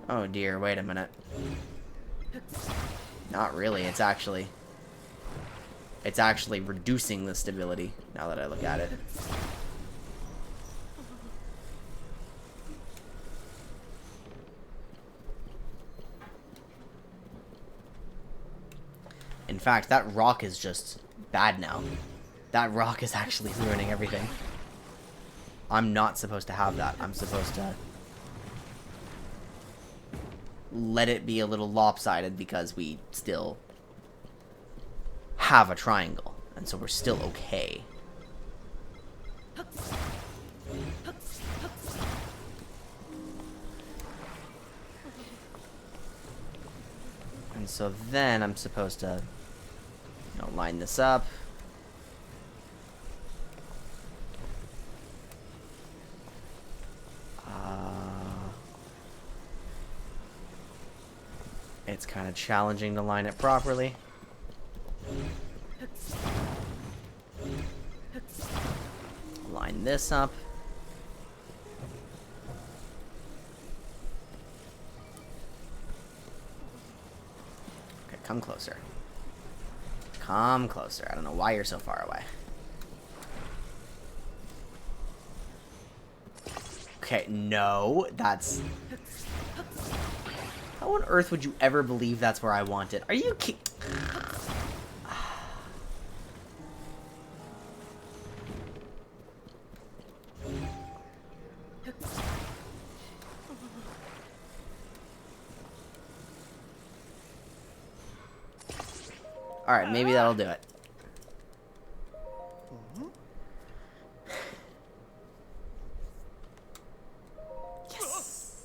Oh dear, wait a minute. Not really, it's actually reducing the stability, now that I look at it. In fact, that rock is just bad now. That rock is actually ruining everything. I'm not supposed to have that. I'm supposed to let it be a little lopsided because we still have a triangle. And so we're still okay. And so then I'm supposed to, you know, line this up. it's kind of challenging to line it properly. Line this up. Okay, come closer. Come closer. I don't know why you're so far away. Okay, no, that's... How on earth would you ever believe that's where I want it? Are you kidding? Alright, maybe that'll do it. Yes!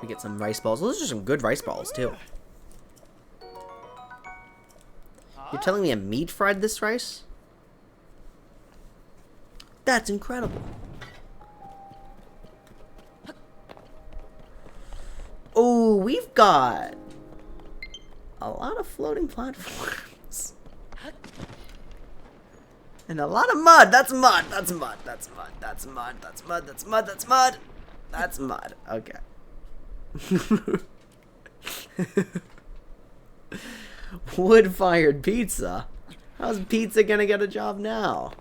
We get some rice balls. Those are some good rice balls, too. You're telling me a meat fried this rice? That's incredible. Oh, we've got a lot of floating platforms. And a lot of mud. That's mud. That's mud. That's mud. That's mud. That's mud. That's mud. That's mud. That's mud. Okay. Wood-fired pizza? How's pizza gonna get a job now?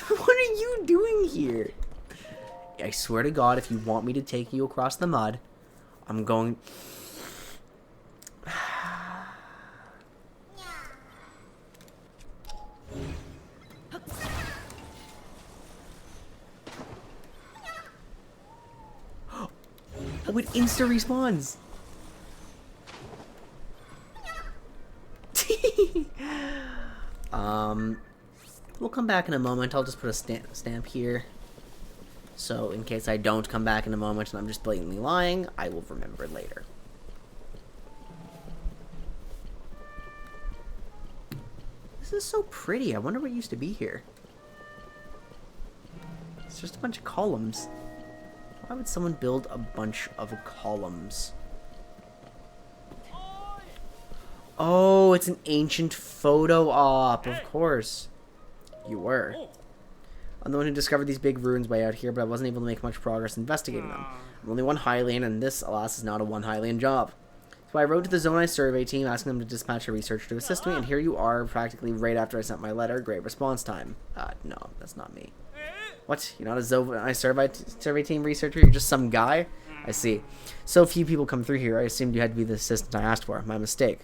What are you doing here? I swear to God, if you want me to take you across the mud, I'm going... Oh, it insta-respawns. We'll come back in a moment. I'll just put a stamp here. So in case I don't come back in a moment and I'm just blatantly lying, I will remember later. This is so pretty. I wonder what used to be here. It's just a bunch of columns. Why would someone build a bunch of columns? Oh, it's an ancient photo op, of course. You were. I'm the one who discovered these big ruins way out here, but I wasn't able to make much progress investigating them. I'm only one Hylian, and this, alas, is not a one Hylian job. So I wrote to the Zonai survey team asking them to dispatch a researcher to assist me, and here you are, practically right after I sent my letter. Great response time. No, that's not me. What? You're not a Zonai survey team researcher? You're just some guy? I see. So few people come through here. I assumed you had to be the assistant I asked for. My mistake.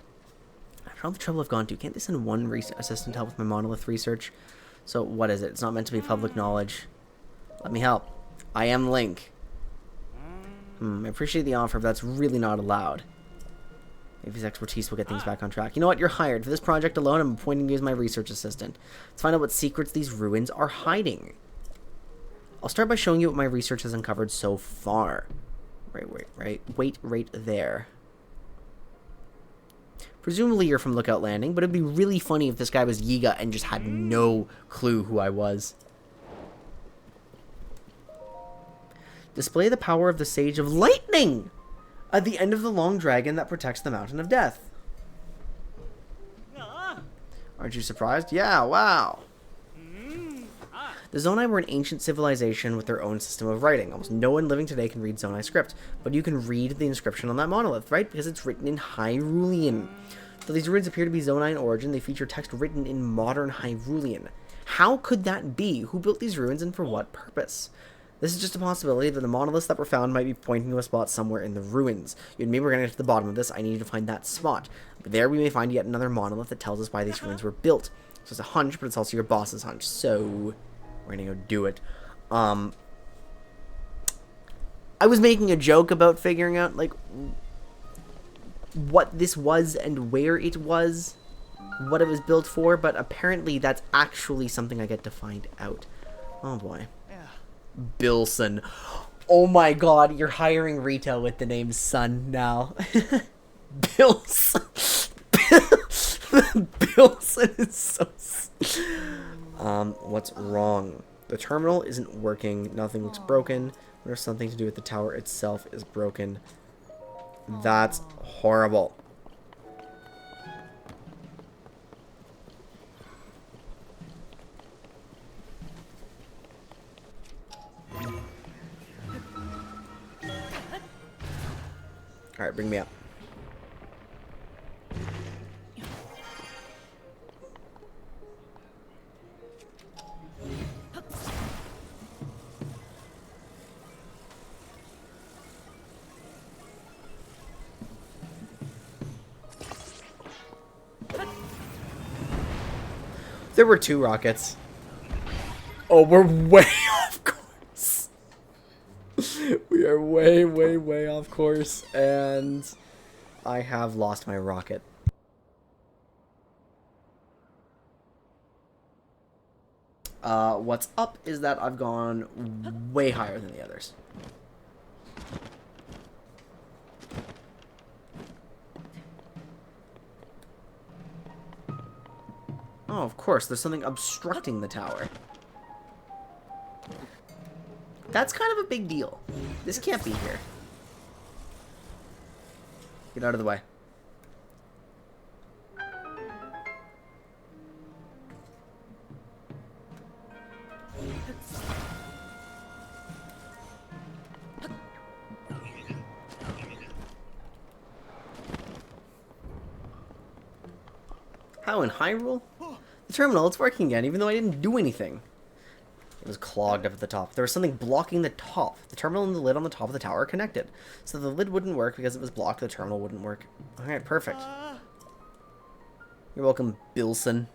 After all the trouble I've gone to, can't they send one assistant to help with my monolith research? So what is it? It's not meant to be public knowledge. Let me help. I am Link. I appreciate the offer, but that's really not allowed. Maybe his expertise will get things back on track. You know what? You're hired. For this project alone, I'm appointing you as my research assistant. Let's find out what secrets these ruins are hiding. I'll start by showing you what my research has uncovered so far. Wait right there. Presumably you're from Lookout Landing, but it'd be really funny if this guy was Yiga and just had no clue who I was. Display the power of the Sage of Lightning at the end of the long dragon that protects the Mountain of Death. Aren't you surprised? Yeah, wow. The Zonai were an ancient civilization with their own system of writing. Almost no one living today can read Zonai script, but you can read the inscription on that monolith, right? Because it's written in Hyrulean. Though these ruins appear to be Zonai in origin, they feature text written in modern Hyrulean. How could that be? Who built these ruins and for what purpose? This is just a possibility that the monoliths that were found might be pointing to a spot somewhere in the ruins. You and me, we're going to get to the bottom of this. I need you to find that spot. But there we may find yet another monolith that tells us why these ruins were built. So it's a hunch, but it's also your boss's hunch. So we're going to go do it. I was making a joke about figuring out, like, what this was and where it was, what it was built for, but apparently that's actually something I get to find out. Oh boy. Bilson. Oh my god, you're hiring retail with the name Sun now. Bilson. Bilson is so... what's wrong? The terminal isn't working. Nothing looks broken. There's something to do with the tower itself is broken. That's horrible. Alright, bring me up. There were 2 rockets. Oh, we're way off course. We are way, way, way off course. And I have lost my rocket. What's up is that I've gone way higher than the others. Oh, of course, there's something obstructing the tower. That's kind of a big deal. This can't be here. Get out of the way. How in Hyrule? The terminal, it's working again, even though I didn't do anything. It was clogged up at the top. There was something blocking the top. The terminal and the lid on the top of the tower are connected. So the lid wouldn't work because it was blocked, the terminal wouldn't work. Alright, perfect. You're welcome, Bilson.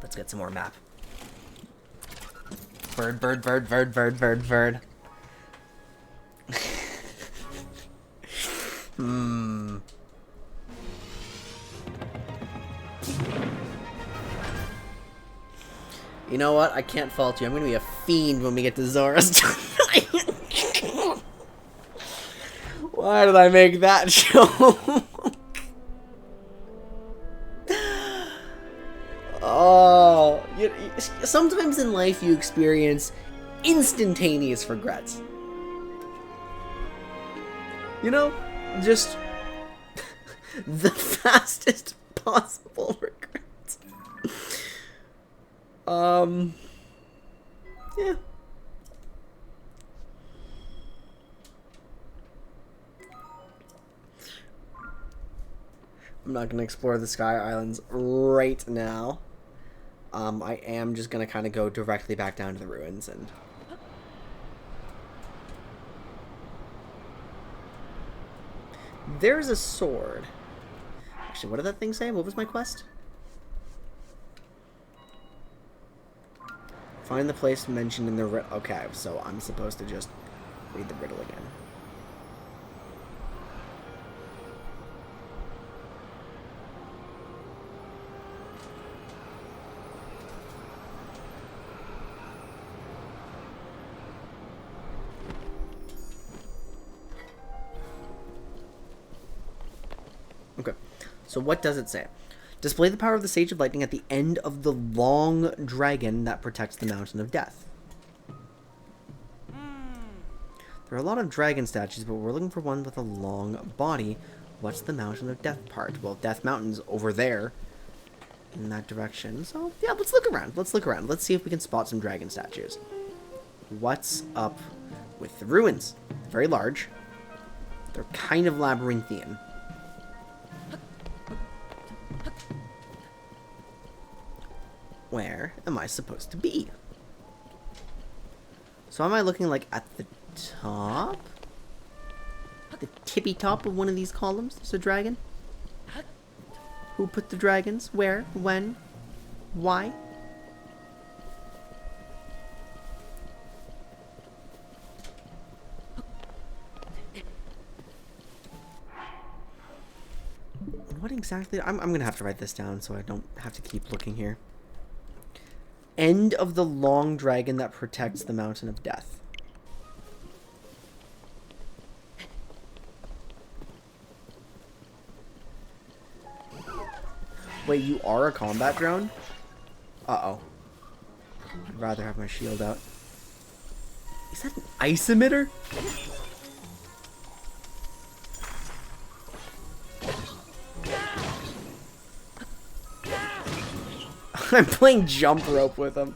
Let's get some more map. Bird, bird, bird, bird, bird, bird, bird. You know what? I can't fault you. I'm gonna be a fiend when we get to Zora's tonight. Why did I make that joke? Oh, sometimes in life you experience instantaneous regrets. You know, just the fastest possible regrets. Yeah. I'm not going to explore the Sky Islands right now. I am just going to kind of go directly back down to the ruins and... There's a sword. Actually, what did that thing say? What was my quest? Find the place mentioned in the riddle. Okay, so I'm supposed to just read the riddle again. Okay, so what does it say? Display the power of the Sage of Lightning at the end of the long dragon that protects the Mountain of Death. There are a lot of dragon statues, but we're looking for one with a long body. What's the Mountain of Death part? Well, Death Mountain's over there in that direction. So, yeah, let's look around. Let's look around. Let's see if we can spot some dragon statues. What's up with the ruins? Very large. They're kind of labyrinthian. Where am I supposed to be? So am I looking like at the top? The tippy top of one of these columns? There's a dragon? Who put the dragons? Where? When? Why? exactly? I'm gonna have to write this down so I don't have to keep looking here. End of the long dragon that protects the mountain of death. Wait, you are a combat drone? Uh-oh. I'd rather have my shield out. Is that an ice emitter? I'm playing jump rope with him.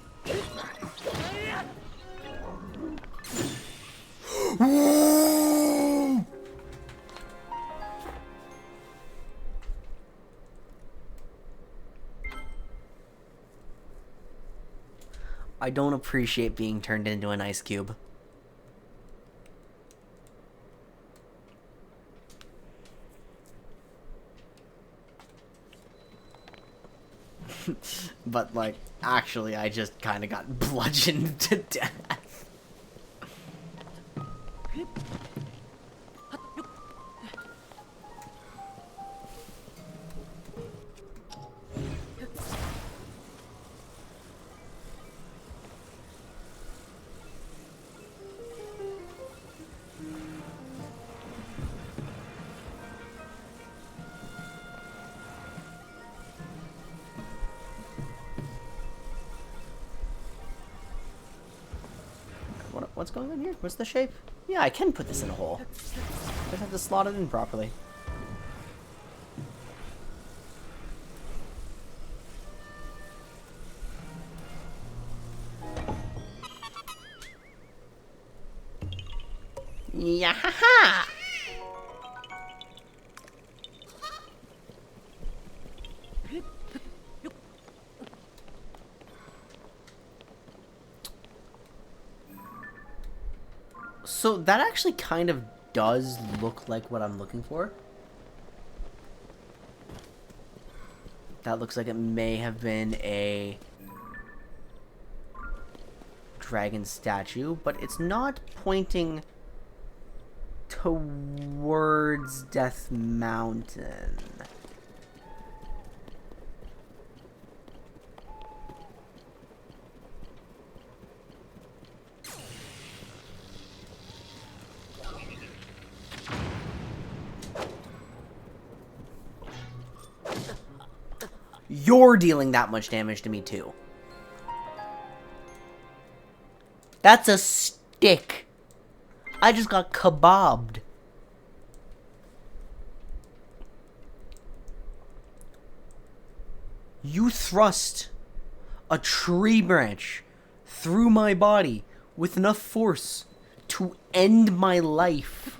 I don't appreciate being turned into an ice cube. But, like, actually, I just kind of got bludgeoned to death. What's going on here? What's the shape? Yeah, I can put this in a hole. I just have to slot it in properly. Yeah, ha ha! So that actually kind of does look like what I'm looking for. That looks like it may have been a dragon statue, but it's not pointing towards Death Mountain. You're dealing that much damage to me, too. That's a stick. I just got kebabbed. You thrust a tree branch through my body with enough force to end my life.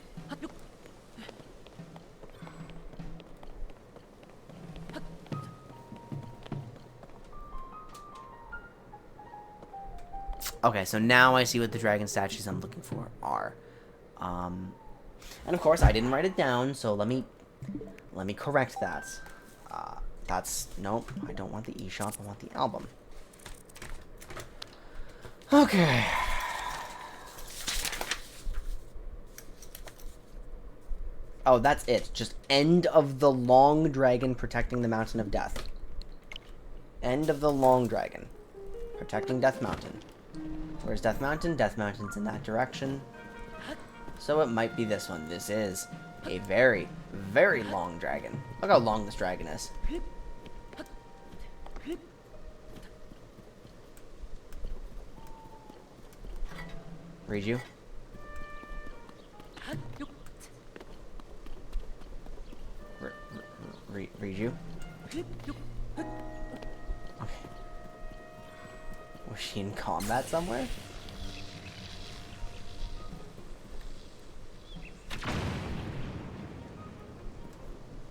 Okay, so now I see what the dragon statues I'm looking for are. And of course, I didn't write it down, so let me correct that. Nope, I don't want the eShop, I want the album. Okay. Oh, that's it. Just end of the long dragon protecting the mountain of death. End of the long dragon protecting Death Mountain. Where's Death Mountain? Death Mountain's in that direction. So it might be this one. This is a very, very long dragon. Look how long this dragon is. Read you. Read you. Okay. Was she in combat somewhere?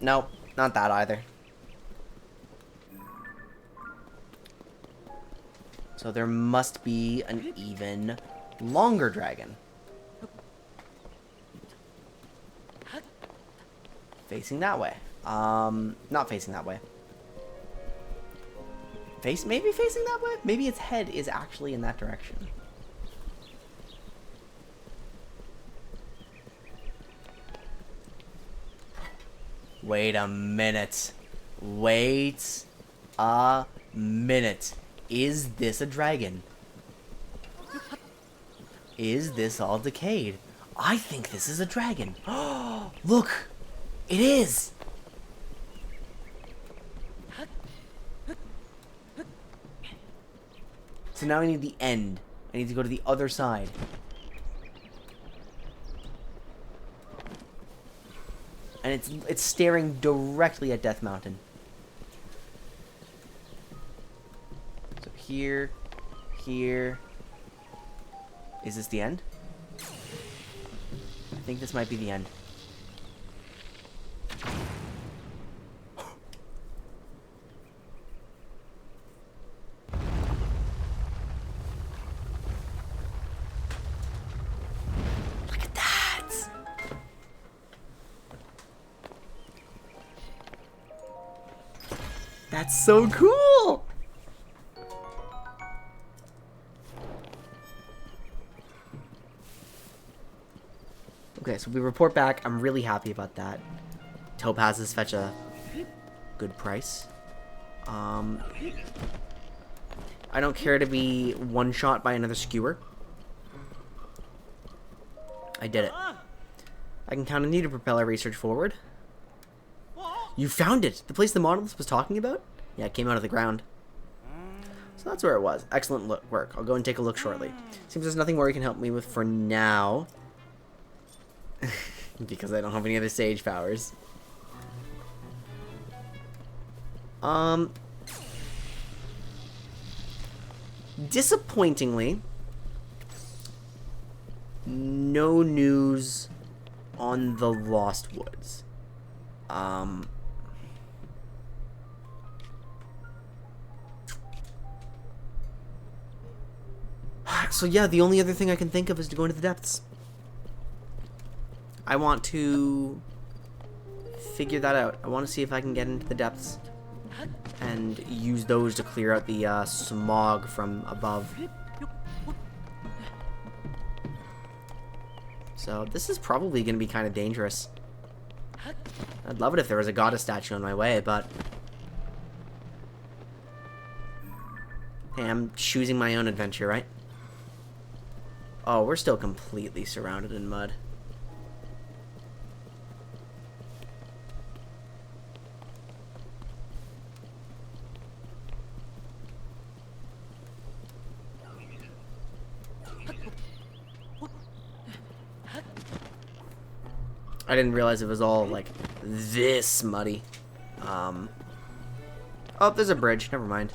Nope, not that either. So there must be an even longer dragon. Facing that way. Not facing that way. Maybe facing that way? Maybe its head is actually in that direction. Wait a minute. Wait a minute. Is this a dragon? Is this all decayed? I think this is a dragon. Oh, look! It is! So now I need the end. I need to go to the other side. And it's staring directly at Death Mountain. So here, here. Is this the end? I think this might be the end. Look at that! That's so cool! Okay, so we report back. I'm really happy about that. Topazes fetch a good price. I don't care to be one-shot by another skewer. I did it. I can count on you to propel our research forward. You found it! The place the monolith was talking about? Yeah, it came out of the ground. So that's where it was. Excellent work. I'll go and take a look shortly. Seems there's nothing more you can help me with for now. Because I don't have any other sage powers. Disappointingly, no news on the Lost Woods. So yeah, the only other thing I can think of is to go into the depths. I want to figure that out. I want to see if I can get into the depths and use those to clear out the smog from above. So this is probably going to be kind of dangerous. I'd love it if there was a goddess statue on my way, but hey, I'm choosing my own adventure, right? Oh, we're still completely surrounded in mud. I didn't realize it was all, like, this muddy. Oh, there's a bridge. Never mind.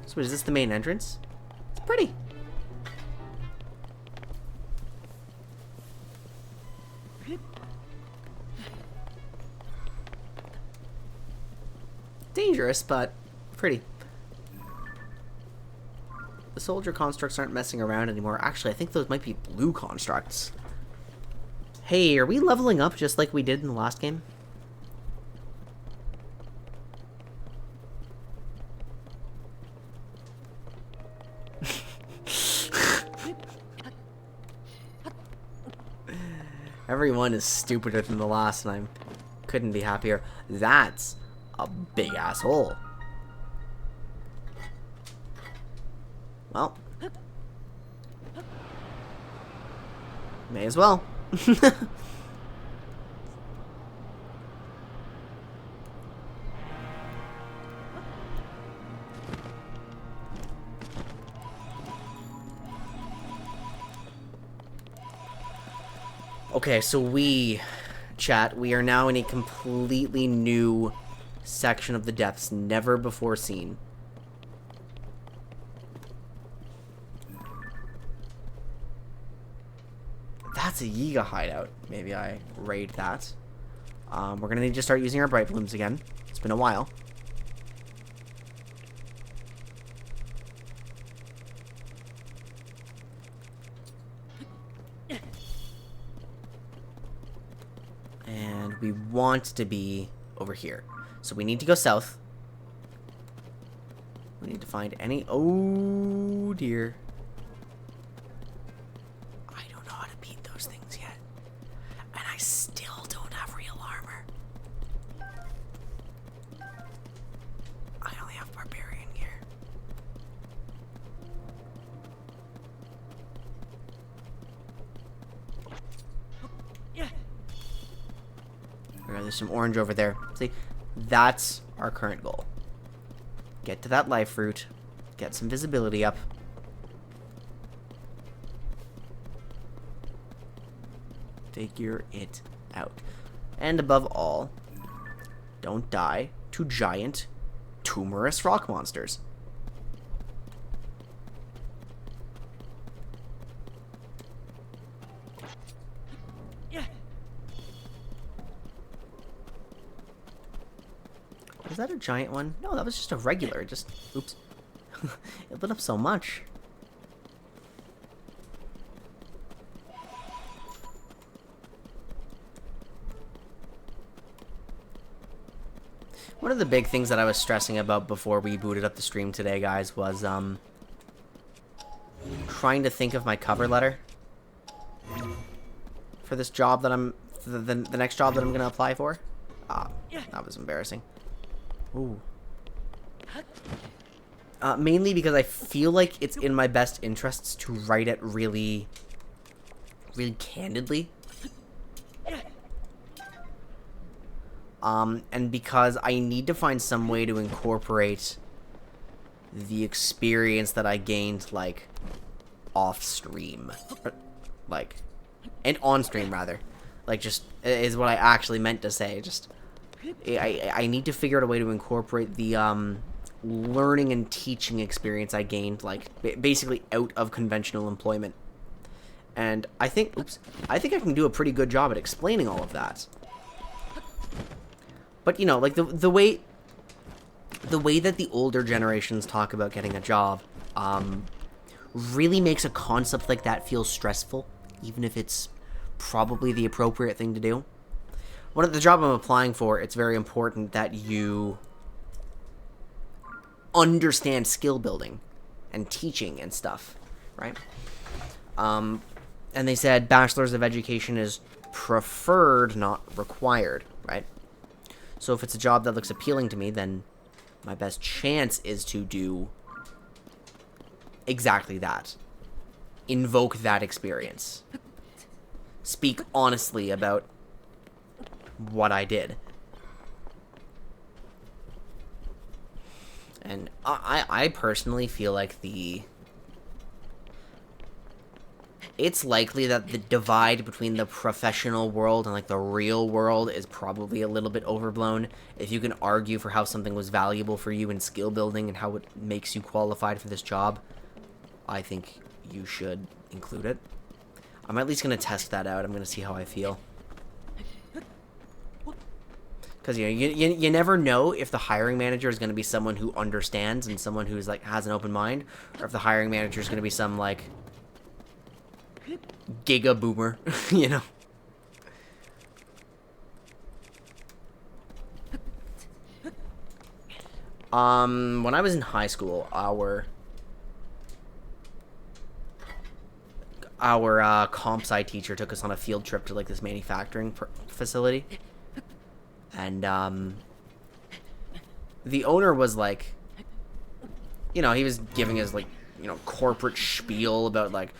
So is this the main entrance? It's pretty. Dangerous, but pretty. The soldier constructs aren't messing around anymore. Actually, I think those might be blue constructs. Hey, are we leveling up just like we did in the last game? Everyone is stupider than the last, and I couldn't be happier. That's a big asshole. Well, may as well. Okay, so we are now in a completely new section of the depths, never before seen. That's a Yiga hideout. Maybe I raid that. We're gonna need to start using our bright blooms again. It's been a while. And we want to be over here. So we need to go south. We need to find any... Oh, dear. I don't know how to still don't have real armor. I only have barbarian gear. Okay, there's some orange over there. See, that's our current goal. Get to that life fruit. Get some visibility up. Figure it out. And above all, don't die to giant, tumorous rock monsters. Was that a giant one? No, that was just a regular. Just, oops. It lit up so much. One of the big things that I was stressing about before we booted up the stream today, guys, was trying to think of my cover letter for this job that the next job that I'm gonna apply for. Ah, that was embarrassing. Ooh. Mainly because I feel like it's in my best interests to write it really, really candidly. And because I need to find some way to incorporate the experience that I gained, like, off-stream. Like, and on-stream, rather. Like, just, is what I actually meant to say. Just, I need to figure out a way to incorporate the, learning and teaching experience I gained, like, basically out of conventional employment. And I think, I think I can do a pretty good job at explaining all of that. But, you know, like, the way that the older generations talk about getting a job, really makes a concept like that feel stressful, even if it's probably the appropriate thing to do. The job I'm applying for, it's very important that you understand skill building and teaching and stuff, right? And they said bachelor's of education is preferred, not required, right? So if it's a job that looks appealing to me, then my best chance is to do exactly that. Invoke that experience. Speak honestly about what I did. And I personally feel like it's likely that the divide between the professional world and, like, the real world is probably a little bit overblown. If you can argue for how something was valuable for you in skill building and how it makes you qualified for this job, I think you should include it. I'm at least going to test that out. I'm going to see how I feel. Because, you know, you never know if the hiring manager is going to be someone who understands and someone who's, like, has an open mind, or if the hiring manager is going to be some, like, giga boomer, you know. When I was in high school, our comp sci teacher took us on a field trip to, like, this manufacturing facility, and the owner was like, you know, he was giving us, like, you know, corporate spiel about, like,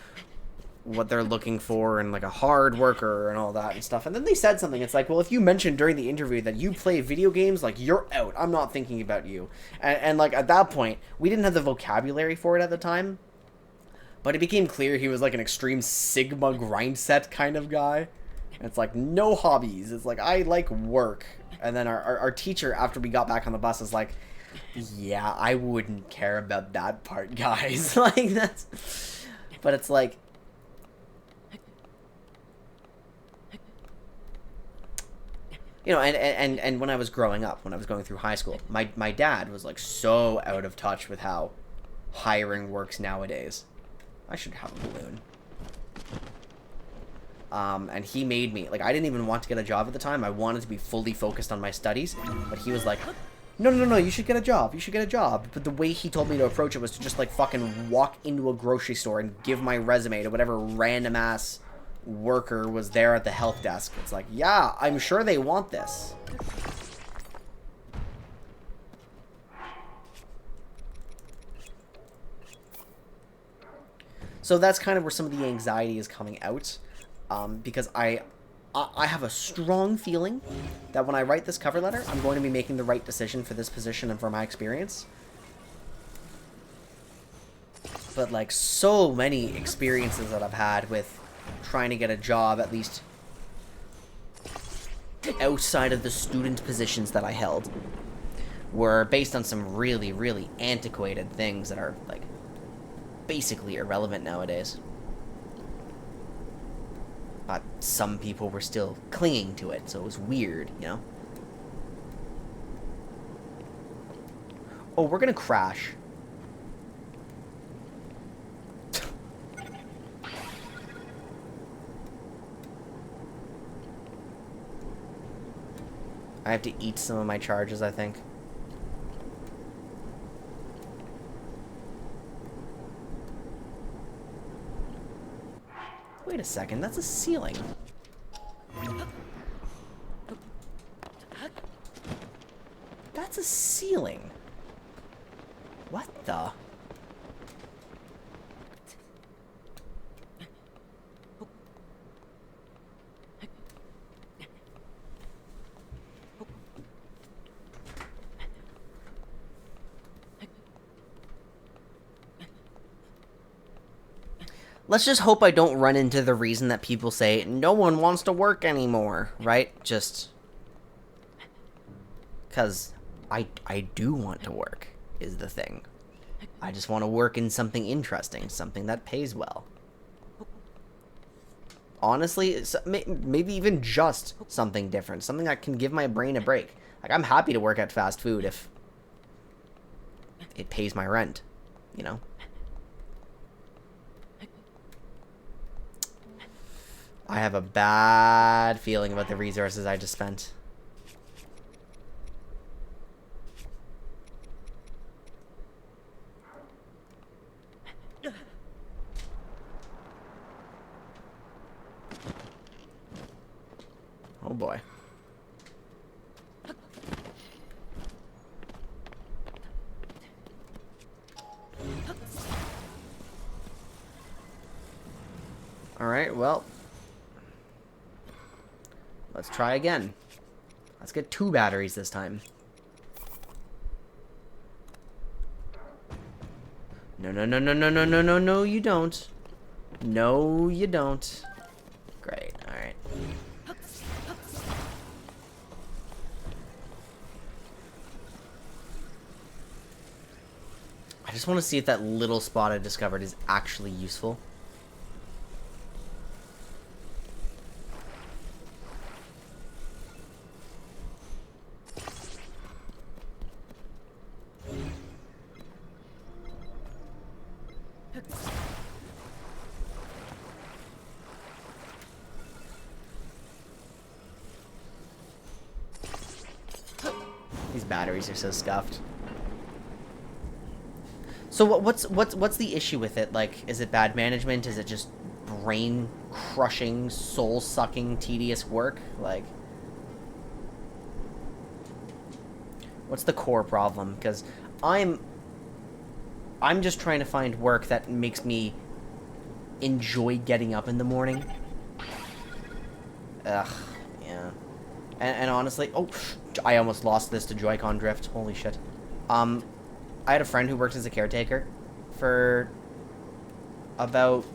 what they're looking for and, like, a hard worker and all that and stuff. And then they said something. It's like, well, if you mentioned during the interview that you play video games, like, you're out. I'm not thinking about you. And like, at that point, we didn't have the vocabulary for it at the time. But it became clear he was, like, an extreme Sigma grind set kind of guy. And it's like, no hobbies. It's like, I like work. And then our teacher, after we got back on the bus, is like, yeah, I wouldn't care about that part, guys. Like, that's... But it's like... You know, and when I was growing up, when I was going through high school, my dad was, like, so out of touch with how hiring works nowadays. I should have a balloon. And he made me, like, I didn't even want to get a job at the time. I wanted to be fully focused on my studies. But he was like, no, you should get a job. You should get a job. But the way he told me to approach it was to just, like, fucking walk into a grocery store and give my resume to whatever random-ass worker was there at the health desk. It's like, yeah, I'm sure they want this. So that's kind of where some of the anxiety is coming out, because I have a strong feeling that when I write this cover letter, I'm going to be making the right decision for this position and for my experience. But, like, so many experiences that I've had with trying to get a job, at least outside of the student positions that I held, were based on some really, really antiquated things that are, like, basically irrelevant nowadays. But some people were still clinging to it, so it was weird, you know? Oh, we're gonna crash. I have to eat some of my charges, I think. Wait a second, that's a ceiling. That's a ceiling. What the? Let's just hope I don't run into the reason that people say no one wants to work anymore, right? Just because I do want to work is the thing. I just want to work in something interesting, something that pays well. Honestly, maybe even just something different, something that can give my brain a break. Like, I'm happy to work at fast food if it pays my rent, you know? I have a bad feeling about the resources I just spent. Oh boy. Alright, well. Let's try again. Let's get 2 batteries this time. No, no, no, no, no, no, no, no, no, you don't. No, you don't. Great, alright. I just want to see if that little spot I discovered is actually useful. These batteries are so scuffed. So what's the issue with it? Like, is it bad management? Is it just brain-crushing, soul-sucking, tedious work? Like, what's the core problem? Because I'm just trying to find work that makes me enjoy getting up in the morning. Ugh, yeah. And honestly, oh, I almost lost this to Joy-Con drift. Holy shit. I had a friend who worked as a caretaker for about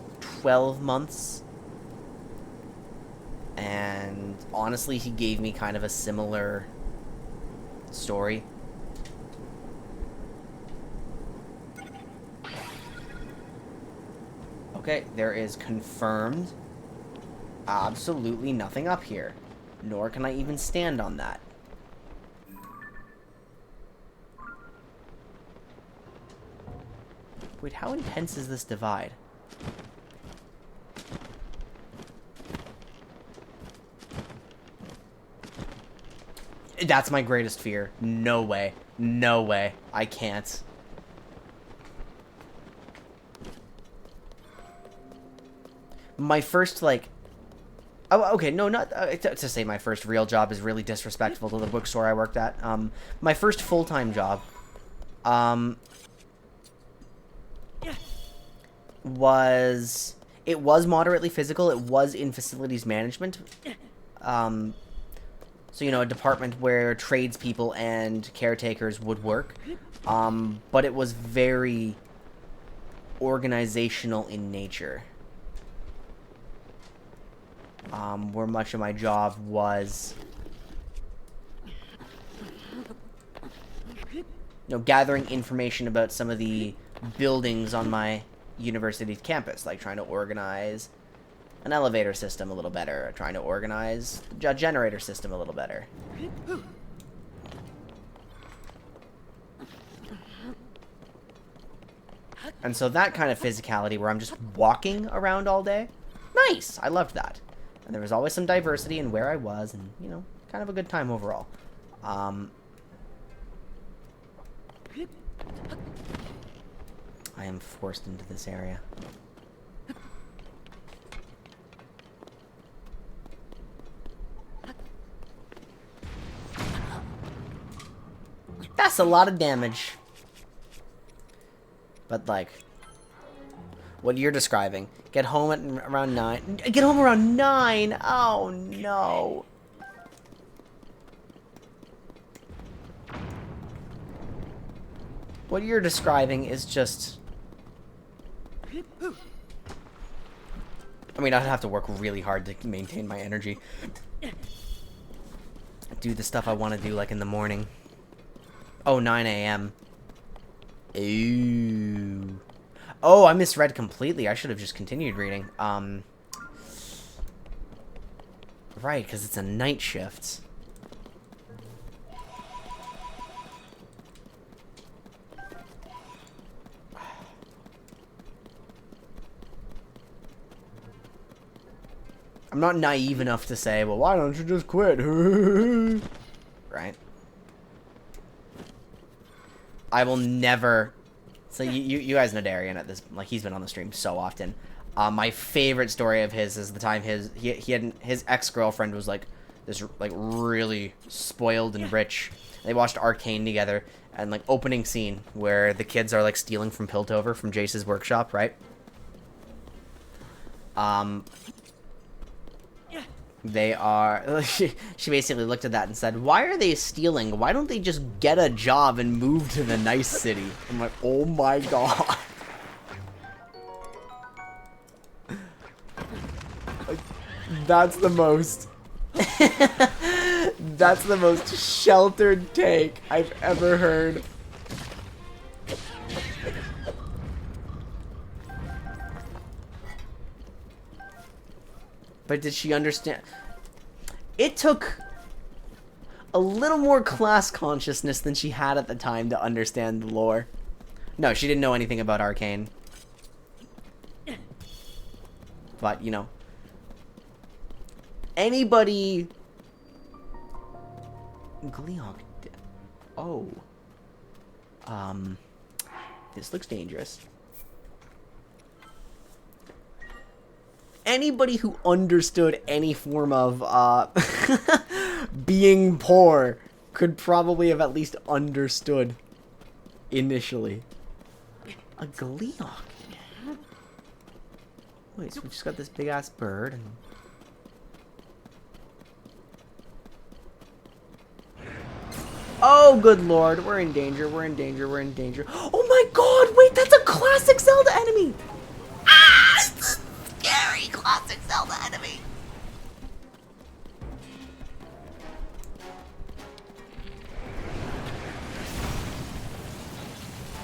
12 months. And honestly, he gave me kind of a similar story. Okay, there is confirmed absolutely nothing up here. Nor can I even stand on that. Wait, how intense is this divide? That's my greatest fear. No way. No way. I can't. My first, like, Oh, okay, no, not to say my first real job is really disrespectful to the bookstore I worked at. My first full-time job, um, was it was moderately physical. It was in facilities management. Um, so a department where tradespeople and caretakers would work. But it was very organizational in nature. Where much of my job was, gathering information about some of the buildings on my university campus, like trying to organize an elevator system a little better, trying to organize a generator system a little better. And so that kind of physicality where I'm just walking around all day, nice. I loved that. And there was always some diversity in where I was, and, kind of a good time overall. I am forced into this area. That's a lot of damage. But, like, what you're describing. Get home at around 9. Get home around 9? Oh, no. What you're describing is just... I mean, I'd have to work really hard to maintain my energy. Do the stuff I want to do, like, in the morning. Oh, 9 a.m. Ooh. Oh, I misread completely. I should have just continued reading. Right, because it's a night shift. I'm not naive enough to say, well, why don't you just quit? Right? I will never... So you guys know Darian at this... Like, he's been on the stream so often. My favorite story of his is the time his ex-girlfriend was, like, this, like, really spoiled and rich. They watched Arcane together, and, like, opening scene where the kids are, like, stealing from Piltover from Jace's workshop, right? They are... She basically looked at that and said, why are they stealing? Why don't they just get a job and move to the nice city? I'm like, oh my god. Like, that's the most... That's the most sheltered take I've ever heard. But did she understand? It took a little more class consciousness than she had at the time to understand the lore. No, she didn't know anything about Arcane. But, anybody... Gleeok... Oh. This looks dangerous. Anybody who understood any form of, being poor could probably have at least understood initially. A Gleeok. Wait, so we just got this big-ass bird and... Oh, good lord, we're in danger, we're in danger, we're in danger. Oh my god, wait, that's a classic Zelda enemy! Ah! It's a scary classic Zelda enemy!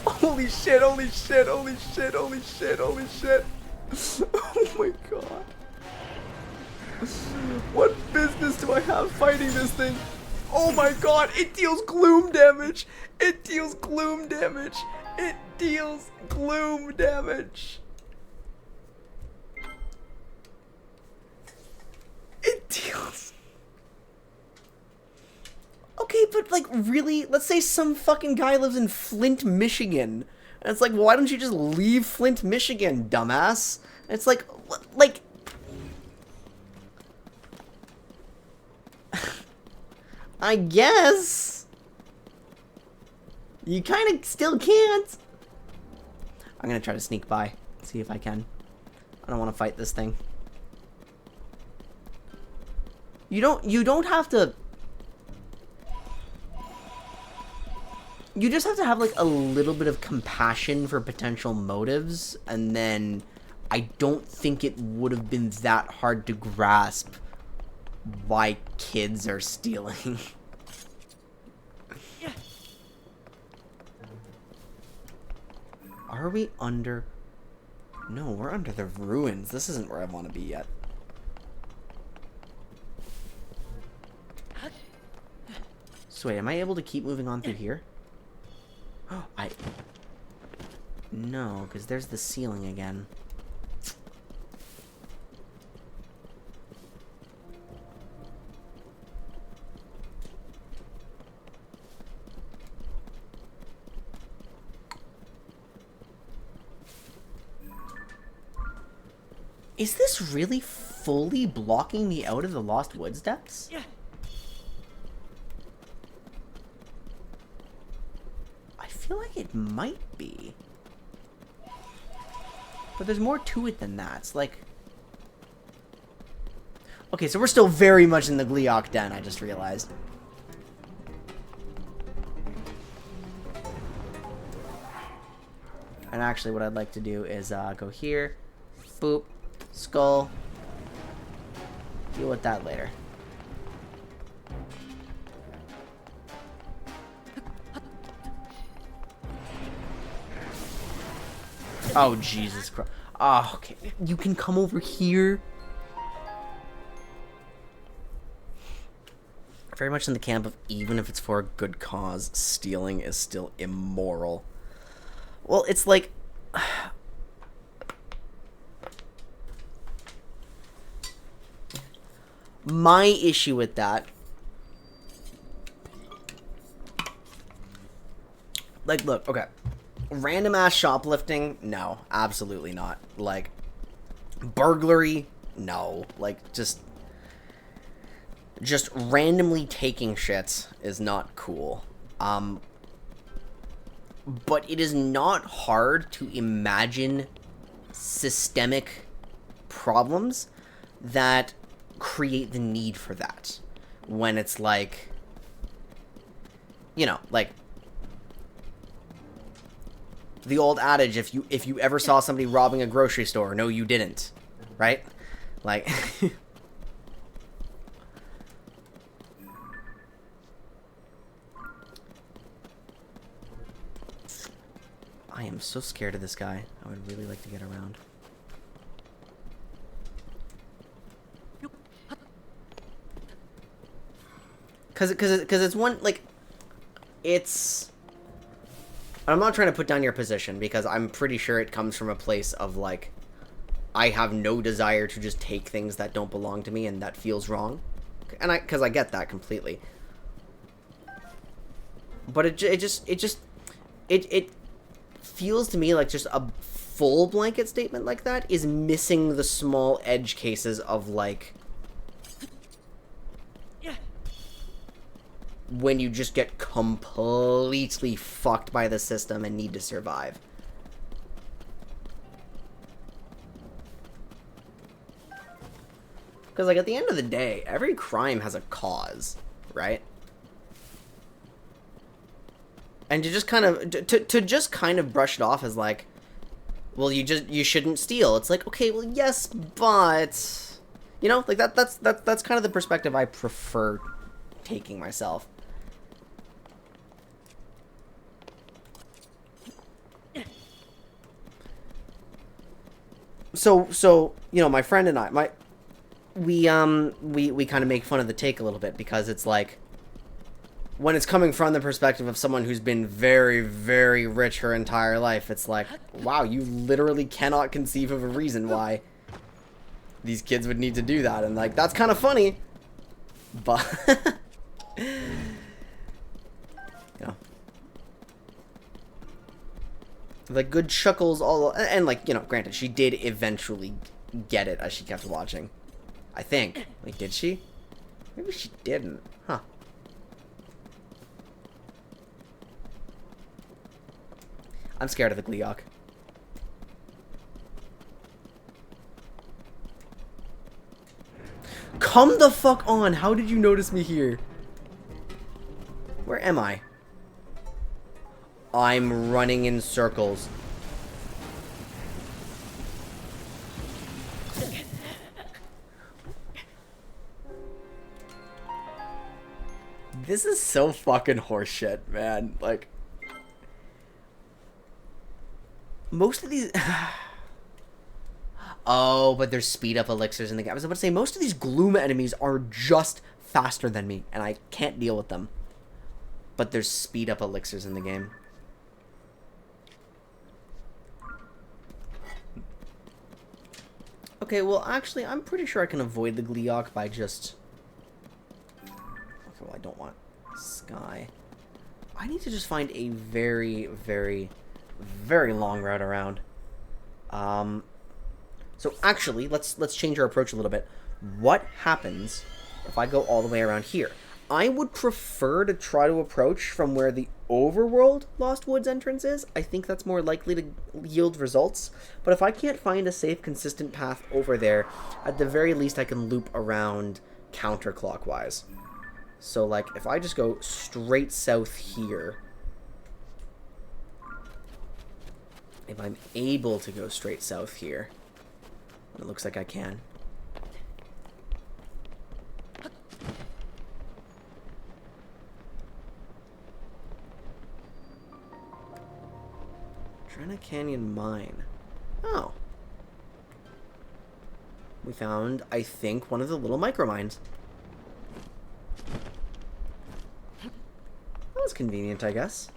Holy shit, holy shit, holy shit, holy shit, holy shit. Oh my god. What business do I have fighting this thing? Oh my god, it deals gloom damage! It deals gloom damage! It deals gloom damage! It deals... Okay, but like really, let's say some fucking guy lives in Flint, Michigan. And it's like, well, why don't you just leave Flint, Michigan, dumbass? And it's like... I guess. You kind of still can't. I'm gonna try to sneak by. See if I can. I don't want to fight this thing. You don't have to... You just have to have, like, a little bit of compassion for potential motives, and then I don't think it would have been that hard to grasp why kids are stealing. Are we under... No, we're under the ruins. This isn't where I want to be yet. So wait, am I able to keep moving on through here? No, because there's the ceiling again. Is this really fully blocking me out of the Lost Woods depths? Yeah. I feel like it might be. But there's more to it than that. It's like... Okay, so we're still very much in the Gleeok Den, I just realized. And actually what I'd like to do is go here. Boop. Skull. Deal with that later. Oh, Jesus Christ. Oh, okay. You can come over here. Very much in the camp of even if it's for a good cause, stealing is still immoral. Well, it's like... My issue with that... Like, look, okay. Random ass shoplifting? No, absolutely not. Like, burglary? No. Like, just randomly taking shit is not cool. But it is not hard to imagine systemic problems that create the need for that. When it's like, you know, like the old adage, if you ever saw somebody robbing a grocery store, no you didn't, right? Like I am so scared of this guy. I would really like to get around. Cause it's one, like, it's... I'm not trying to put down your position, because I'm pretty sure it comes from a place of, like, I have no desire to just take things that don't belong to me, and that feels wrong. And because I get that completely. But it feels to me like just a full blanket statement like that is missing the small edge cases of, like, when you just get completely fucked by the system and need to survive. Because, like, at the end of the day, every crime has a cause, right? And to just kind of, to just kind of brush it off as, like, well, you shouldn't steal. It's like, okay, well, yes, but, you know, like, that's kind of the perspective I prefer taking myself. So, you know, my friend and I, we kind of make fun of the take a little bit, because it's like, when it's coming from the perspective of someone who's been very, very rich her entire life, it's like, wow, you literally cannot conceive of a reason why these kids would need to do that. And, like, that's kind of funny, but, you know, like, good chuckles all, and, like, you know, granted, she did eventually get it as she kept watching. I think. Wait, did she? Maybe she didn't. Huh. I'm scared of the Gleeok. Come the fuck on! How did you notice me here? Where am I? I'm running in circles. This is so fucking horseshit, man. Like, most of these... Oh, but there's speed up elixirs in the game. I was about to say, most of these gloom enemies are just faster than me, and I can't deal with them. But there's speed up elixirs in the game. Okay, well, actually, I'm pretty sure I can avoid the Gleeok by just... Okay, well, I don't want Sky. I need to just find a very, very, very long route around. So actually, let's change our approach a little bit. What happens if I go all the way around here? I would prefer to try to approach from where the overworld Lost Woods entrance is. I think that's more likely to yield results. But if I can't find a safe, consistent path over there, at the very least I can loop around counterclockwise. So, like, if I just go straight south here, if I'm able to go straight south here, it looks like I can. Trena Canyon Mine. Oh. We found, I think, one of the little micro mines. That was convenient, I guess.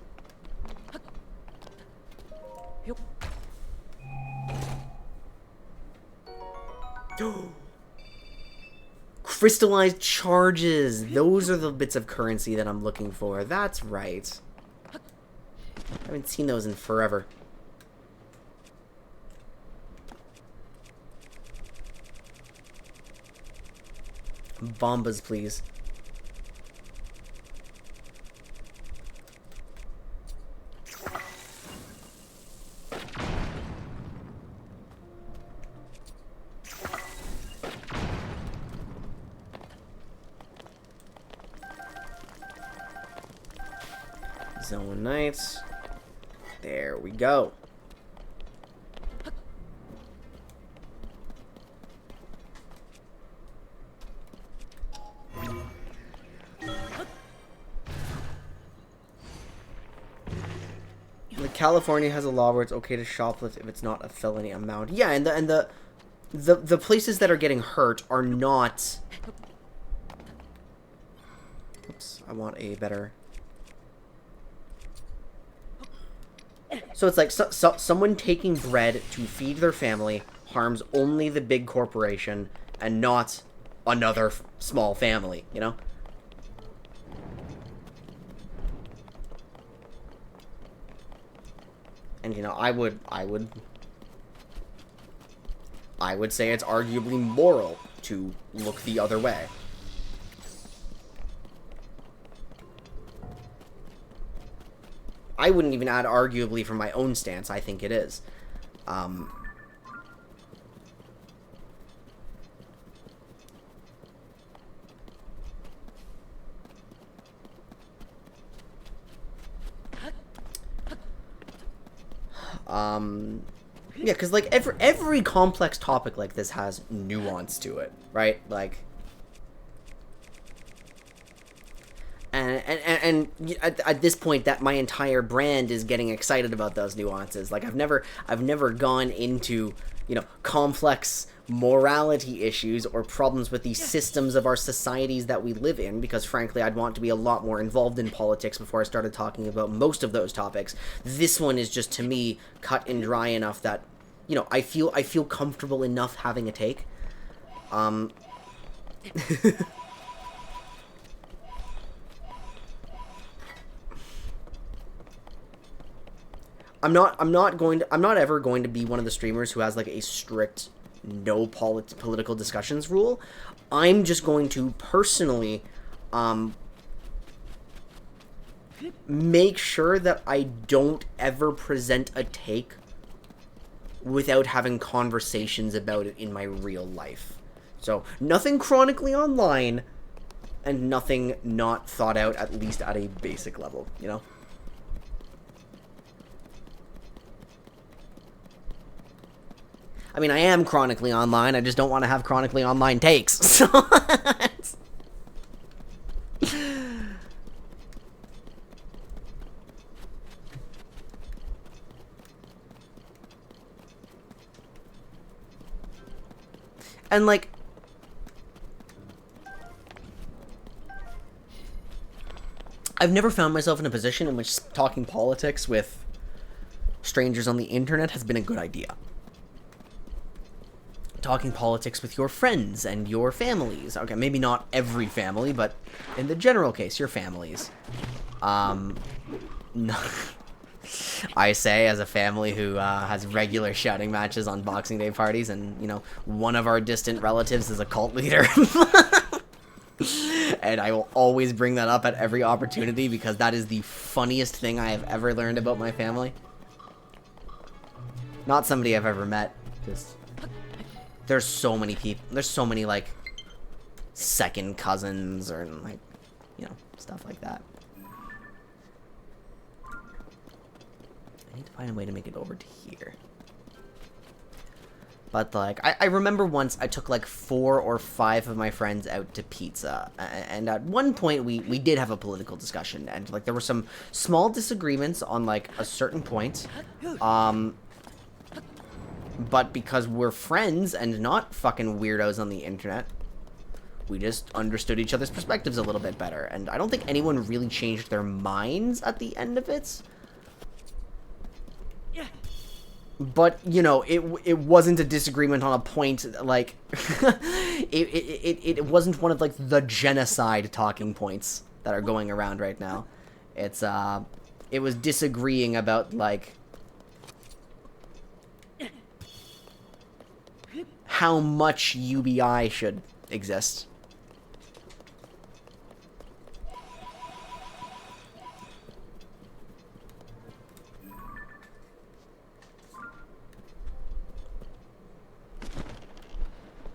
Crystallized charges. Those are the bits of currency that I'm looking for. That's right. I haven't seen those in forever. Bombas, please. Zone Knights. There we go. Like, California has a law where it's okay to shoplift if it's not a felony amount. Yeah, and the places that are getting hurt are not. Oops, I want a better. So it's like someone taking bread to feed their family harms only the big corporation and not another small family, you know? And, you know, I would say it's arguably moral to look the other way. I wouldn't even add arguably from my own stance. I think it is. Yeah, because, like, every complex topic like this has nuance to it, right? Like, and at this point, that my entire brand is getting excited about those nuances. Like, I've never gone into, you know, complex morality issues or problems with the systems of our societies that we live in, because frankly I'd want to be a lot more involved in politics before I started talking about most of those topics. This one is just, to me, cut and dry enough that, you know, I feel comfortable enough having a take. I'm not ever going to be one of the streamers who has like a strict no political discussions rule. I'm just going to personally make sure that I don't ever present a take without having conversations about it in my real life. So, nothing chronically online, and nothing not thought out, at least at a basic level, you know? I mean, I am chronically online, I just don't want to have chronically online takes, so... And, like... I've never found myself in a position in which talking politics with strangers on the internet has been a good idea. Talking politics with your friends and your families. Okay, maybe not every family, but in the general case, your families. No. I say, as a family who has regular shouting matches on Boxing Day parties, and, you know, one of our distant relatives is a cult leader. And I will always bring that up at every opportunity, because that is the funniest thing I have ever learned about my family. Not somebody I've ever met, just... There's so many people, there's so many, like, second cousins, or, like, you know, stuff like that. I need to find a way to make it over to here. But, like, I remember once I took, like, 4 or 5 of my friends out to pizza. And at one point, we did have a political discussion. And, like, there were some small disagreements on, like, a certain point. But because we're friends and not fucking weirdos on the internet, we just understood each other's perspectives a little bit better. And I don't think anyone really changed their minds at the end of it. But, you know, it wasn't a disagreement on a point, like, it wasn't one of, like, the genocide talking points that are going around right now. It was disagreeing about, like, how much UBI should exist.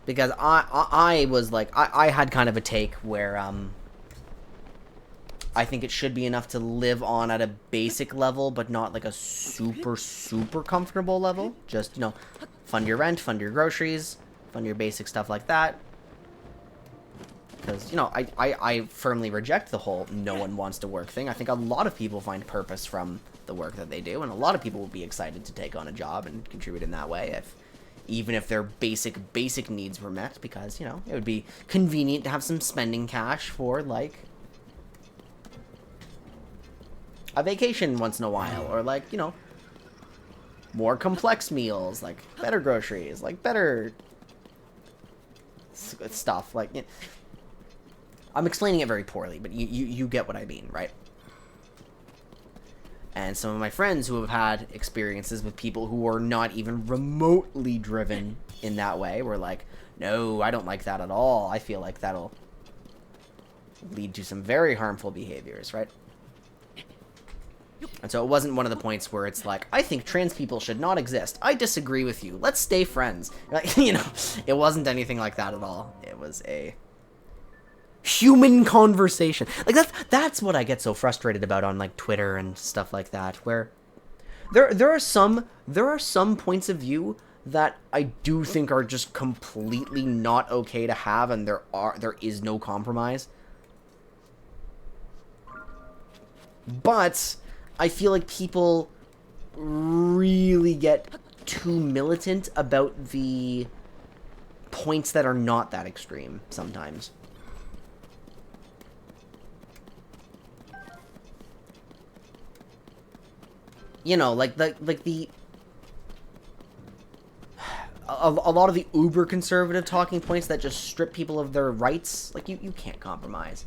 Because I was like, I had kind of a take where, I think it should be enough to live on at a basic level, but not like a super, super comfortable level. Just, you know, fund your rent, fund your groceries, fund your basic stuff like that. Because, you know, I firmly reject the whole no one wants to work thing. I think a lot of people find purpose from the work that they do, and a lot of people will be excited to take on a job and contribute in that way, even if their basic needs were met, because, you know, it would be convenient to have some spending cash for, like, a vacation once in a while, or, like, you know, more complex meals, like, better groceries, like, better stuff, like, you know, I'm explaining it very poorly, but you get what I mean, right? And some of my friends who have had experiences with people who are not even remotely driven in that way were like, no, I don't like that at all. I feel like that'll lead to some very harmful behaviors, right? And so it wasn't one of the points where it's like, I think trans people should not exist. I disagree with you. Let's stay friends. Like, you know, it wasn't anything like that at all. It was a human conversation. Like, that's what I get so frustrated about on, like, Twitter and stuff like that, where there are some points of view that I do think are just completely not okay to have, and there is no compromise. But I feel like people really get too militant about the points that are not that extreme sometimes. You know, like a lot of the uber conservative talking points that just strip people of their rights, like, you can't compromise.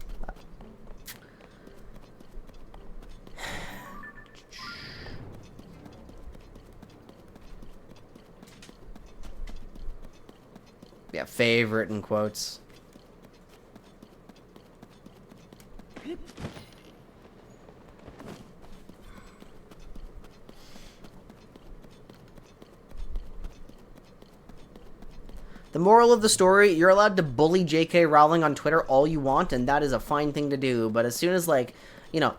Yeah, favorite in quotes. moral of the story, you're allowed to bully J.K. Rowling on Twitter all you want, and that is a fine thing to do. But as soon as, like, you know,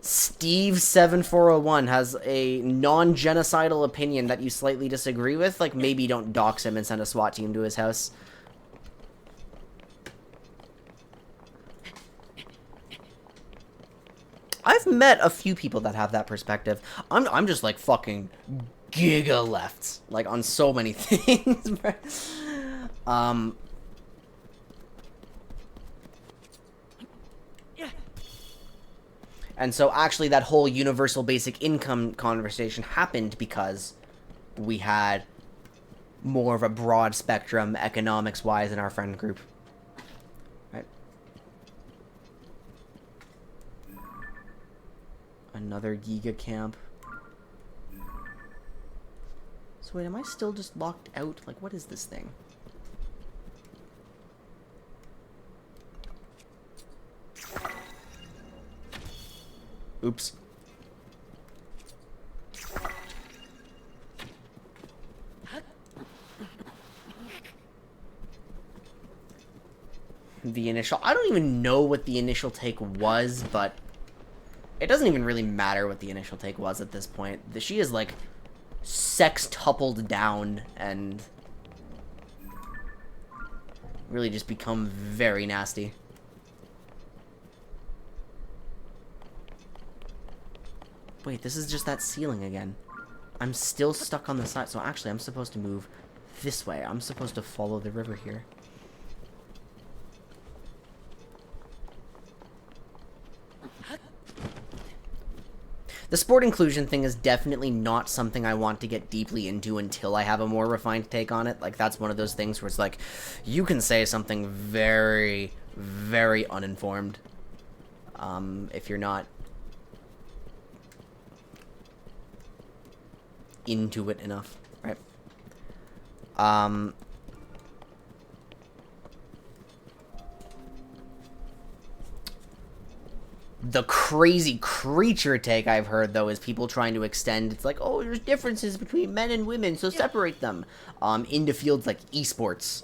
Steve7401 has a non-genocidal opinion that you slightly disagree with, like, maybe don't dox him and send a SWAT team to his house. I've met a few people that have that perspective. I'm just, like, fucking giga left, like, on so many things. And so actually that whole universal basic income conversation happened because we had more of a broad spectrum economics wise in our friend group, right? Another giga camp. So wait, am I still just locked out? Like, what is this thing? Oops. The initial... I don't even know what the initial take was, but... It doesn't even really matter what the initial take was at this point. She is, like, sextupled down and... really just become very nasty. Wait, this is just that ceiling again. I'm still stuck on the side. So actually, I'm supposed to move this way. I'm supposed to follow the river here. The sport inclusion thing is definitely not something I want to get deeply into until I have a more refined take on it. Like, that's one of those things where it's like, you can say something very, very uninformed. If you're not into it enough, right? The crazy creature take I've heard, though, is people trying to extend, it's like, oh, there's differences between men and women, so separate them, into fields like esports.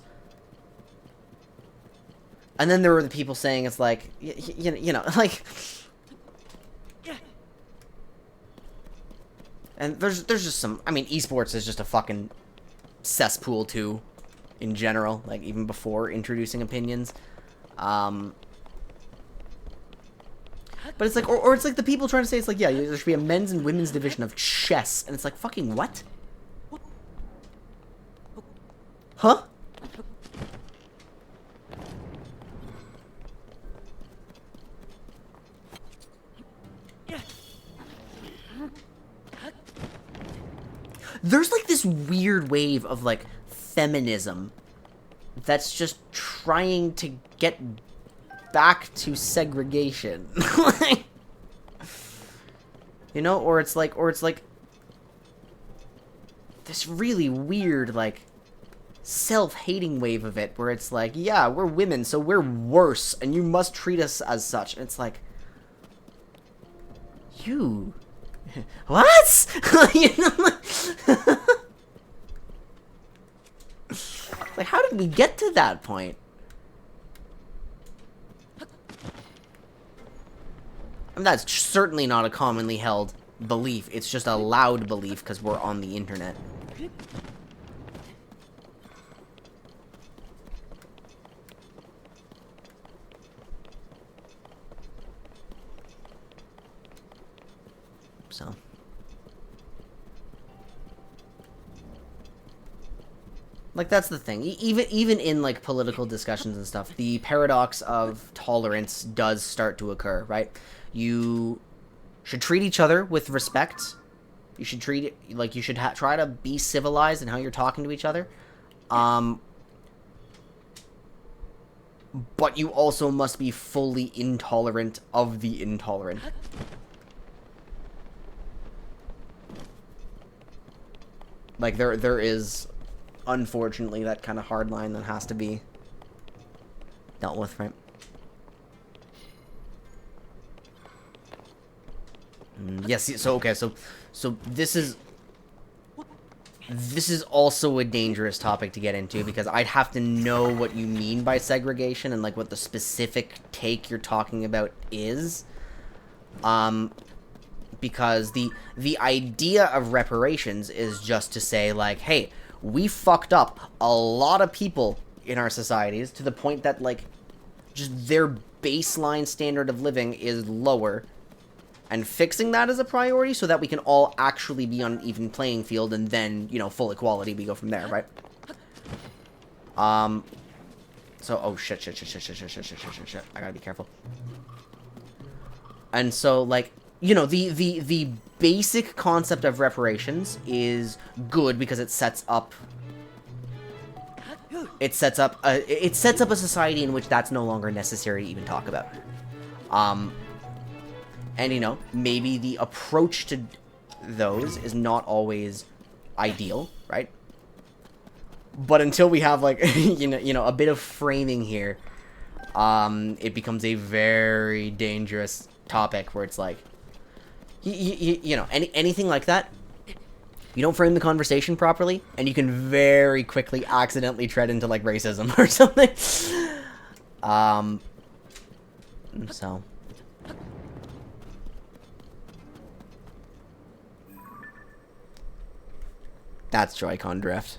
And then there were the people saying it's like, you know, like... And there's just some... I mean, esports is just a fucking cesspool, too, in general. Like, even before introducing opinions. But it's like... Or it's like the people trying to say, it's like, yeah, there should be a men's and women's division of chess. And it's like, fucking what? Huh? There's, like, this weird wave of, like, feminism that's just trying to get back to segregation. You know? Or it's like, this really weird, like, self-hating wave of it, where it's like, yeah, we're women, so we're worse, and you must treat us as such. And it's like, you... What? You know, like, how did we get to that point? I mean, that's certainly not a commonly held belief. It's just a loud belief because we're on the internet. So... Like, that's the thing. Even in, like, political discussions and stuff, the paradox of tolerance does start to occur, right? You should treat each other with respect. You should treat it, like, you should try to be civilized in how you're talking to each other. But you also must be fully intolerant of the intolerant. Like, there is... unfortunately, that kind of hard line that has to be dealt with, right? Yes, so, okay, so this is... This is also a dangerous topic to get into because I'd have to know what you mean by segregation and like what the specific take you're talking about is. Because the idea of reparations is just to say like, hey, we fucked up a lot of people in our societies to the point that like just their baseline standard of living is lower, and fixing that is a priority so that we can all actually be on an even playing field, and then, you know, full equality, we go from there, right? So, oh shit, I gotta be careful. And so, like, you know, the basic concept of reparations is good because it sets up a society in which that's no longer necessary to even talk about. And, you know, maybe the approach to those is not always ideal, right? But until we have, like, you know, a bit of framing here, it becomes a very dangerous topic where it's like, you know, anything like that, you don't frame the conversation properly, and you can very quickly accidentally tread into, like, racism or something. So... That's Joy-Con drift.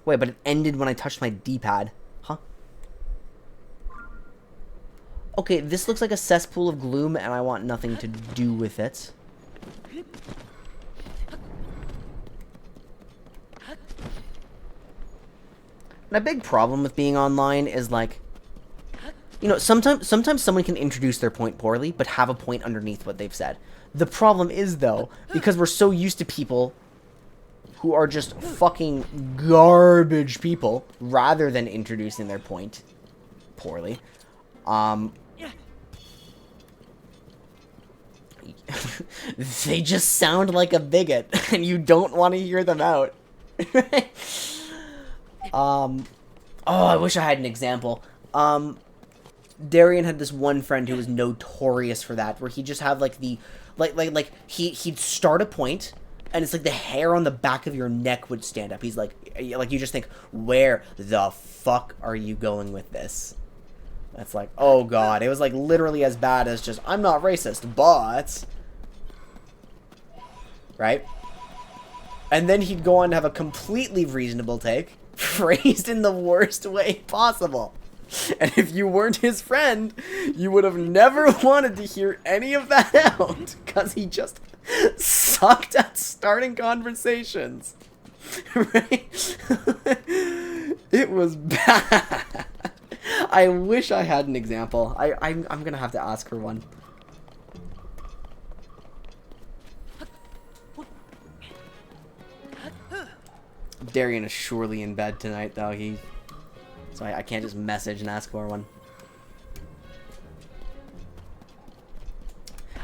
Wait, but it ended when I touched my D-pad. Huh? Okay, this looks like a cesspool of gloom, and I want nothing to do with it. And a big problem with being online is, like, you know, sometimes someone can introduce their point poorly, but have a point underneath what they've said. The problem is, though, because we're so used to people who are just fucking garbage people, rather than introducing their point poorly, they just sound like a bigot, and you don't want to hear them out. Oh, I wish I had an example. Darian had this one friend who was notorious for that, where he'd just have, like, the... Like, he'd start a point, and it's like the hair on the back of your neck would stand up. He's like, you just think, where the fuck are you going with this? That's like, oh god. It was, like, literally as bad as just, I'm not racist, but... Right? And then he'd go on to have a completely reasonable take, phrased in the worst way possible. And if you weren't his friend, you would have never wanted to hear any of that out, because he just sucked at starting conversations. Right? It was bad. I wish I had an example. I'm gonna have to ask for one. Darian is surely in bed tonight, though. So I can't just message and ask for one.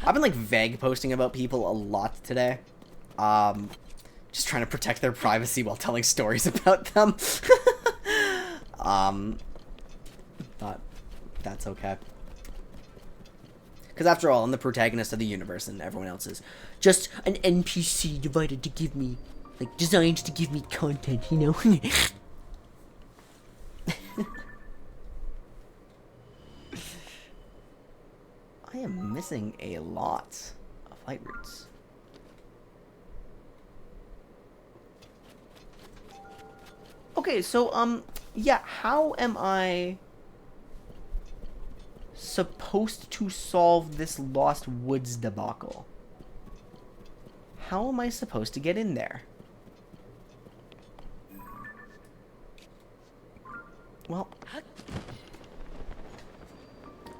I've been, like, vague posting about people a lot today. Just trying to protect their privacy while telling stories about them. But that's okay. Because after all, I'm the protagonist of the universe, and everyone else is just an NPC divided to give me, like, designed to give me content, you know? I am missing a lot of light roots. Okay, so, yeah, how am I supposed to solve this Lost Woods debacle? How am I supposed to get in there? Well,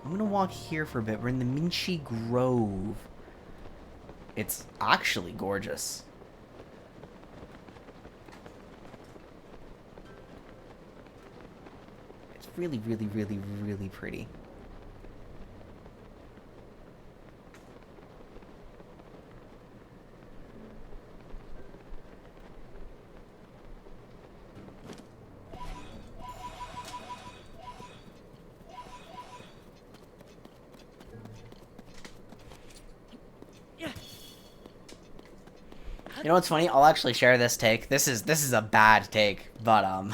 I'm gonna walk here for a bit. We're in the Minchi Grove. It's actually gorgeous. It's really, really, really, really pretty. You know what's funny? I'll actually share this take. This is a bad take, but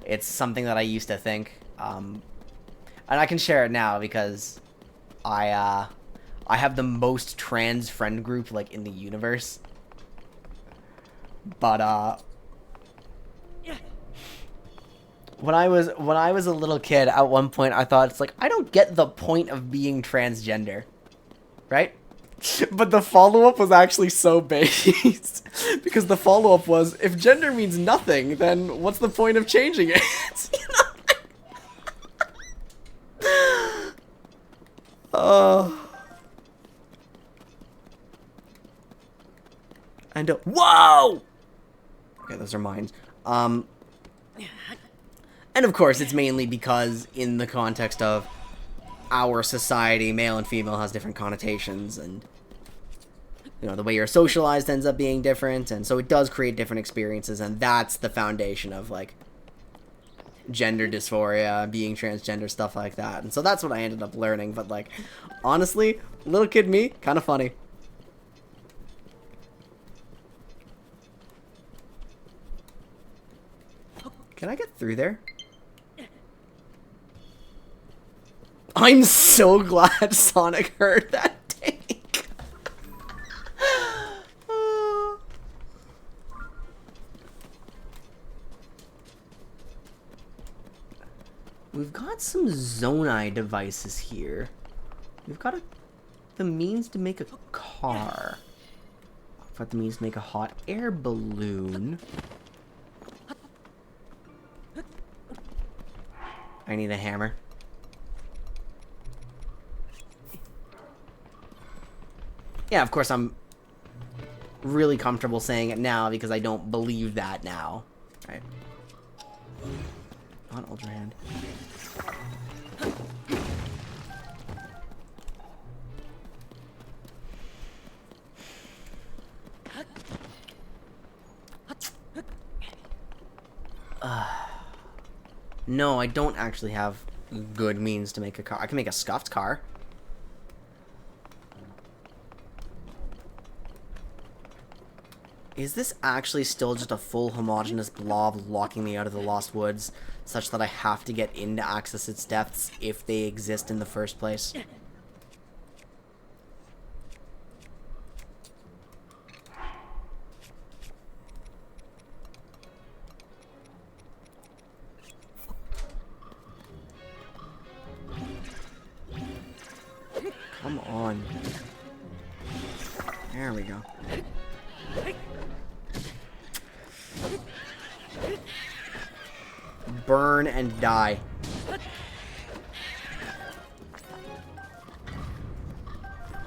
it's something that I used to think. And I can share it now because I have the most trans friend group like in the universe. But when I was a little kid, at one point I thought it's like I don't get the point of being transgender, right? But the follow-up was actually so based because the follow-up was if gender means nothing, then what's the point of changing it? Oh. And whoa! Okay, those are mine. And of course, it's mainly because in the context of our society, male and female has different connotations, and you know the way you're socialized ends up being different, and so it does create different experiences, and that's the foundation of like gender dysphoria, being transgender, stuff like that. And so that's what I ended up learning. But like, honestly, little kid me, kind of funny. Can I get through there? I'm so glad Sonic heard that take. We've got some Zonai devices here. We've got the means to make a car. We've got the means to make a hot air balloon. I need a hammer. Yeah, of course I'm really comfortable saying it now because I don't believe that now. Right. Not Ultra Hand. No, I don't actually have good means to make a car. I can make a scuffed car. Is this actually still just a full homogeneous blob locking me out of the Lost Woods, such that I have to get in to access its depths if they exist in the first place? Come on. There we go. Burn and die.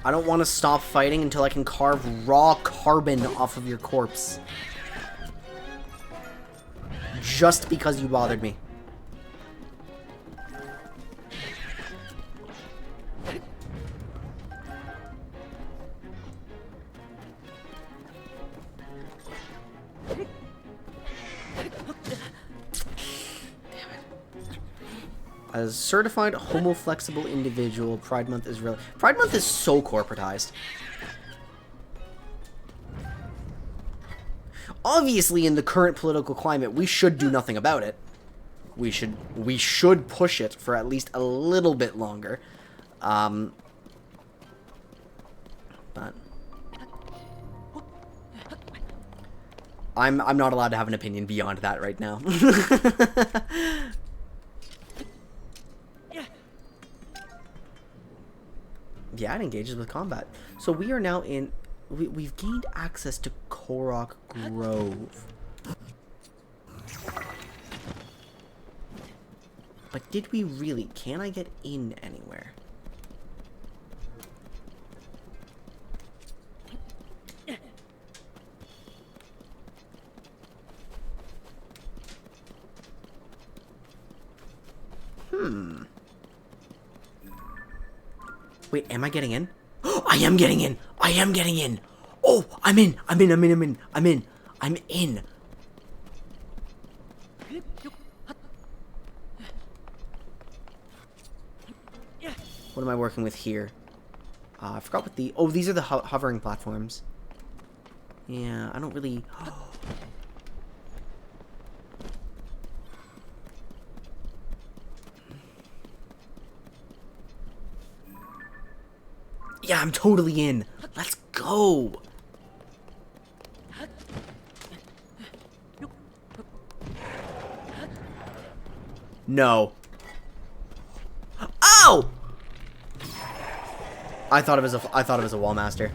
I don't want to stop fighting until I can carve raw carbon off of your corpse. Just because you bothered me. As a certified homo-flexible individual, Pride Month is real. Pride Month is so corporatized. Obviously, in the current political climate, we should do nothing about it. We should push it for at least a little bit longer. But I'm not allowed to have an opinion beyond that right now. Yeah, it engages with combat. So we are now in... We've gained access to Korok Grove. But did we really? Can I get in anywhere? Wait, am I getting in? I am getting in! I am getting in! Oh, I'm in! I'm in! I'm in! I'm in! I'm in! I'm in! What am I working with here? I forgot what the... Oh, these are the hovering platforms. Yeah, I don't really... Yeah, I'm totally in. Let's go. No. Oh! I thought it was a wall master.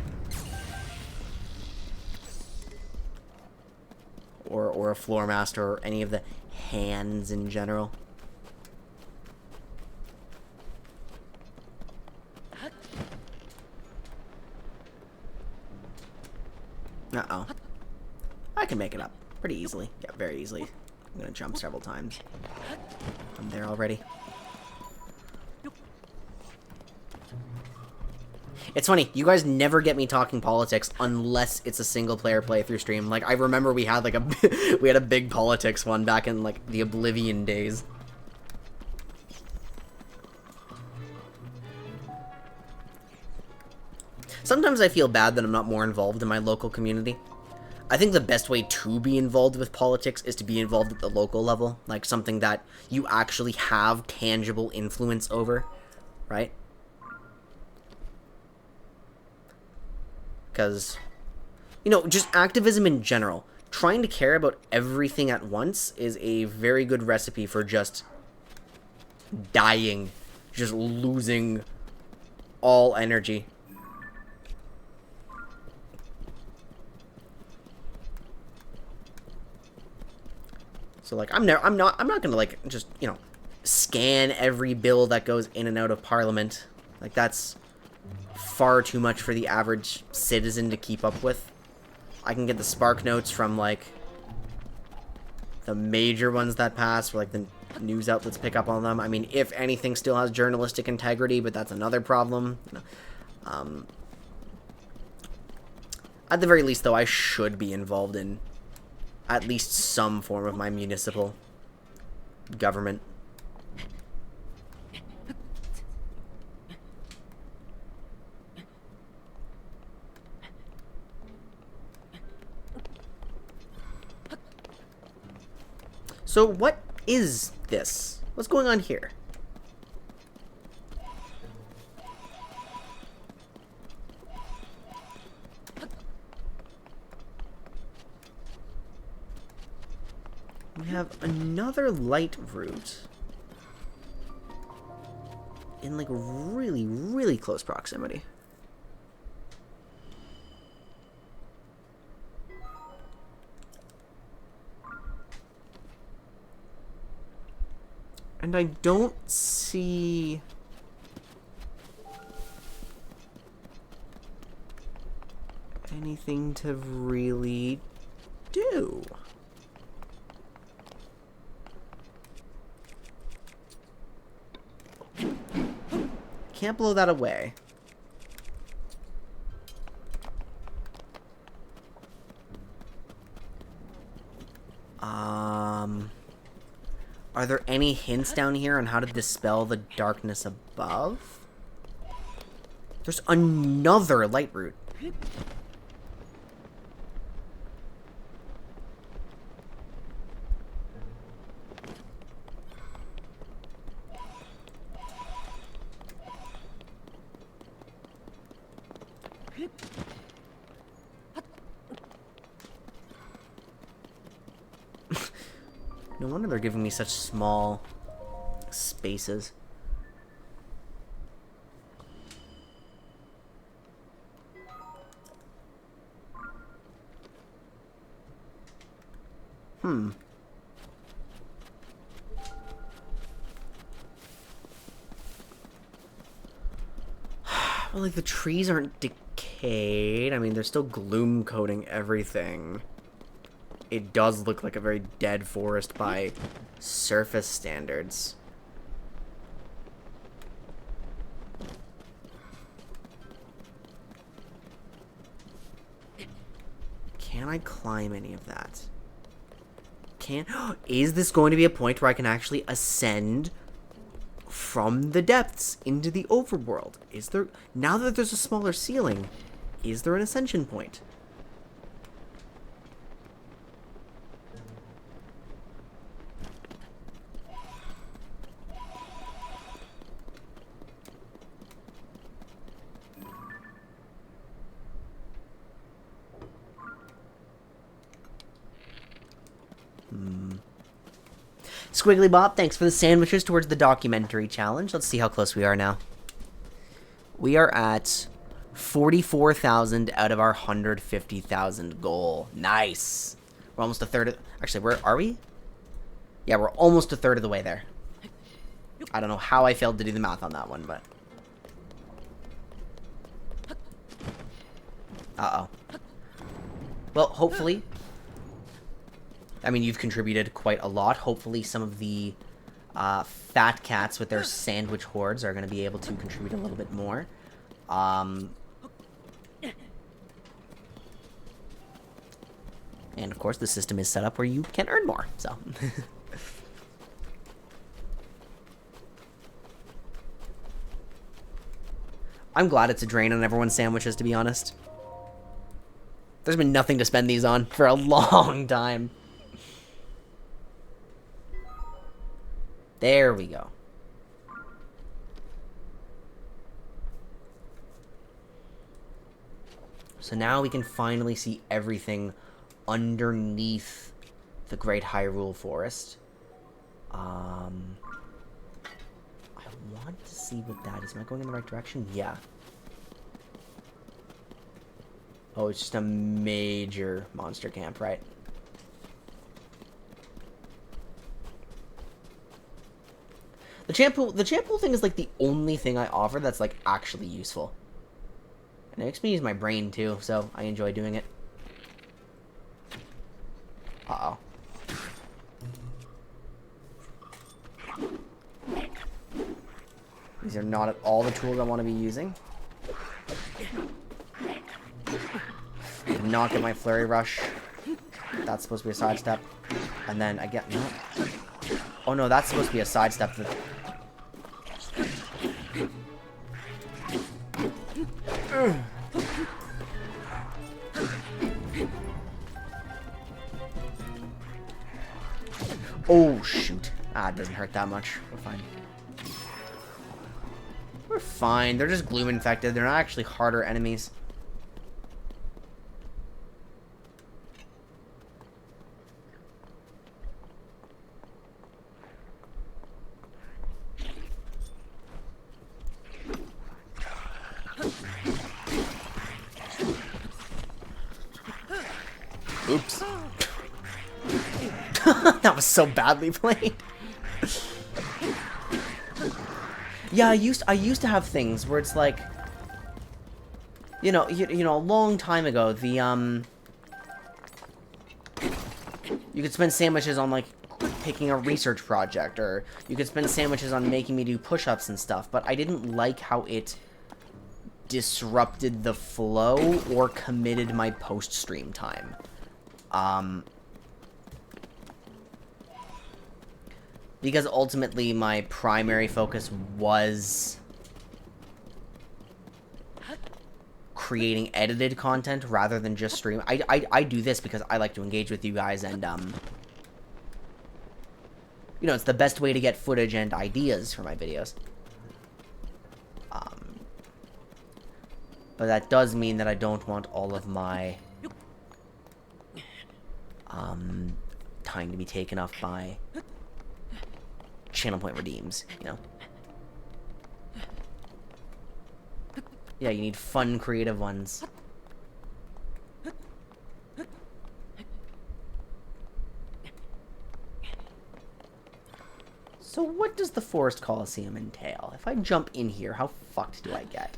Or a floor master, or any of the hands in general. Uh-oh. I can make it up pretty easily. Yeah, very easily. I'm gonna jump several times. I'm there already. It's funny, you guys never get me talking politics unless it's a single-player playthrough stream. Like, I remember we had, like, we had a big politics one back in, like, the Oblivion days. Sometimes I feel bad that I'm not more involved in my local community. I think the best way to be involved with politics is to be involved at the local level. Like, something that you actually have tangible influence over, right? Because, you know, just activism in general. Trying to care about everything at once is a very good recipe for just dying. Just losing all energy. So, like, I'm not gonna, like, just, you know, scan every bill that goes in and out of Parliament. Like, that's far too much for the average citizen to keep up with. I can get the spark notes from, like, the major ones that pass, or, like, the news outlets pick up on them. I mean, if anything still has journalistic integrity, but that's another problem. You know, at the very least, though, I should be involved in at least some form of my municipal government. So what is this? What's going on here? We have another light route in, like, really, really close proximity. And I don't see anything to really do. Can't blow that away. Are there any hints down here on how to dispel the darkness above? There's another light route. No wonder they're giving me such small spaces. Well, like, the trees aren't decayed. I mean, they're still gloom coating everything. It does look like a very dead forest by surface standards. Can I climb any of that? Is this going to be a point where I can actually ascend from the depths into the overworld? Is there, now that there's a smaller ceiling, is there an ascension point? Squiggly Bob, thanks for the sandwiches towards the documentary challenge. Let's see how close we are now. We are at 44,000 out of our 150,000 goal. Nice. We're almost a third of... Actually, where are we? Yeah, we're almost a third of the way there. I don't know how I failed to do the math on that one, but... Uh-oh. Well, hopefully... I mean, you've contributed quite a lot. Hopefully some of the fat cats with their sandwich hordes are going to be able to contribute a little bit more. And, of course, the system is set up where you can earn more, so... I'm glad it's a drain on everyone's sandwiches, to be honest. There's been nothing to spend these on for a long time. There we go. So now we can finally see everything underneath the Great Hyrule Forest. I want to see what that is. Am I going in the right direction? Yeah. Oh, it's just a major monster camp, right? The champ pool thing is like the only thing I offer that's like actually useful. And it makes me use my brain too, so I enjoy doing it. Uh-oh. These are not at all the tools I want to be using. Did not get my flurry rush. That's supposed to be a sidestep. And then I get... No. Oh no, that's supposed to be a sidestep. Oh, shoot. Ah, it doesn't hurt that much. We're fine. We're fine. They're just gloom infected. They're not actually harder enemies. Oops. That was so badly played. Yeah, I used to have things where it's like, you know, a long time ago, the you could spend sandwiches on like picking a research project, or you could spend sandwiches on making me do push-ups and stuff, but I didn't like how it disrupted the flow or committed my post-stream time. Because ultimately my primary focus was creating edited content rather than just stream. I do this because I like to engage with you guys, and you know, it's the best way to get footage and ideas for my videos. But that does mean that I don't want all of my time to be taken up by channel point redeems, you know? Yeah, you need fun, creative ones. So what does the Forest Coliseum entail? If I jump in here, how fucked do I get?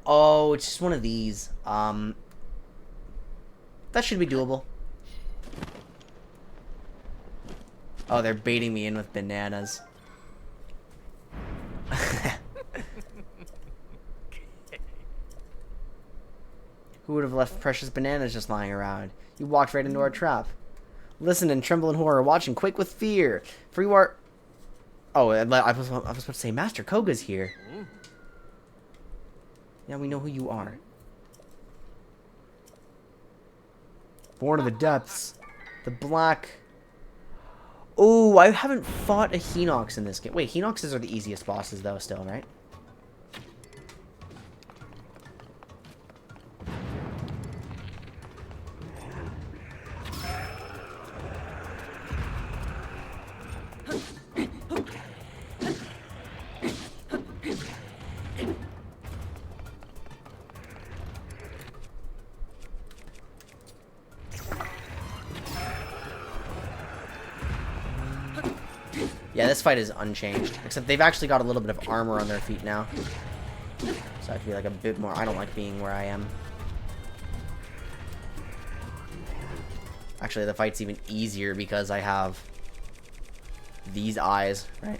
Oh, it's just one of these. That should be doable. Oh, they're baiting me in with bananas. Who would have left precious bananas just lying around? You walked right into our trap. Listen and tremble in horror, watch and quake with fear. For you are... Oh, I was about to say, Master Koga's here. Yeah, we know who you are. Born of the Depths. The Black... Oh, I haven't fought a Hinox in this game. Wait, Hinoxes are the easiest bosses, though, still, right? Yeah, this fight is unchanged. Except they've actually got a little bit of armor on their feet now. So I have to be like a bit more... I don't like being where I am. Actually, the fight's even easier because I have these eyes, right?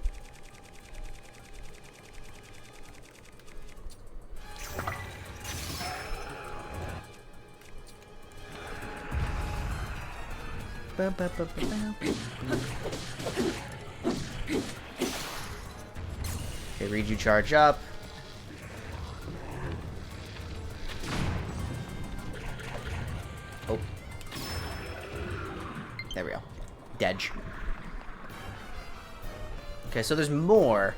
Okay, read you charge up. Oh. There we go. Dedge. Okay, so there's more.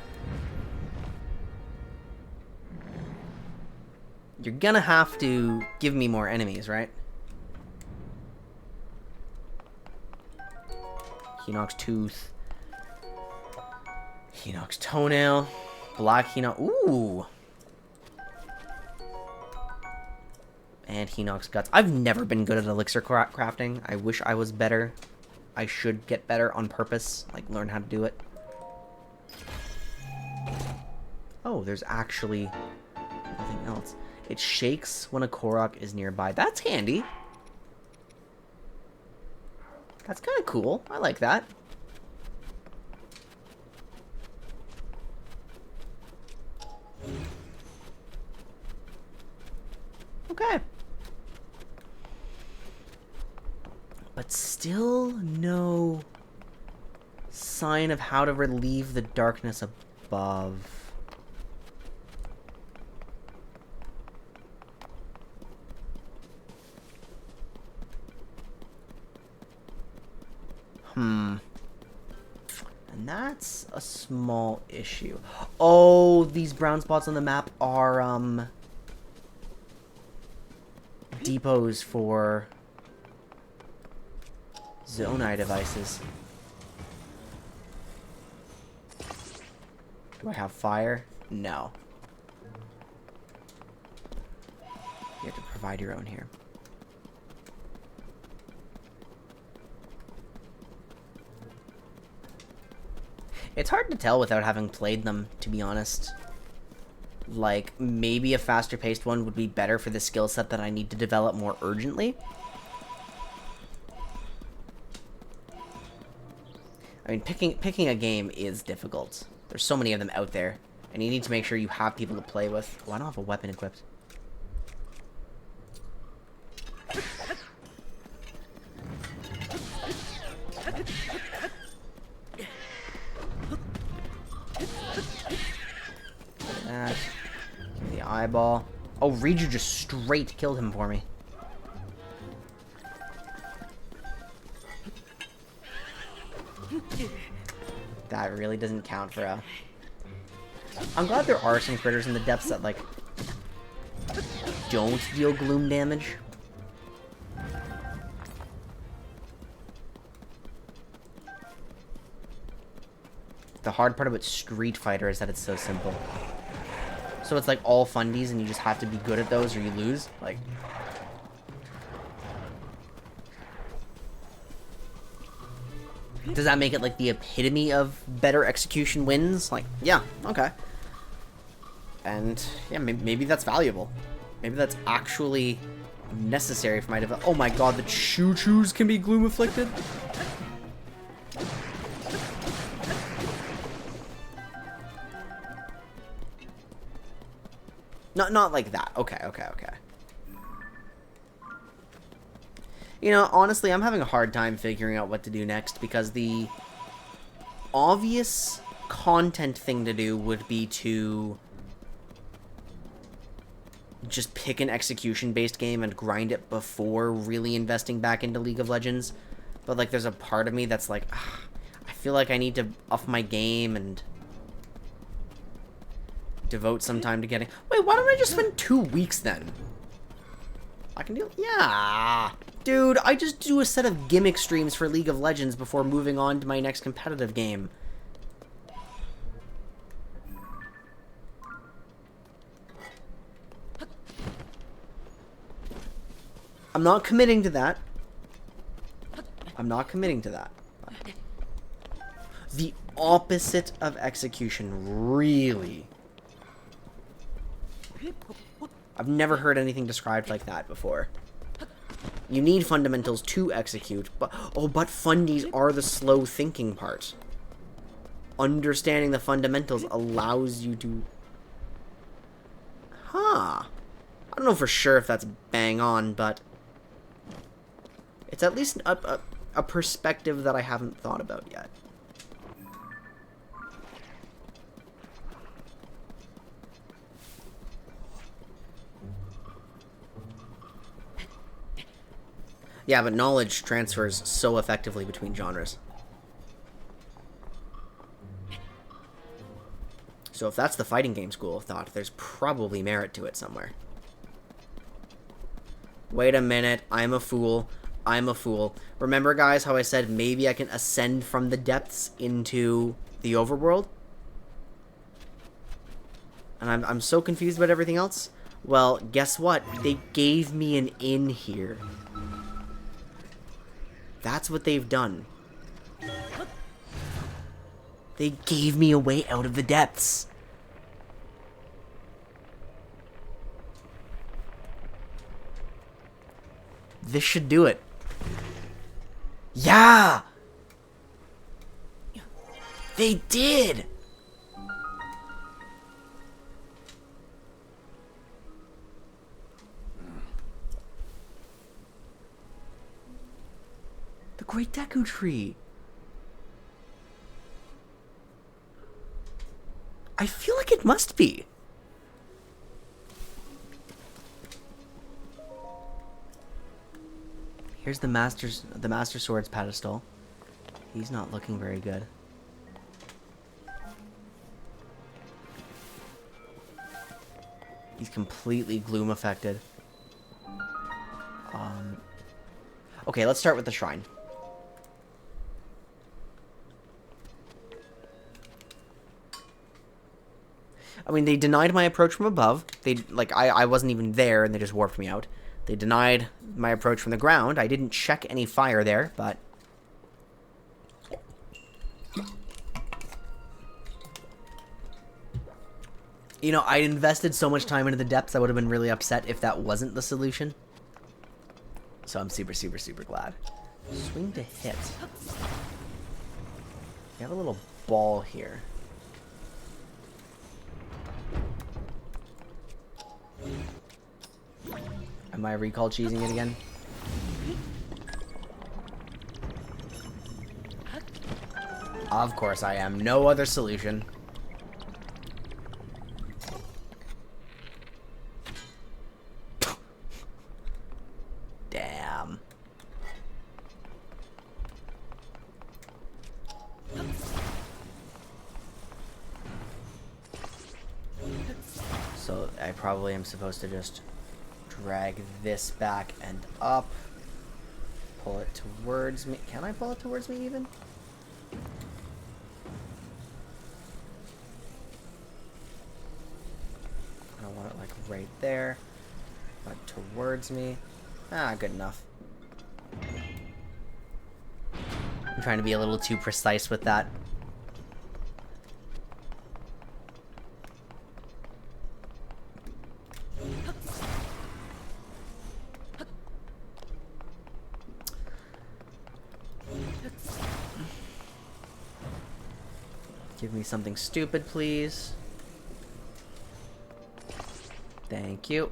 You're gonna have to give me more enemies, right? Hinox Tooth. Hinox Toenail. Black Hinox. Ooh! And Hinox Guts. I've never been good at elixir crafting. I wish I was better. I should get better on purpose. Like, learn how to do it. Oh, there's actually nothing else. It shakes when a Korok is nearby. That's handy. That's kind of cool. I like that. Okay. But still no sign of how to relieve the darkness above. And that's a small issue. Oh, these brown spots on the map are, depots for Zonai devices. Do I have fire? No. You have to provide your own here. It's hard to tell without having played them, to be honest. Like, maybe a faster-paced one would be better for the skill set that I need to develop more urgently. I mean, picking a game is difficult. There's so many of them out there, and you need to make sure you have people to play with. Oh, I don't have a weapon equipped. That. Give me the eyeball. Oh, Riju just straight killed him for me. That really doesn't count for a... I'm glad there are some critters in the depths that, like, don't deal gloom damage. The hard part about Street Fighter is that it's so simple. So it's like all fundies and you just have to be good at those or you lose. Like... Does that make it like the epitome of better execution wins? Like, yeah, okay. And yeah, maybe that's valuable. Maybe that's actually necessary for my development. Oh my god, the choo-choos can be gloom afflicted? Not like that. Okay. You know, honestly, I'm having a hard time figuring out what to do next because the obvious content thing to do would be to just pick an execution-based game and grind it before really investing back into League of Legends. But, like, there's a part of me that's like, I feel like I need to up my game and devote some time to getting... Wait, why don't I just spend 2 weeks then? I can do... Yeah! Dude, I just do a set of gimmick streams for League of Legends before moving on to my next competitive game. I'm not committing to that. I'm not committing to that. The opposite of execution, really. I've never heard anything described like that before. You need fundamentals to execute, but fundies are the slow thinking part. Understanding the fundamentals allows you to... Huh. I don't know for sure if that's bang on, but... It's at least a perspective that I haven't thought about yet. Yeah, but knowledge transfers so effectively between genres. So if that's the fighting game school of thought, there's probably merit to it somewhere. Wait a minute, I'm a fool. I'm a fool. Remember, guys, how I said maybe I can ascend from the depths into the overworld? And I'm so confused about everything else. Well, guess what? They gave me an inn here. That's what they've done. They gave me a way out of the depths. This should do it. Yeah! They did! The Great Deku Tree. I feel like it must be. Here's the Master Sword's pedestal. He's not looking very good. He's completely gloom affected. Okay, let's start with the shrine. I mean, they denied my approach from above. I wasn't even there, and they just warped me out. They denied my approach from the ground. I didn't check any fire there, but... You know, I invested so much time into the depths, I would have been really upset if that wasn't the solution. So I'm super, super, super glad. Swing to hit. You have a little ball here. Am I recall cheesing it again? Of course I am. No other solution. Damn. So I probably am supposed to just drag this back and up. Pull it towards me. Can I pull it towards me even? I don't want it like right there, but towards me. Ah, good enough. I'm trying to be a little too precise with that. Give me something stupid, please. Thank you.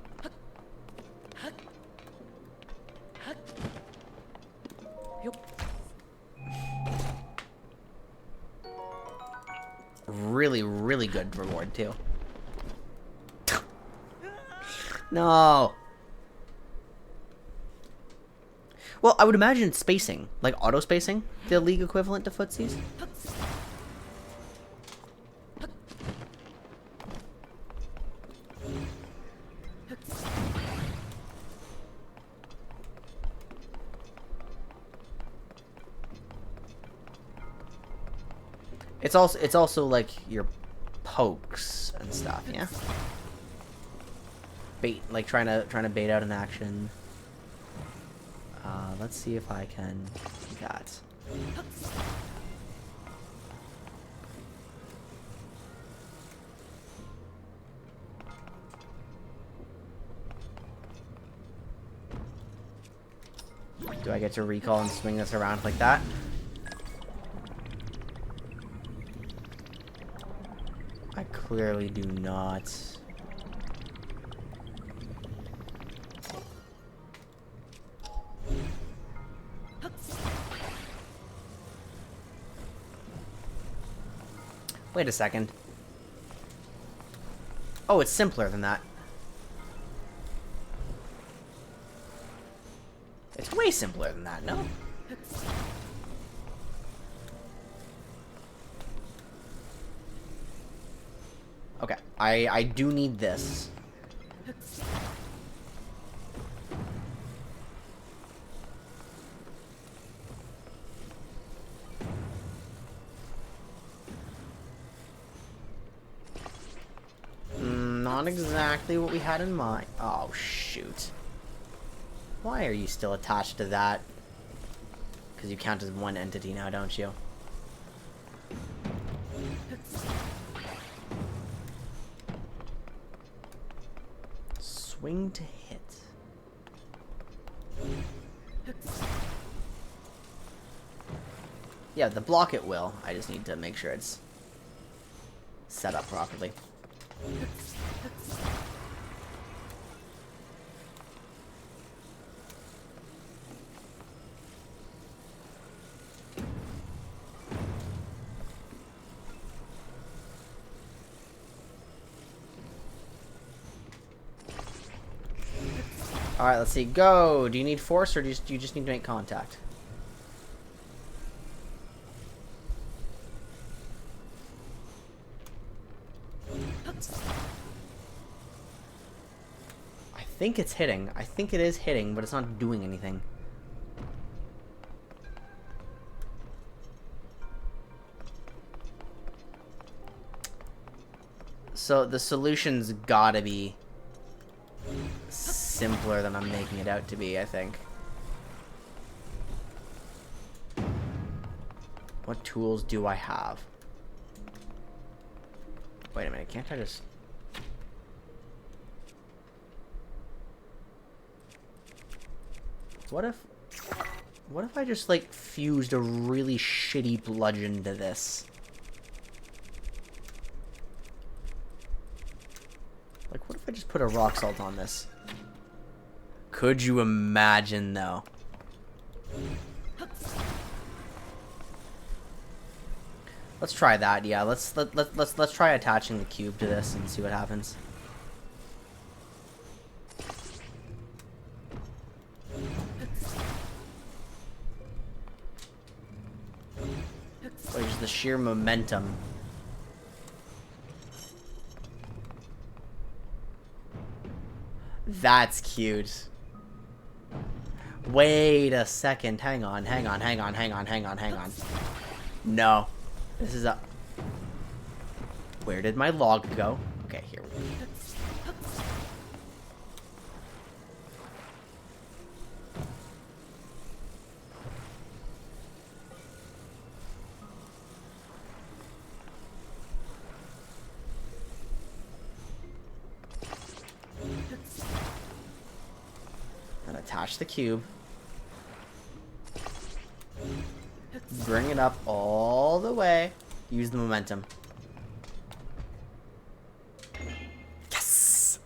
Really, really good reward, too. No. Well, I would imagine it's spacing. Like auto-spacing? The League equivalent to footsies? It's also like your pokes and stuff, yeah. Bait, like trying to bait out an action. Let's see if I can do that. Do I get to recall and swing this around like that? I clearly do not. Wait a second. Oh, it's simpler than that. It's way simpler than that, no? Okay, I do need this. Not exactly what we had in mind. Oh, shoot. Why are you still attached to that? Because you count as one entity now, don't you? Swing to hit. Yeah, the block it will. I just need to make sure it's set up properly. Alright, let's see. Go! Do you need force, or do you just need to make contact? I think it's hitting. I think it is hitting, but it's not doing anything. So the solution's gotta be simpler than I'm making it out to be, I think. What tools do I have? Wait a minute, can't I just... What if I just, like, fused a really shitty bludgeon to this? Like, what if I just put a rock salt on this? Could you imagine, though? Let's try that. Yeah, let's try attaching the cube to this and see what happens. Or just the sheer momentum. That's cute. Wait a second. Hang on. No. This is a... Where did my log go? Okay, here we go. And attach the cube. Bring it up all the way. Use the momentum. Yes!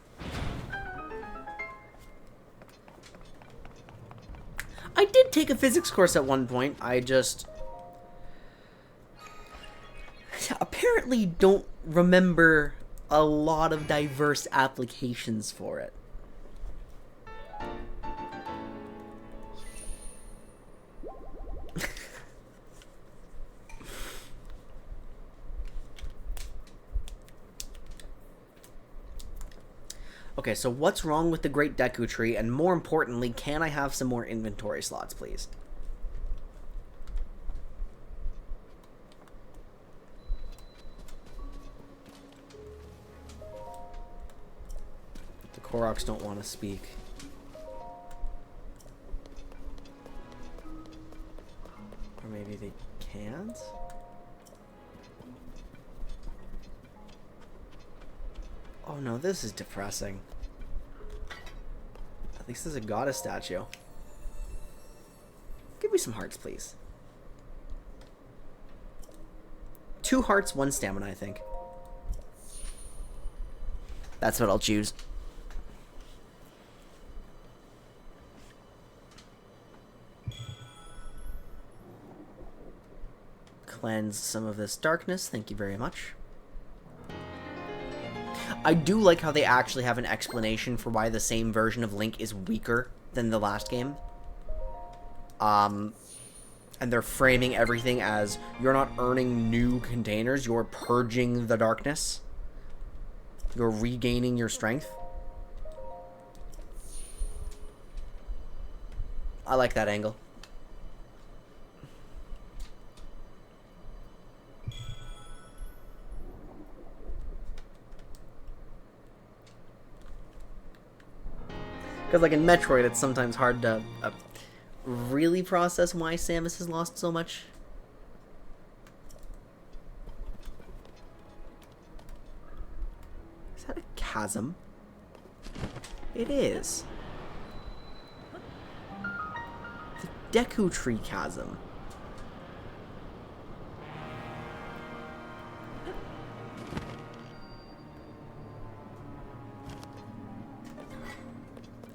I did take a physics course at one point. I just... apparently don't remember a lot of diverse applications for it. Okay, so what's wrong with the Great Deku Tree, and more importantly, can I have some more inventory slots, please? The Koroks don't want to speak. Or maybe they can't? Oh no, this is depressing. At least there's a goddess statue. Give me some hearts, please. 2 hearts, 1 stamina, I think. That's what I'll choose. Cleanse some of this darkness. Thank you very much. I do like how they actually have an explanation for why the same version of Link is weaker than the last game. And they're framing everything as you're not earning new containers, you're purging the darkness. You're regaining your strength. I like that angle. Because, like, in Metroid, it's sometimes hard to really process why Samus has lost so much. Is that a chasm? It is. The Deku Tree Chasm.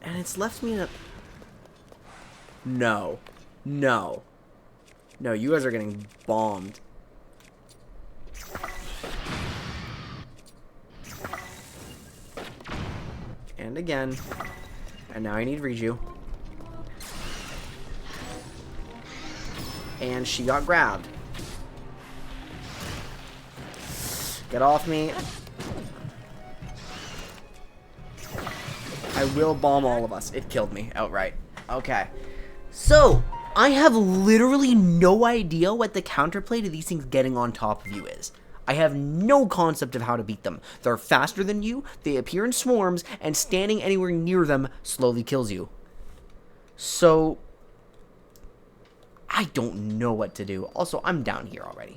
And it's left me in a... No. No. No, you guys are getting bombed. And again. And now I need Riju. And she got grabbed. Get off me. I will bomb all of us. It killed me outright. Okay. So, I have literally no idea what the counterplay to these things getting on top of you is. I have no concept of how to beat them. They're faster than you, they appear in swarms, and standing anywhere near them slowly kills you. So, I don't know what to do. Also, I'm down here already.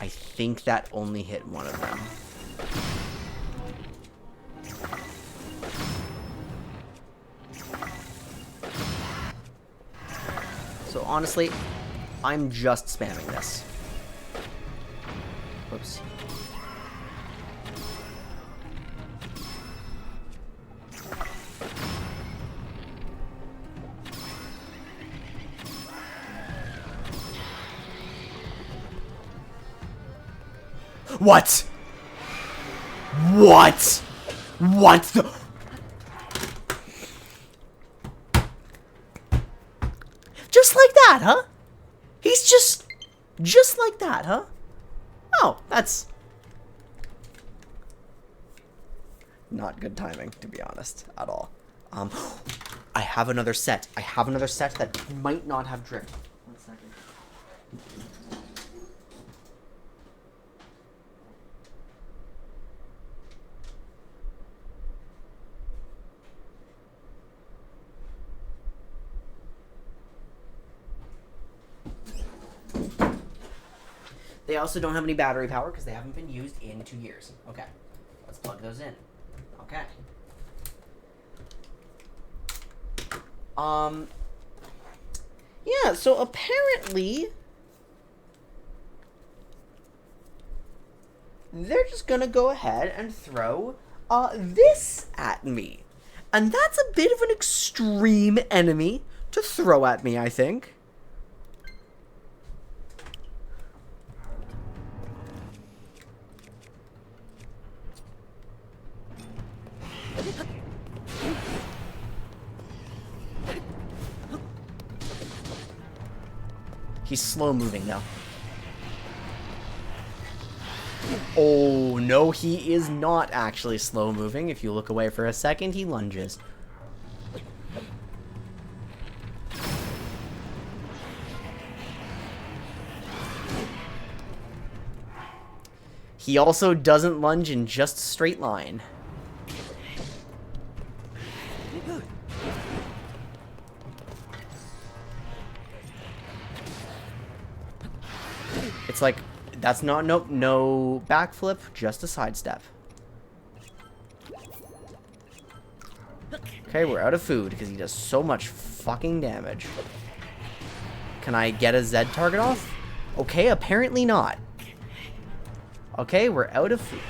I think that only hit one of them. So honestly, I'm just spamming this. Whoops. What? What? What the... Just like that, huh? He's just like that, huh? Oh, that's not good timing, to be honest, at all. I have another set. I have another set that might not have drift. 1 second. They also don't have any battery power because they haven't been used in 2 years. Okay, let's plug those in. Okay. Yeah, so apparently they're just gonna go ahead and throw this at me. And that's a bit of an extreme enemy to throw at me, I think. He's slow moving now. Oh, no, he is not actually slow moving. If you look away for a second, he lunges. He also doesn't lunge in just a straight line. It's like That's not, nope, no backflip, just a sidestep. Okay, we're out of food because he does so much fucking damage. Can I get a Z target off? Okay, apparently not. Okay, we're out of food.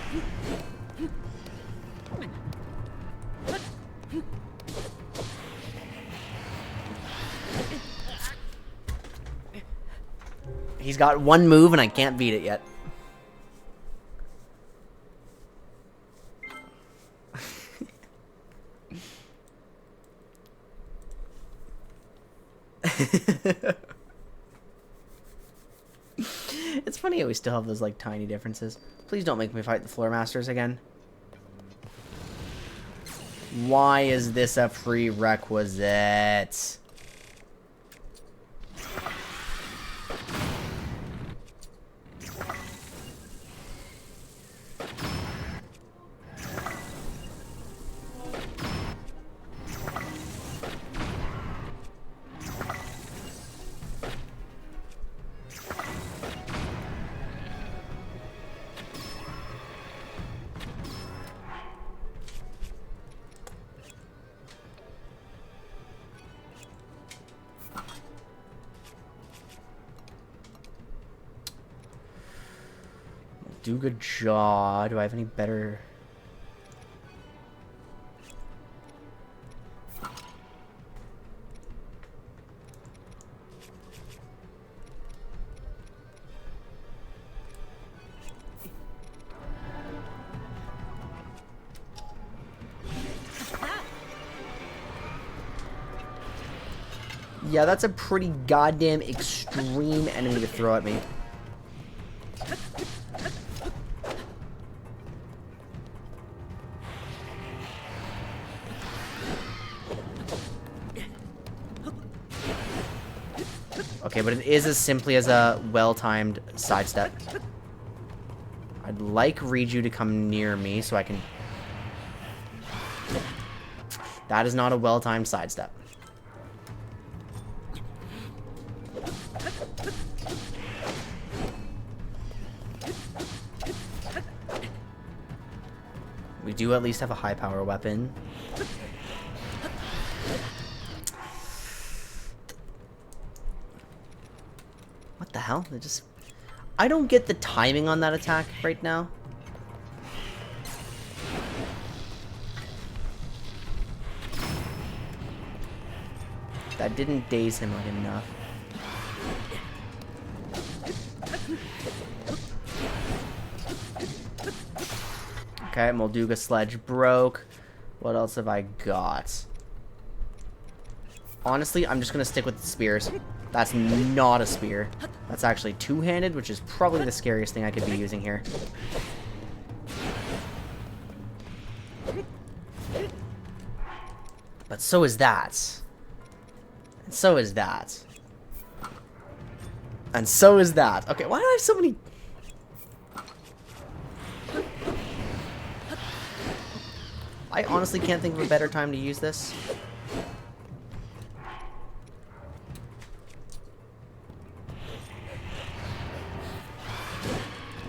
He's got one move and I can't beat it yet. It's funny how we still have those like tiny differences. Please don't make me fight the floor masters again. Why is this a prerequisite? Do good jaw. Do I have any better? Yeah, that's a pretty goddamn extreme enemy to throw at me. Okay, but it is as simply as a well-timed sidestep. I'd like Riju to come near me so I can... That is not a well-timed sidestep. We do at least have a high-power weapon. What the hell? They just... I don't get the timing on that attack right now. That didn't daze him like enough. Okay, Molduga Sledge broke. What else have I got? Honestly, I'm just gonna stick with the spears. That's not a spear. That's actually two-handed, which is probably the scariest thing I could be using here. But so is that. And so is that. And so is that. Okay, why do I have so many... I honestly can't think of a better time to use this.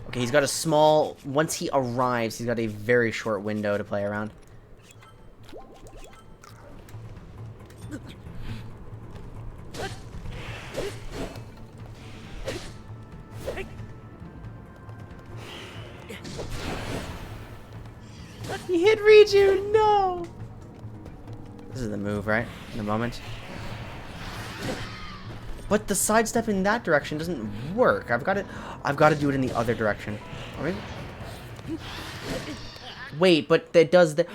Okay, he's got a small... Once he arrives, he's got a very short window to play around. He hit Riju! No! This is the move, right? In a moment. But the sidestep in that direction doesn't work. I've got to do it in the other direction. Alright? Wait, but that does the...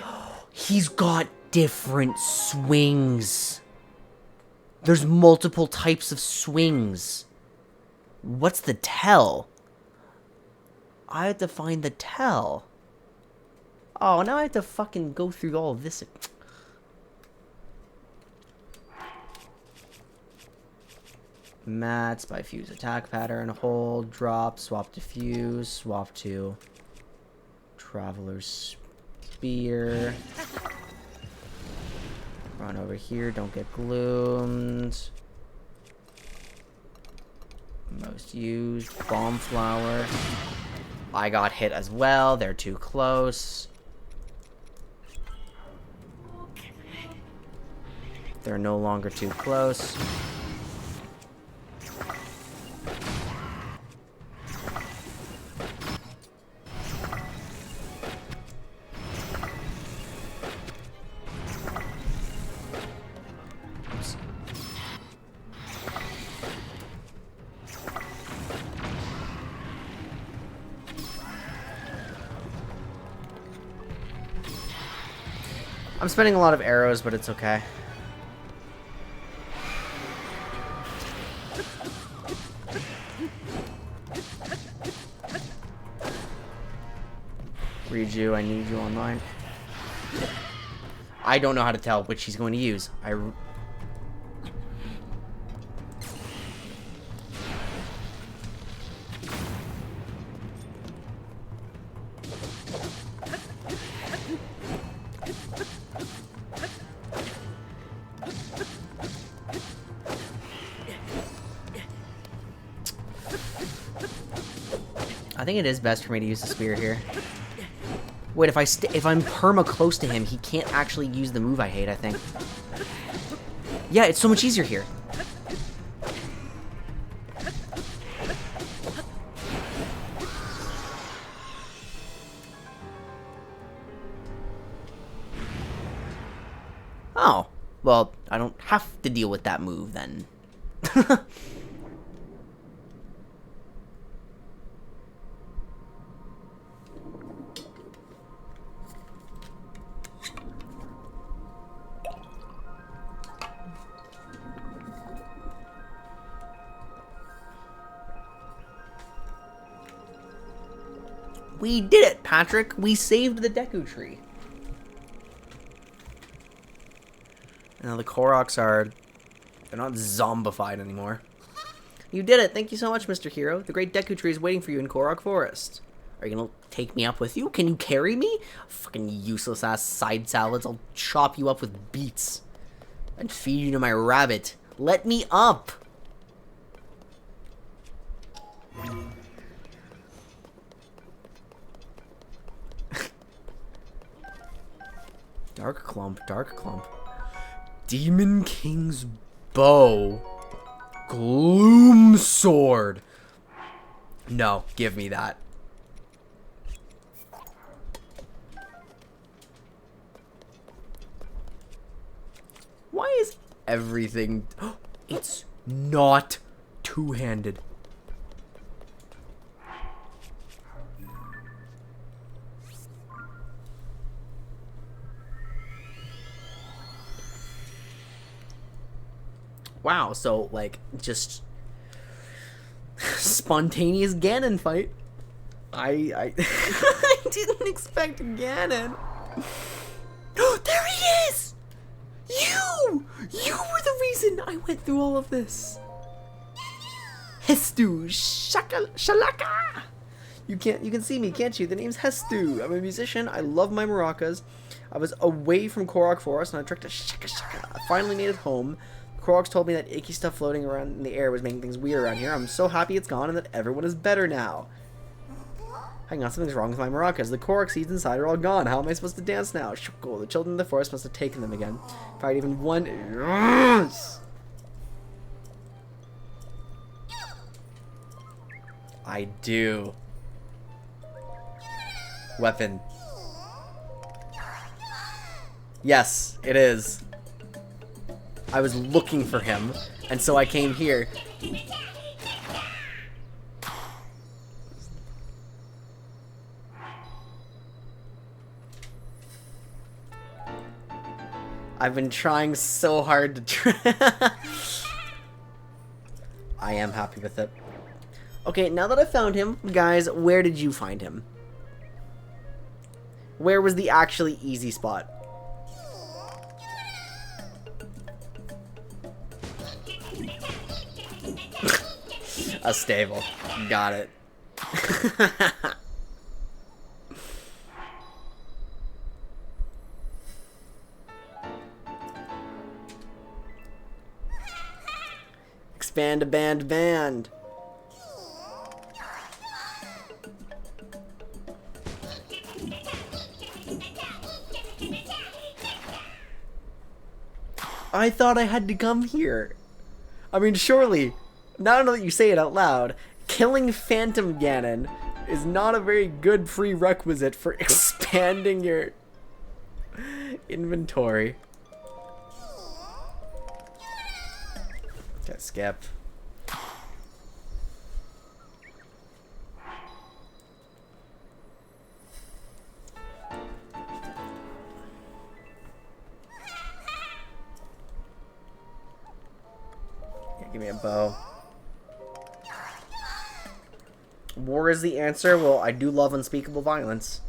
He's got different swings. There's multiple types of swings. What's the tell? I have to find the tell. Oh, now I have to fucking go through all of this. Mats by fuse attack pattern, hold, drop, swap to fuse, swap to Traveler's Spear. Run over here, don't get gloomed. Most used. Bomb flower. I got hit as well. They're too close. They're no longer too close. I'm spending a lot of arrows, but it's okay. Riju, I need you online. I don't know how to tell which he's going to use. I think it is best for me to use the spear here. Wait, if I'm perma close to him, he can't actually use the move I hate, I think. Yeah, it's so much easier here. Oh, well, I don't have to deal with that move then. We did it, Patrick. We saved the Deku Tree. Now the Koroks are... they're not zombified anymore. You did it. Thank you so much, Mr. Hero. The great Deku Tree is waiting for you in Korok Forest. Are you gonna take me up with you? Can you carry me? Fucking useless-ass side salads. I'll chop you up with beets. And feed you to my rabbit. Let me up! Dark Clump, Dark Clump. Demon King's Bow. Gloom Sword. No, give me that. Why is everything... it's not two-handed. Wow, so, like, just spontaneous Ganon fight. I I didn't expect Ganon. There he is! You were the reason I went through all of this. Hestu Shalaka. You can see me, can't you? The name's Hestu. I'm a musician. I love my maracas. I was away from Korok Forest and I trekked to Shaka Shaka. I finally made it home. Koroks told me that icky stuff floating around in the air was making things weird around here. I'm so happy it's gone and that everyone is better now. Hang on, something's wrong with my maracas. The Korok seeds inside are all gone. How am I supposed to dance now? Shuckle, the children of the forest must have taken them again. If I had even one... Yes! I do. Weapon. Yes, it is. I was looking for him, and so I came here. I've been trying so hard to try. I am happy with it. Okay, now that I found him, guys, where did you find him? Where was the actually easy spot? A stable. Got it. Expand a band. I thought I had to come here. I mean, surely, now that you say it out loud, killing Phantom Ganon is not a very good prerequisite for expanding your inventory. Okay, skip. Yeah, give me a bow. War is the answer. Well, I do love unspeakable violence.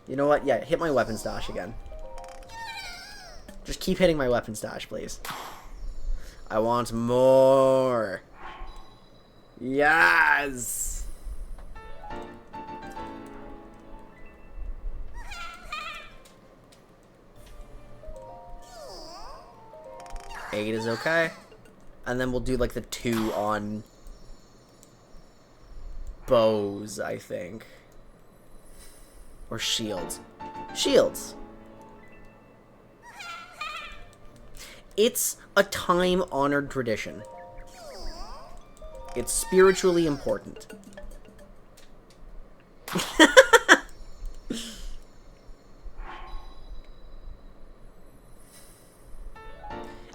You know what? Yeah, hit my weapon stash again. Just keep hitting my weapon stash, please. I want more. Yes. Eight is okay. And then we'll do like the 2 on bows, I think. Or shields. Shields. It's a time-honored tradition. It's spiritually important.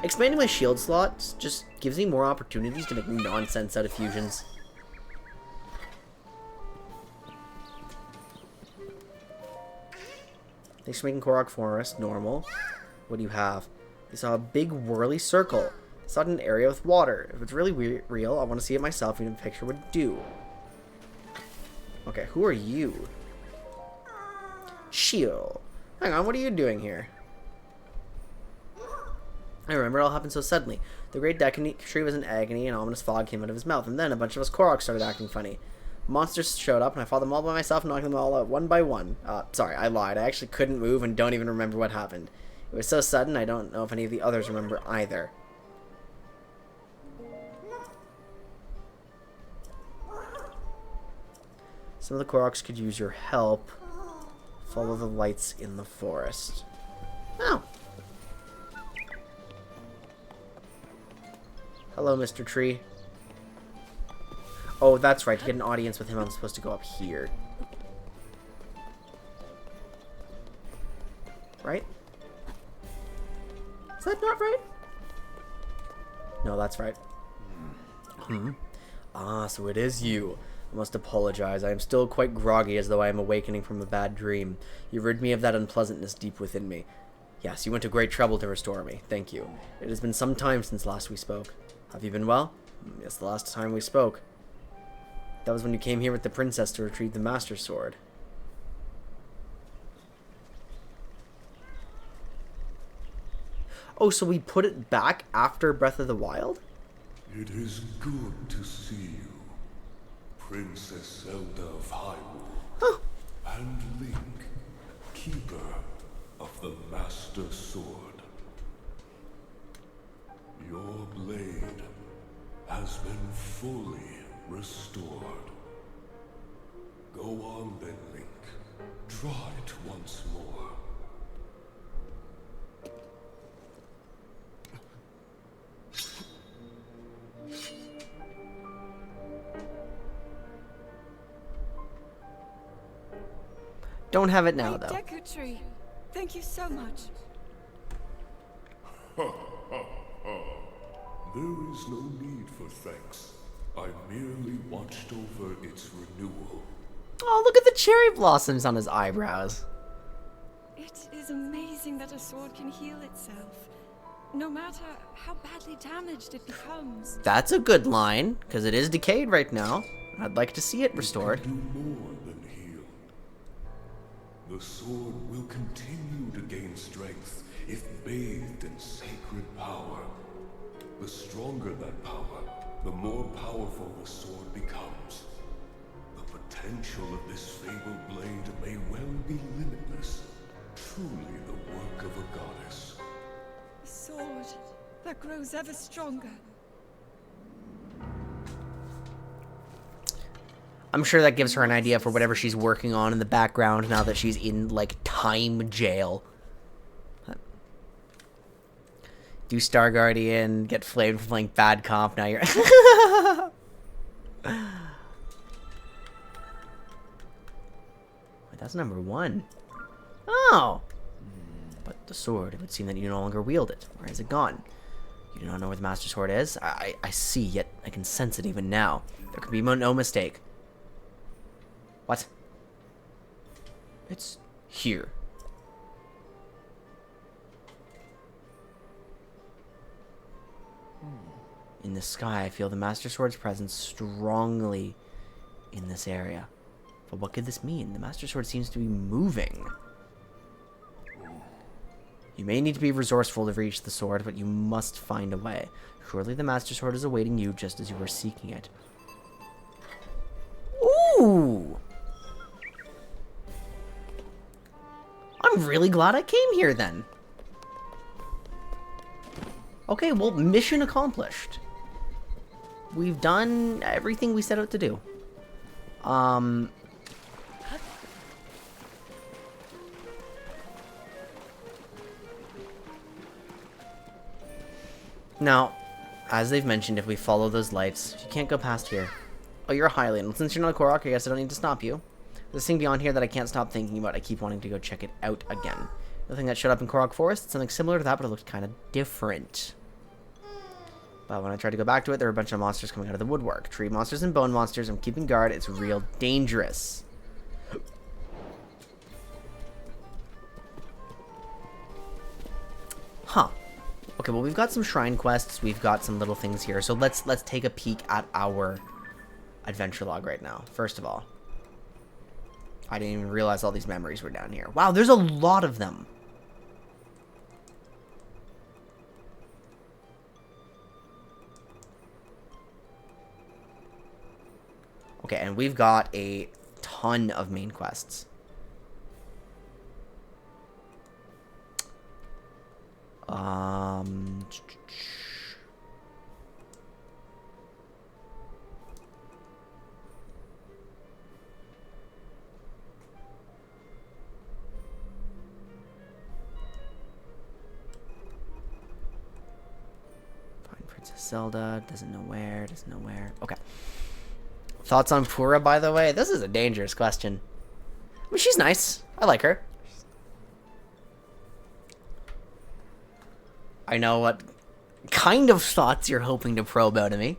Expanding my shield slots just gives me more opportunities to make nonsense out of fusions. Thanks for making Korok Forest normal. What do you have? You saw a big whirly circle. It's not an area with water. If it's really real, I want to see it myself, even if a picture would do. Okay, who are you? Shio. Hang on, what are you doing here? I remember it all happened so suddenly. The great Deccan tree was in agony, and ominous fog came out of his mouth, and then a bunch of us Koroks started acting funny. Monsters showed up, and I fought them all by myself, knocking them all out one by one. Sorry, I lied. I actually couldn't move and don't even remember what happened. It was so sudden, I don't know if any of the others remember either. Some of the Koroks could use your help. Follow the lights in the forest. Oh. Hello, Mr. Tree. Oh, that's right. To get an audience with him, I'm supposed to go up here. Right? Is that not right? No, that's right. Ah, so it is you. I must apologize. I am still quite groggy, as though I am awakening from a bad dream. You rid me of that unpleasantness deep within me. Yes, you went to great trouble to restore me. Thank you. It has been some time since last we spoke. Have you been well? Yes, the last time we spoke. That was when you came here with the princess to retrieve the Master Sword. Oh, so we put it back after Breath of the Wild? It is good to see you, Princess Zelda of Hyrule, Huh. and Link, keeper of the Master Sword. Your blade has been fully restored. Go on then, Link. Try it once more. Don't have it now, though. Deku Tree, thank you so much. There is no need for thanks. I merely watched over its renewal. Oh, look at the cherry blossoms on his eyebrows. It is amazing that a sword can heal itself, no matter how badly damaged it becomes. That's a good line, because it is decayed right now. I'd like to see it restored. It can do more than heal. The sword will continue to gain strength if bathed in sacred power. The stronger that power, the more powerful the sword becomes. The potential of this fabled blade may well be limitless. Truly the work of a goddess. A sword that grows ever stronger. I'm sure that gives her an idea for whatever she's working on in the background now that she's in, like, time jail. Do Star Guardian, get flamed for playing bad comp, now you're... Wait, that's number 1. Oh! But the sword, it would seem that you no longer wield it. Where has it gone? You do not know where the Master Sword is? I see, yet I can sense it even now. There can be no mistake. What? It's here. In the sky, I feel the Master Sword's presence strongly in this area. But what could this mean? The Master Sword seems to be moving. You may need to be resourceful to reach the sword, but you must find a way. Surely the Master Sword is awaiting you just as you are seeking it. Ooh! I'm really glad I came here then. Okay, well, mission accomplished. We've done everything we set out to do. Now, as they've mentioned, if we follow those lights, you can't go past here. Oh, you're a Hylian. Well, since you're not a Korok, I guess I don't need to stop you. There's a thing beyond here that I can't stop thinking about. I keep wanting to go check it out again. The thing that showed up in Korok Forest, something similar to that, but it looked kind of different. But when I tried to go back to it, there were a bunch of monsters coming out of the woodwork. Tree monsters and bone monsters. I'm keeping guard. It's real dangerous. Huh. Okay, well, we've got some shrine quests. We've got some little things here. So let's take a peek at our adventure log right now. First of all, I didn't even realize all these memories were down here. Wow, there's a lot of them. Okay, and we've got a ton of main quests. Find Princess Zelda, doesn't know where. Okay. Thoughts on Pura, by the way? This is a dangerous question. I mean, she's nice. I like her. I know what kind of thoughts you're hoping to probe out of me.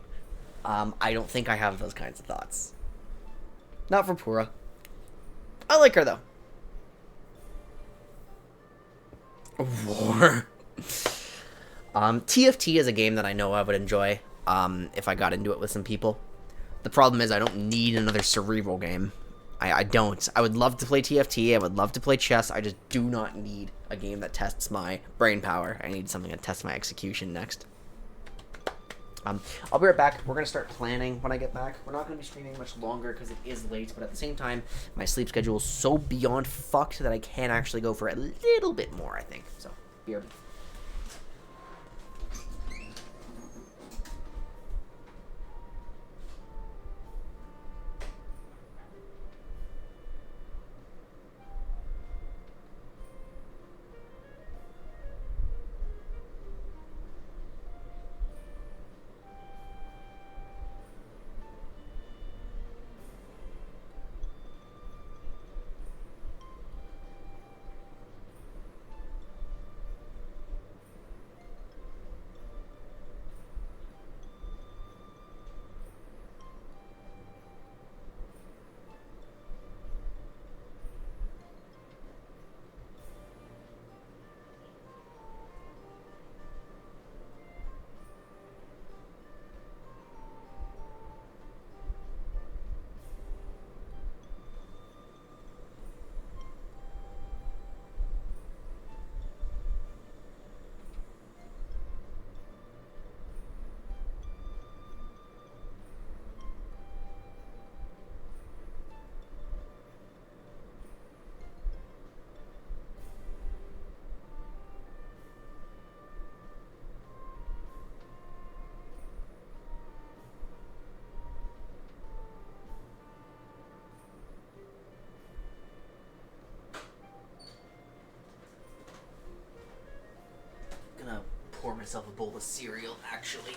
I don't think I have those kinds of thoughts. Not for Pura. I like her, though. War. TFT is a game that I know I would enjoy if I got into it with some people. The problem is I don't need another cerebral game. I don't. I would love to play TFT. I would love to play chess. I just do not need a game that tests my brain power. I need something that tests my execution next. I'll be right back. We're going to start planning when I get back. We're not going to be streaming much longer because it is late, but at the same time, my sleep schedule is so beyond fucked that I can actually go for a little bit more, I think. So, be right back. myself a bowl of cereal, actually.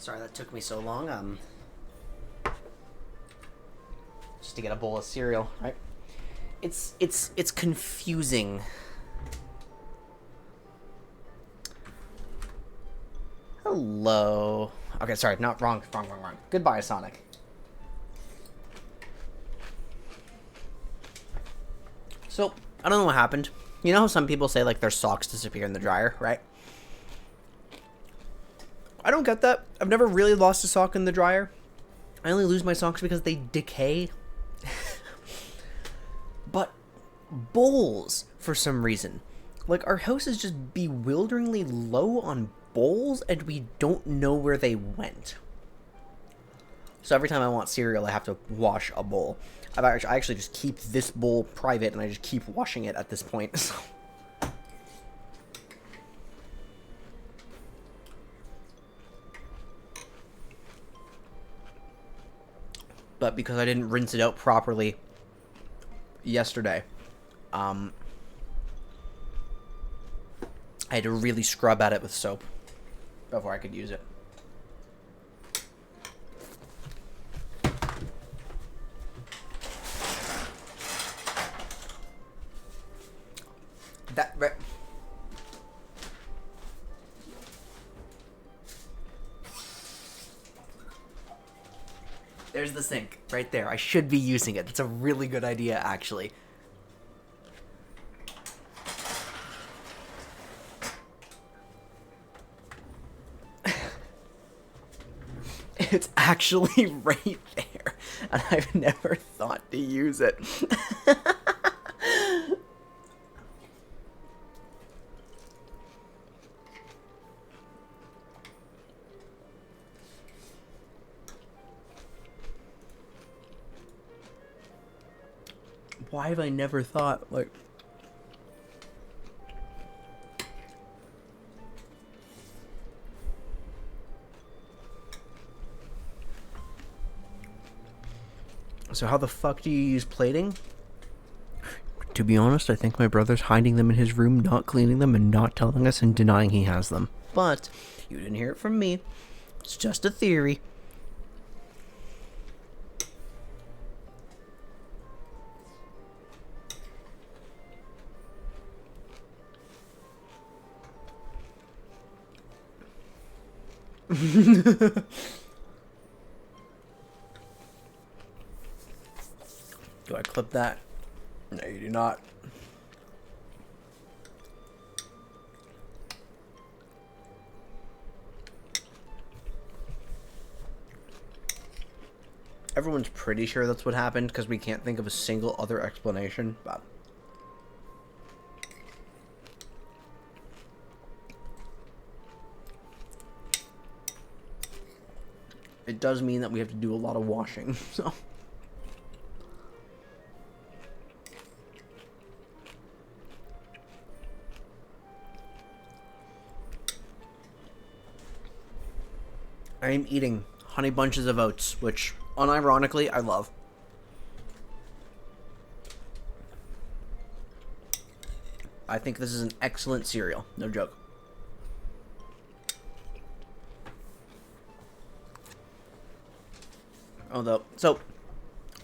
Sorry that took me so long. Just to get a bowl of cereal, right? It's confusing. Hello. Okay, sorry, not wrong. Goodbye, Sonic. So, I don't know what happened. You know how some people say, like, their socks disappear in the dryer, right? I don't get that. I've never really lost a sock in the dryer. I only lose my socks because they decay. But bowls, for some reason. Like, our house is just bewilderingly low on bowls, and we don't know where they went. So every time I want cereal, I have to wash a bowl. I actually just keep this bowl private, and I just keep washing it at this point. So. But because I didn't rinse it out properly yesterday, I had to really scrub at it with soap before I could use it. There's the sink right there. I should be using it. That's a really good idea, actually. It's actually right there, and I've never thought to use it. Why have I never thought, like... So how the fuck do you use plating? To be honest, I think my brother's hiding them in his room, not cleaning them, and not telling us and denying he has them. But you didn't hear it from me. It's just a theory. Do I clip that? No, you do not. Everyone's pretty sure that's what happened because we can't think of a single other explanation, but... It does mean that we have to do a lot of washing, so... I am eating honey bunches of oats, which, unironically, I love. I think this is an excellent cereal, no joke. Although, so,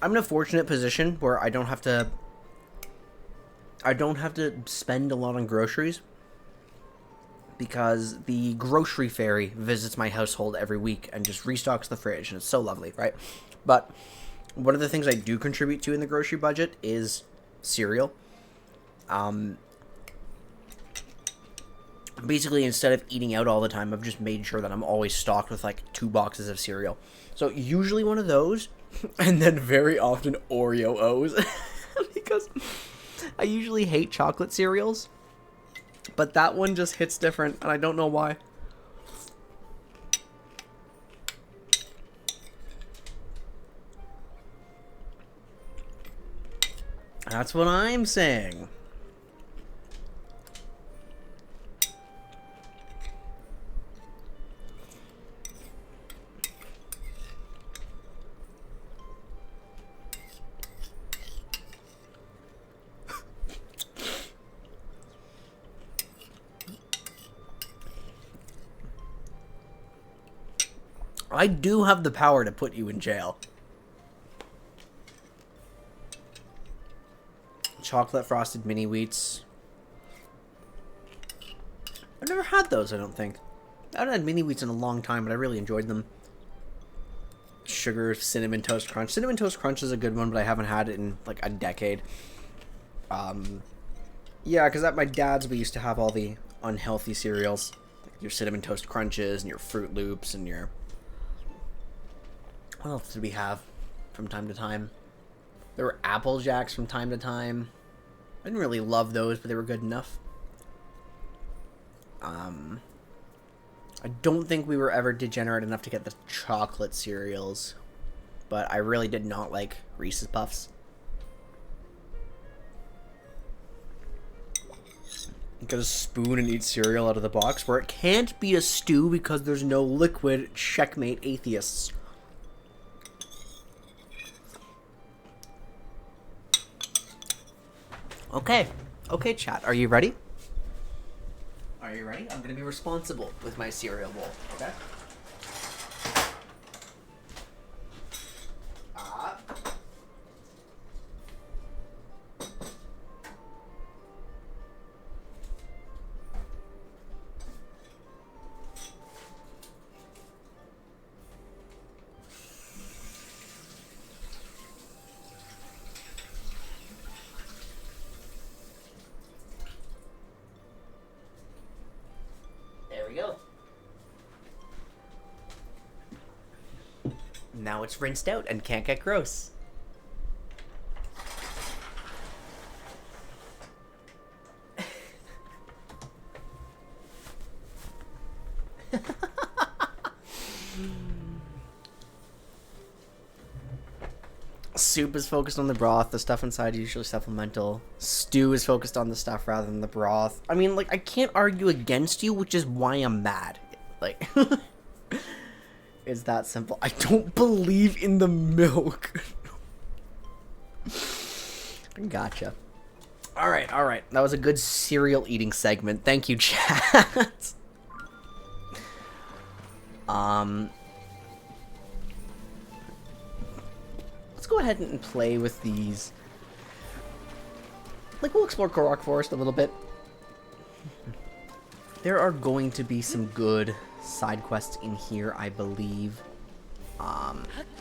I'm in a fortunate position where I don't have to spend a lot on groceries, because the grocery fairy visits my household every week and just restocks the fridge, and it's so lovely, right? But one of the things I do contribute to in the grocery budget is cereal. Basically, instead of eating out all the time, I've just made sure that I'm always stocked with like 2 boxes of cereal. So usually one of those, and then very often Oreo O's, because I usually hate chocolate cereals. But that one just hits different, and I don't know why. That's what I'm saying. I do have the power to put you in jail. Chocolate frosted mini wheats. I've never had those, I don't think. I haven't had mini wheats in a long time, but I really enjoyed them. Sugar Cinnamon Toast Crunch. Cinnamon Toast Crunch is a good one, but I haven't had it in like a decade. Yeah, because at my dad's we used to have all the unhealthy cereals. Like your Cinnamon Toast Crunches and your Fruit Loops and your... What else did we have from time to time? There were Apple Jacks from time to time. I didn't really love those, but they were good enough. I don't think we were ever degenerate enough to get the chocolate cereals. but I really did not like Reese's Puffs. Get a spoon and eat cereal out of the box where it can't be a stew because there's no liquid. Checkmate, atheists. Okay. Okay, chat. Are you ready? Are you ready? I'm going to be responsible with my cereal bowl. Okay? There we go. Now it's rinsed out and can't get gross. Soup is focused on the broth. The stuff inside is usually supplemental. Stew is focused on the stuff rather than the broth. I mean, like, I can't argue against you, which is why I'm mad. Like, it's that simple. I don't believe in the milk. Gotcha. Alright, alright. That was a good cereal eating segment. Thank you, chat. Let's go ahead and play with these. Like, we'll explore Korok Forest a little bit. There are going to be some good side quests in here, I believe.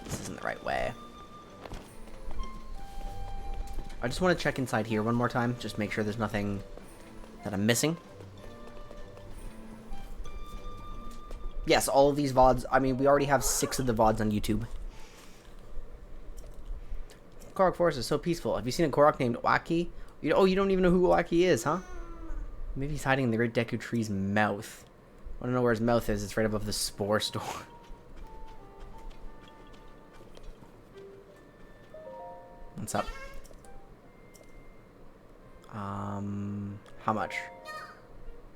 This isn't the right way. I just want to check inside here one more time. Just make sure there's nothing that I'm missing. Yes, all of these VODs. I mean, we already have 6 of the VODs on YouTube. Korok Forest is so peaceful. Have you seen a Korok named Waki? Oh, you don't even know who Waki is, huh? Maybe he's hiding in the Great Deku Tree's mouth. I don't know where his mouth is. It's right above the Spore Store. What's up? How much?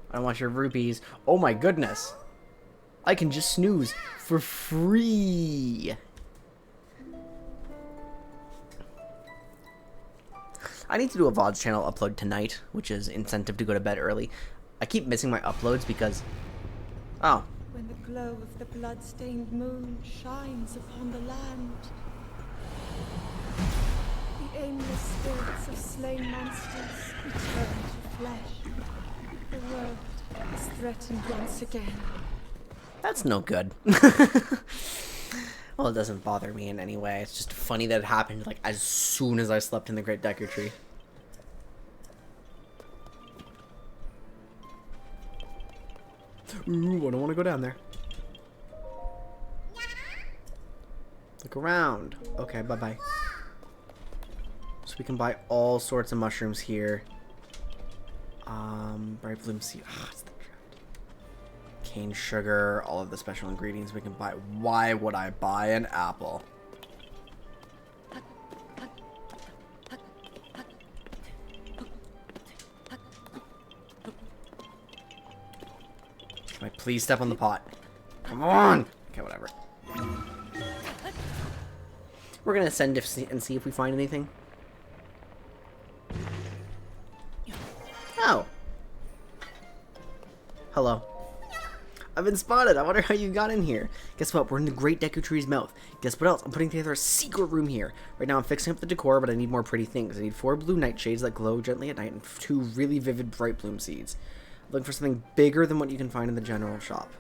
I don't want your rupees. Oh my goodness. I can just snooze for free. I need to do a VODs channel upload tonight, which is incentive to go to bed early. I keep missing my uploads because... Oh. When the glow of the blood-stained moon shines upon the land, the aimless spirits of slain monsters return to flesh. The world is threatened once again. That's no good. Well, it doesn't bother me in any way. It's just funny that it happened, like, as soon as I slept in the Great Deku Tree. Ooh, I don't want to go down there. Look around. Okay, bye-bye. So we can buy all sorts of mushrooms here. Bright bloom seed. Ah, it's the cane sugar, all of the special ingredients we can buy. Why would I buy an apple? Can I please step on the pot? Come on! Okay, whatever. We're gonna ascend and see if we find anything. Oh. Hello. I've been spotted. I wonder how you got in here. Guess what? We're in the Great Deku Tree's mouth. Guess what else? I'm putting together a secret room here. Right now I'm fixing up the decor, but I need more pretty things. I need 4 blue nightshades that glow gently at night and 2 really vivid bright bloom seeds. I'm looking for something bigger than what you can find in the general shop.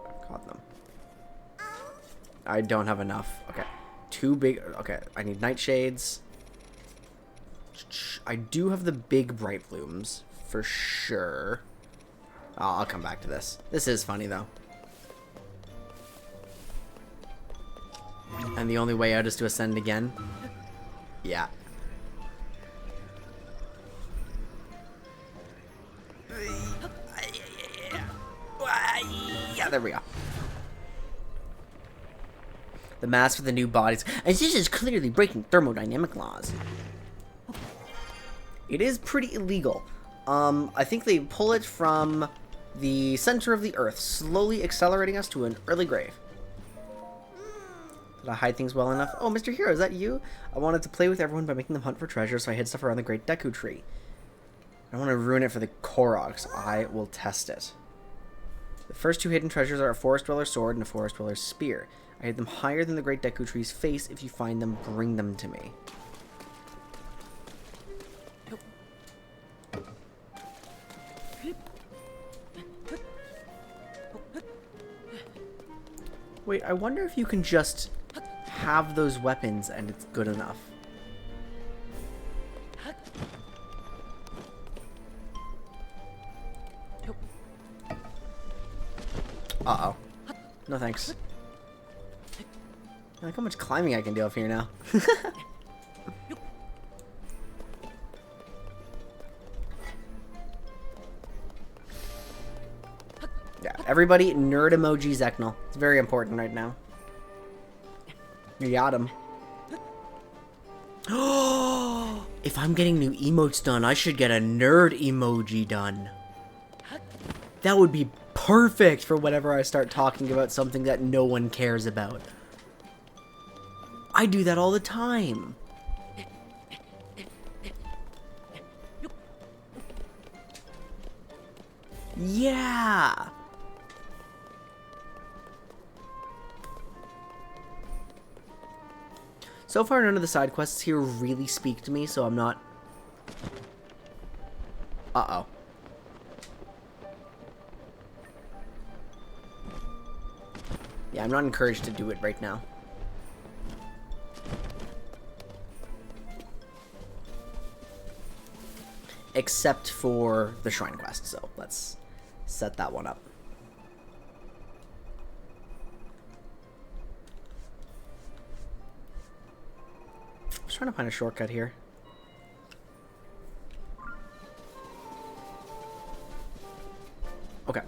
I've caught them. I don't have enough. Okay. 2 big... Okay, I need nightshades. I do have the big bright blooms. For sure. Oh, I'll come back to this. This is funny, though. And the only way out is to ascend again? Yeah. Yeah, there we go. The mask for the new bodies. And this is clearly breaking thermodynamic laws. It is pretty illegal. I think they pull it from the center of the Earth, slowly accelerating us to an early grave. Did I hide things well enough? Oh, Mr. Hero, is that you? I wanted to play with everyone by making them hunt for treasure, so I hid stuff around the Great Deku Tree. I don't want to ruin it for the Koroks. I will test it. The first two hidden treasures are a Forest Dweller's sword and a Forest Dweller's spear. I hid them higher than the Great Deku Tree's face. If you find them, bring them to me. Wait, I wonder if you can just have those weapons and it's good enough. Uh-oh. No thanks. Look how much climbing I can do up here now. Yeah, everybody nerd emoji Zeknal. It's very important right now. You got him. If I'm getting new emotes done, I should get a nerd emoji done. That would be perfect for whenever I start talking about something that no one cares about. I do that all the time. Yeah. So far, none of the side quests here really speak to me, so I'm not... Uh-oh. Yeah, I'm not encouraged to do it right now. Except for the shrine quest, so let's set that one up. I was trying to find a shortcut here. Okay.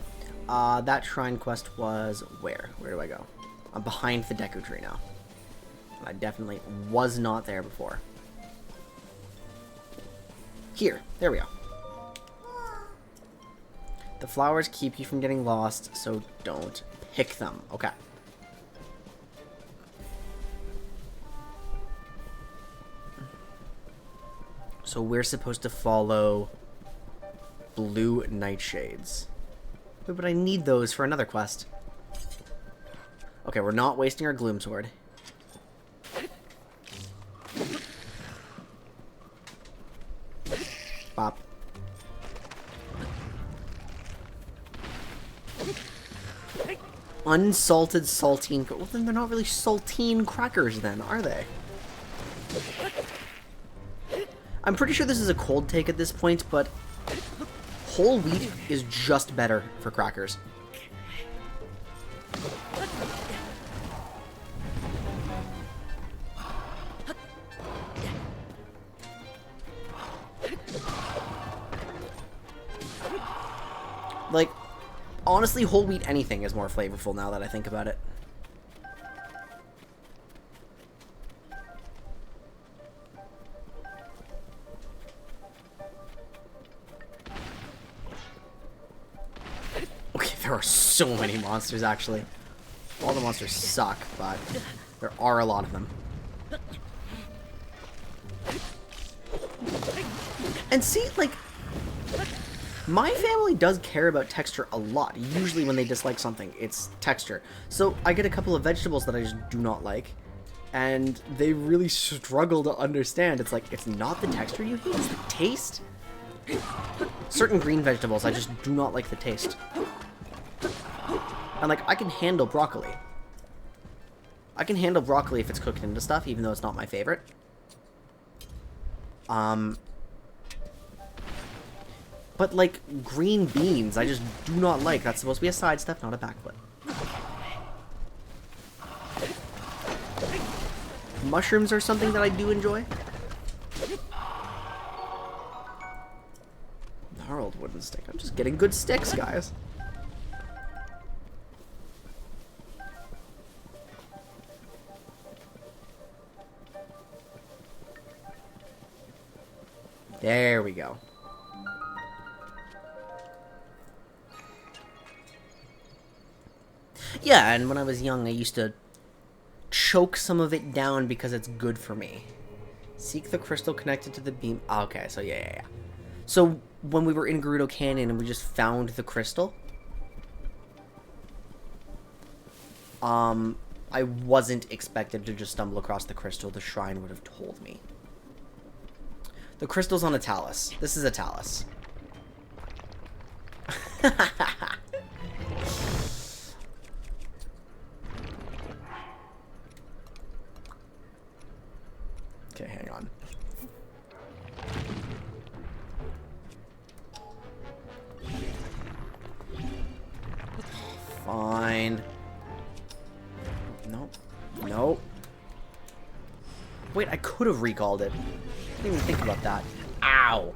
That shrine quest was where? Where do I go? I'm behind the Deku Tree now. I definitely was not there before. Here. There we go. The flowers keep you from getting lost, so don't pick them. Okay. So we're supposed to follow blue nightshades. Wait, but I need those for another quest. Okay, we're not wasting our gloom sword. Bop. Unsalted saltine. Well, then they're not really saltine crackers, then, are they? I'm pretty sure this is a cold take at this point, but whole wheat is just better for crackers. Like, honestly, whole wheat anything is more flavorful now that I think about it. Okay, there are so many monsters, actually. All the monsters suck, but there are a lot of them. And see, like, my family does care about texture a lot. Usually when they dislike something, it's texture. So I get a couple of vegetables that I just do not like, and they really struggle to understand. It's like, it's not the texture you hate, it's the taste. Certain green vegetables, I just do not like the taste. And, like, I can handle broccoli. I can handle broccoli if it's cooked into stuff, even though it's not my favorite. But, like, green beans, I just do not like. That's supposed to be a side step, not a backflip. Mushrooms are something that I do enjoy. Gnarled wooden stick. I'm just getting good sticks, guys. There we go. Yeah, and when I was young, I used to choke some of it down because it's good for me. Seek the crystal connected to the beam. Oh, okay, so yeah. So when we were in Gerudo Canyon and we just found the crystal, I wasn't expected to just stumble across the crystal. The shrine would have told me. The crystal's on a talus. This is a talus. Okay, hang on. Fine. Nope. Nope. Wait, I could have recalled it. I didn't even think about that. Ow!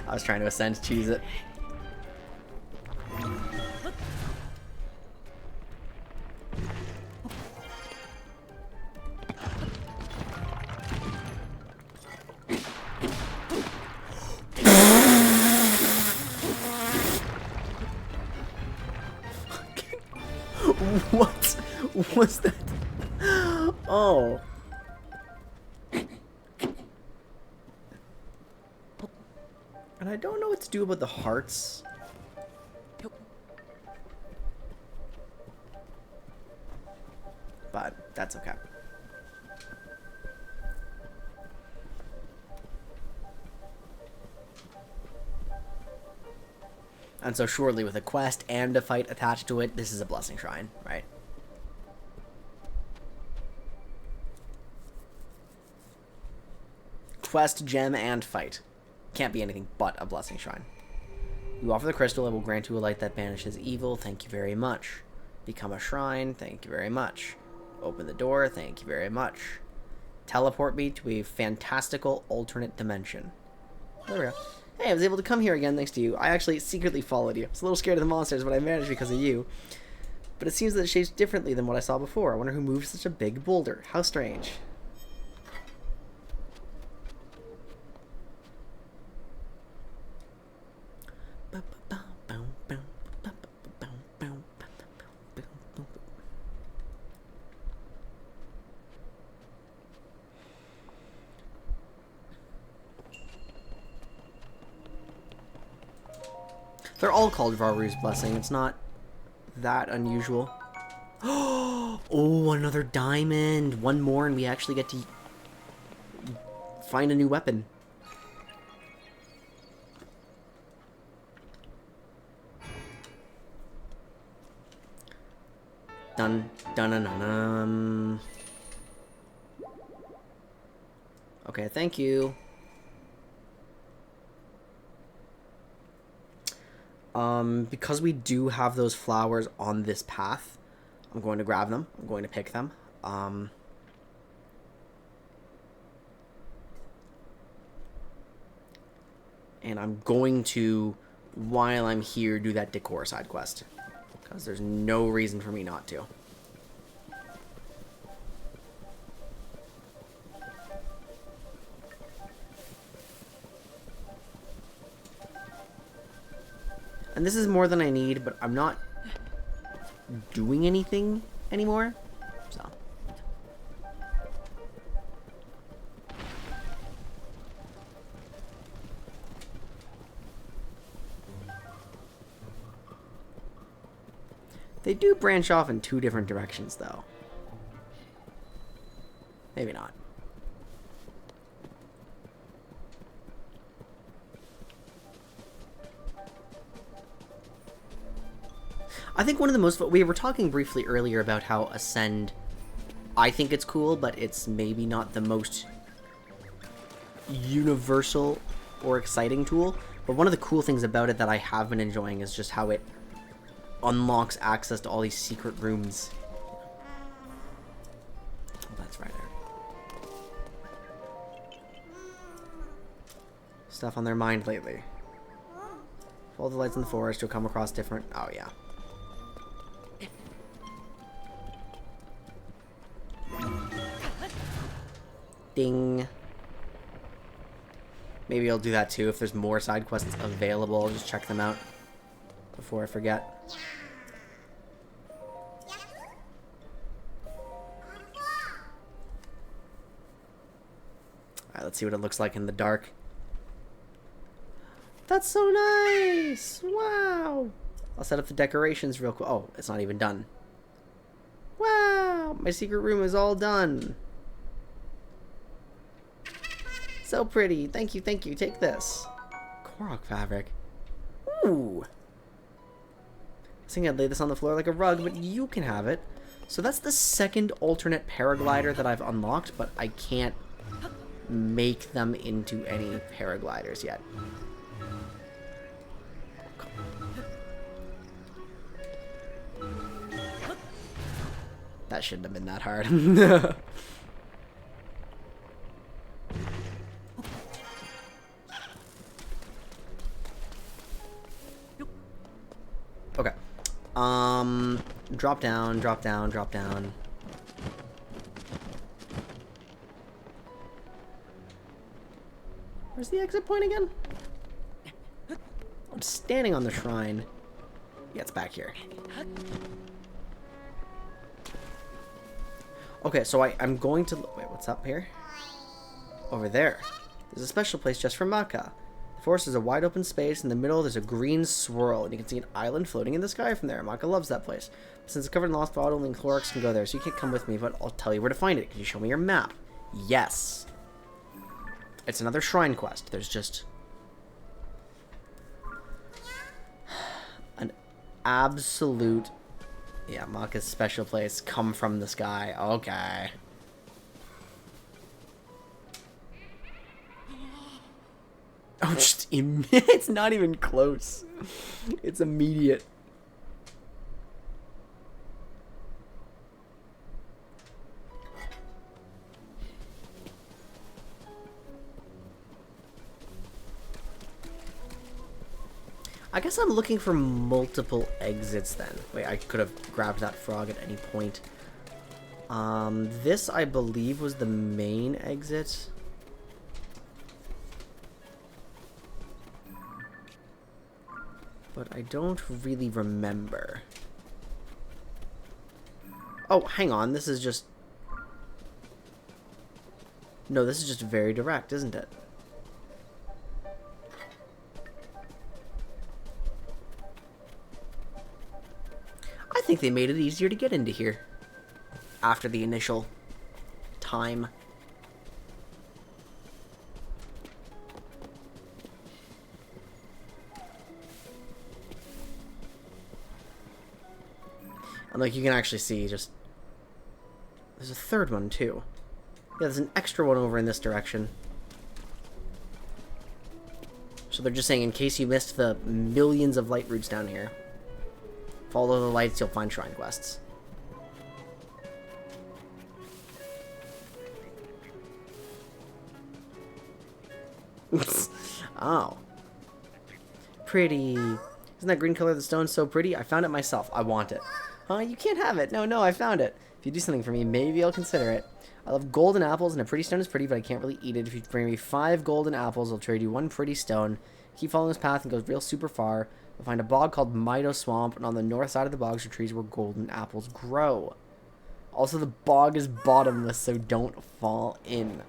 I was trying to ascend to cheese it. What was that? Oh. And I don't know what to do about the hearts. But that's okay. And so surely with a quest and a fight attached to it, this is a blessing shrine, right? Quest, gem, and fight. Can't be anything but a blessing shrine. You offer the crystal, it will grant you a light that banishes evil. Thank you very much. Become a shrine. Thank you very much. Open the door. Thank you very much. Teleport me to a fantastical alternate dimension. There we go. Hey, I was able to come here again thanks to you. I actually secretly followed you. I was a little scared of the monsters, but I managed because of you. But it seems that it shapes differently than what I saw before. I wonder who moved such a big boulder. How strange. They're all called Varu's Blessing. It's not that unusual. Oh, another diamond. One more and we actually get to find a new weapon. Dun dun dun dun dun. Okay, thank you. Because we do have those flowers on this path, I'm going to grab them. I'm going to pick them. And I'm going to, while I'm here, do that decor side quest. Because there's no reason for me not to. And this is more than I need, but I'm not doing anything anymore, so. They do branch off in two different directions, though. Maybe not. I think one of the most... We were talking briefly earlier about how Ascend... I think it's cool, but it's maybe not the most universal or exciting tool. But one of the cool things about it that I have been enjoying is just how it unlocks access to all these secret rooms. Oh, that's right there. Stuff on their mind lately. Follow the lights in the forest, you'll come across different... Oh, yeah. Ding. Maybe I'll do that too if there's more side quests available. I'll just check them out before I forget. Alright, let's see what it looks like in the dark. That's so nice! Wow! I'll set up the decorations real quick. Oh, it's not even done. Wow! My secret room is all done. So pretty. Thank you, thank you. Take this. Korok fabric. Ooh! I was thinking I'd lay this on the floor like a rug, but you can have it. So that's the second alternate paraglider that I've unlocked, but I can't make them into any paragliders yet. That shouldn't have been that hard. Okay. Drop down, drop down, drop down. Where's the exit point again? I'm standing on the shrine. Yeah, it's back here. Okay, so I'm going to... Wait, what's up here? Over there. There's a special place just for Maka. The forest is a wide open space. In the middle, there's a green swirl, and you can see an island floating in the sky from there. Maka loves that place. But since it's covered in lost water, only Koroks can go there, so you can't come with me, but I'll tell you where to find it. Can you show me your map? Yes. It's another shrine quest. There's just... an absolute... Yeah, Maka's special place. Come from the sky. Okay. Oh, just it's not even close. It's immediate. I guess I'm looking for multiple exits then. Wait, I could have grabbed that frog at any point. This, I believe, was the main exit. But I don't really remember. Oh, hang on. This is just... No, this is just very direct, isn't it? I think they made it easier to get into here after the initial time. And like you can actually see just there's a third one too. Yeah, there's an extra one over in this direction. So they're just saying in case you missed the millions of light routes down here. Follow the lights, you'll find shrine quests. Oh. Pretty. Isn't that green color of the stone so pretty? I found it myself. I want it. Huh? You can't have it. No, I found it. If you do something for me, maybe I'll consider it. I love golden apples, and a pretty stone is pretty, but I can't really eat it. If you bring me 5 golden apples, I'll trade you 1 pretty stone. Keep following this path and goes real super far. You'll find a bog called Mido Swamp, and on the north side of the bogs are trees where golden apples grow. Also, the bog is bottomless, so don't fall in.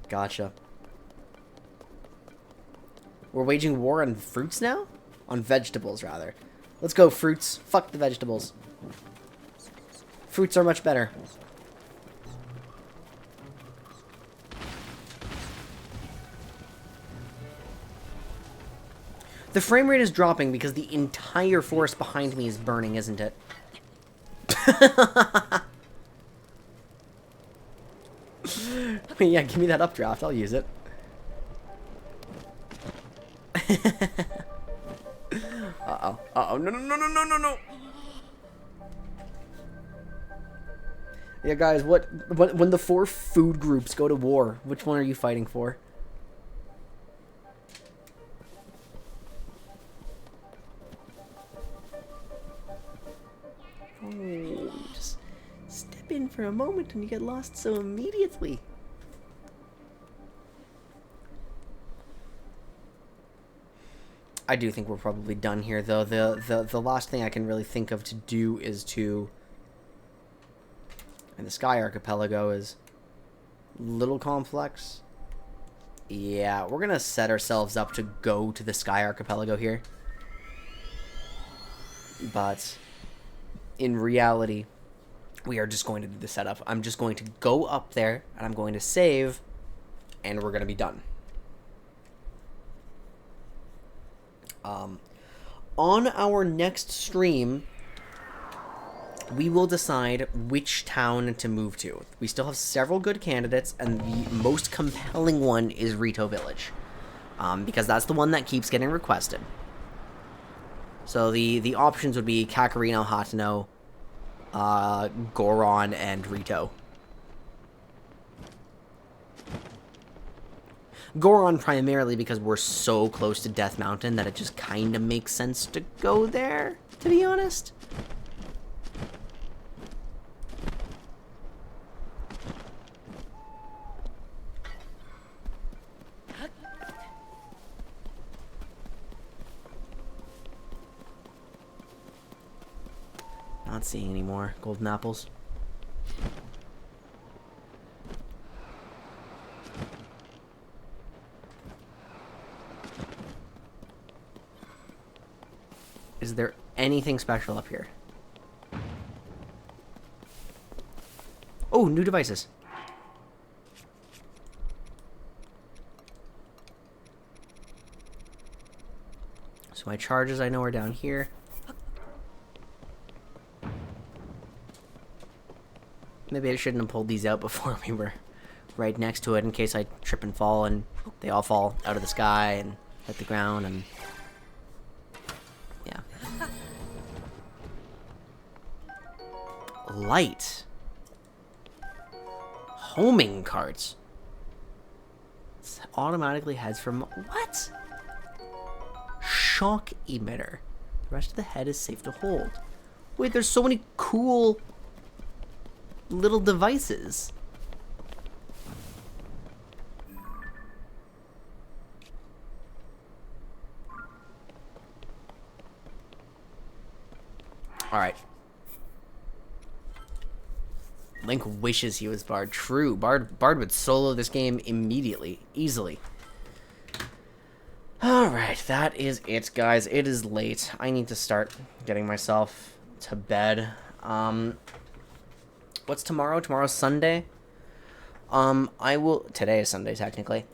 Gotcha. We're waging war on fruits now? On vegetables, rather. Let's go, fruits. Fuck the vegetables. Fruits are much better. The frame rate is dropping because the entire forest behind me is burning, isn't it? Yeah, give me that updraft. I'll use it. Uh-oh. Uh-oh. No. Yeah, guys, when the 4 food groups go to war, which one are you fighting for? Oh, just step in for a moment and you get lost so immediately. I do think we're probably done here, though. The last thing I can really think of to do is to... And the Sky Archipelago is a little complex. Yeah, we're going to set ourselves up to go to the Sky Archipelago here. But in reality, we are just going to do the setup. I'm just going to go up there, and I'm going to save, and we're going to be done. On our next stream, we will decide which town to move to. We still have several good candidates, and the most compelling one is Rito Village. Because that's the one that keeps getting requested. So the options would be Kakarino, Hatano, Goron, and Rito. Goron primarily because we're so close to Death Mountain that it just kind of makes sense to go there, to be honest. Not seeing any more golden apples. Is there anything special up here? Oh, new devices. So my charges I know are down here. Maybe I shouldn't have pulled these out before we were right next to it in case I trip and fall and they all fall out of the sky and hit the ground and... yeah. Light. Homing carts. It automatically heads from... what? Shock emitter. The rest of the head is safe to hold. Wait, there's so many cool... little devices. Alright. Link wishes he was Bard. True. Bard would solo this game immediately. Easily. Alright, that is it, guys. It is late. I need to start getting myself to bed. What's tomorrow? Tomorrow's Sunday. Today is Sunday, technically.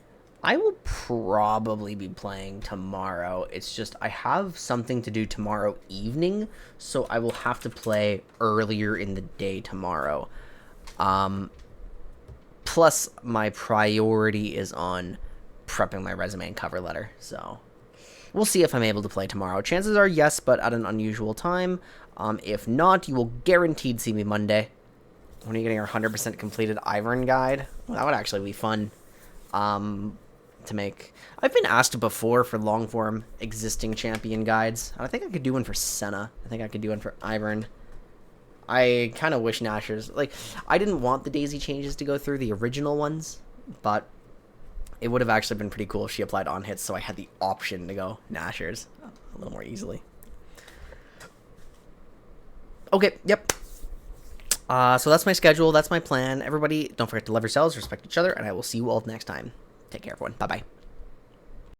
I will probably be playing tomorrow. It's just, I have something to do tomorrow evening, so I will have to play earlier in the day tomorrow. Plus, my priority is on prepping my resume and cover letter, so... we'll see if I'm able to play tomorrow. Chances are yes, but at an unusual time. If not, you will guaranteed see me Monday. When are you getting our 100% completed Ivern guide? Well, that would actually be fun to make. I've been asked before for long-form existing champion guides. I think I could do one for Senna. I think I could do one for Ivern. I kind of wish Nashers... like, I didn't want the Daisy changes to go through the original ones, but it would have actually been pretty cool if she applied on hits, so I had the option to go Nashers a little more easily. Okay, yep. So that's my schedule. That's my plan. Everybody, don't forget to love yourselves, respect each other, and I will see you all next time. Take care, everyone. Bye-bye.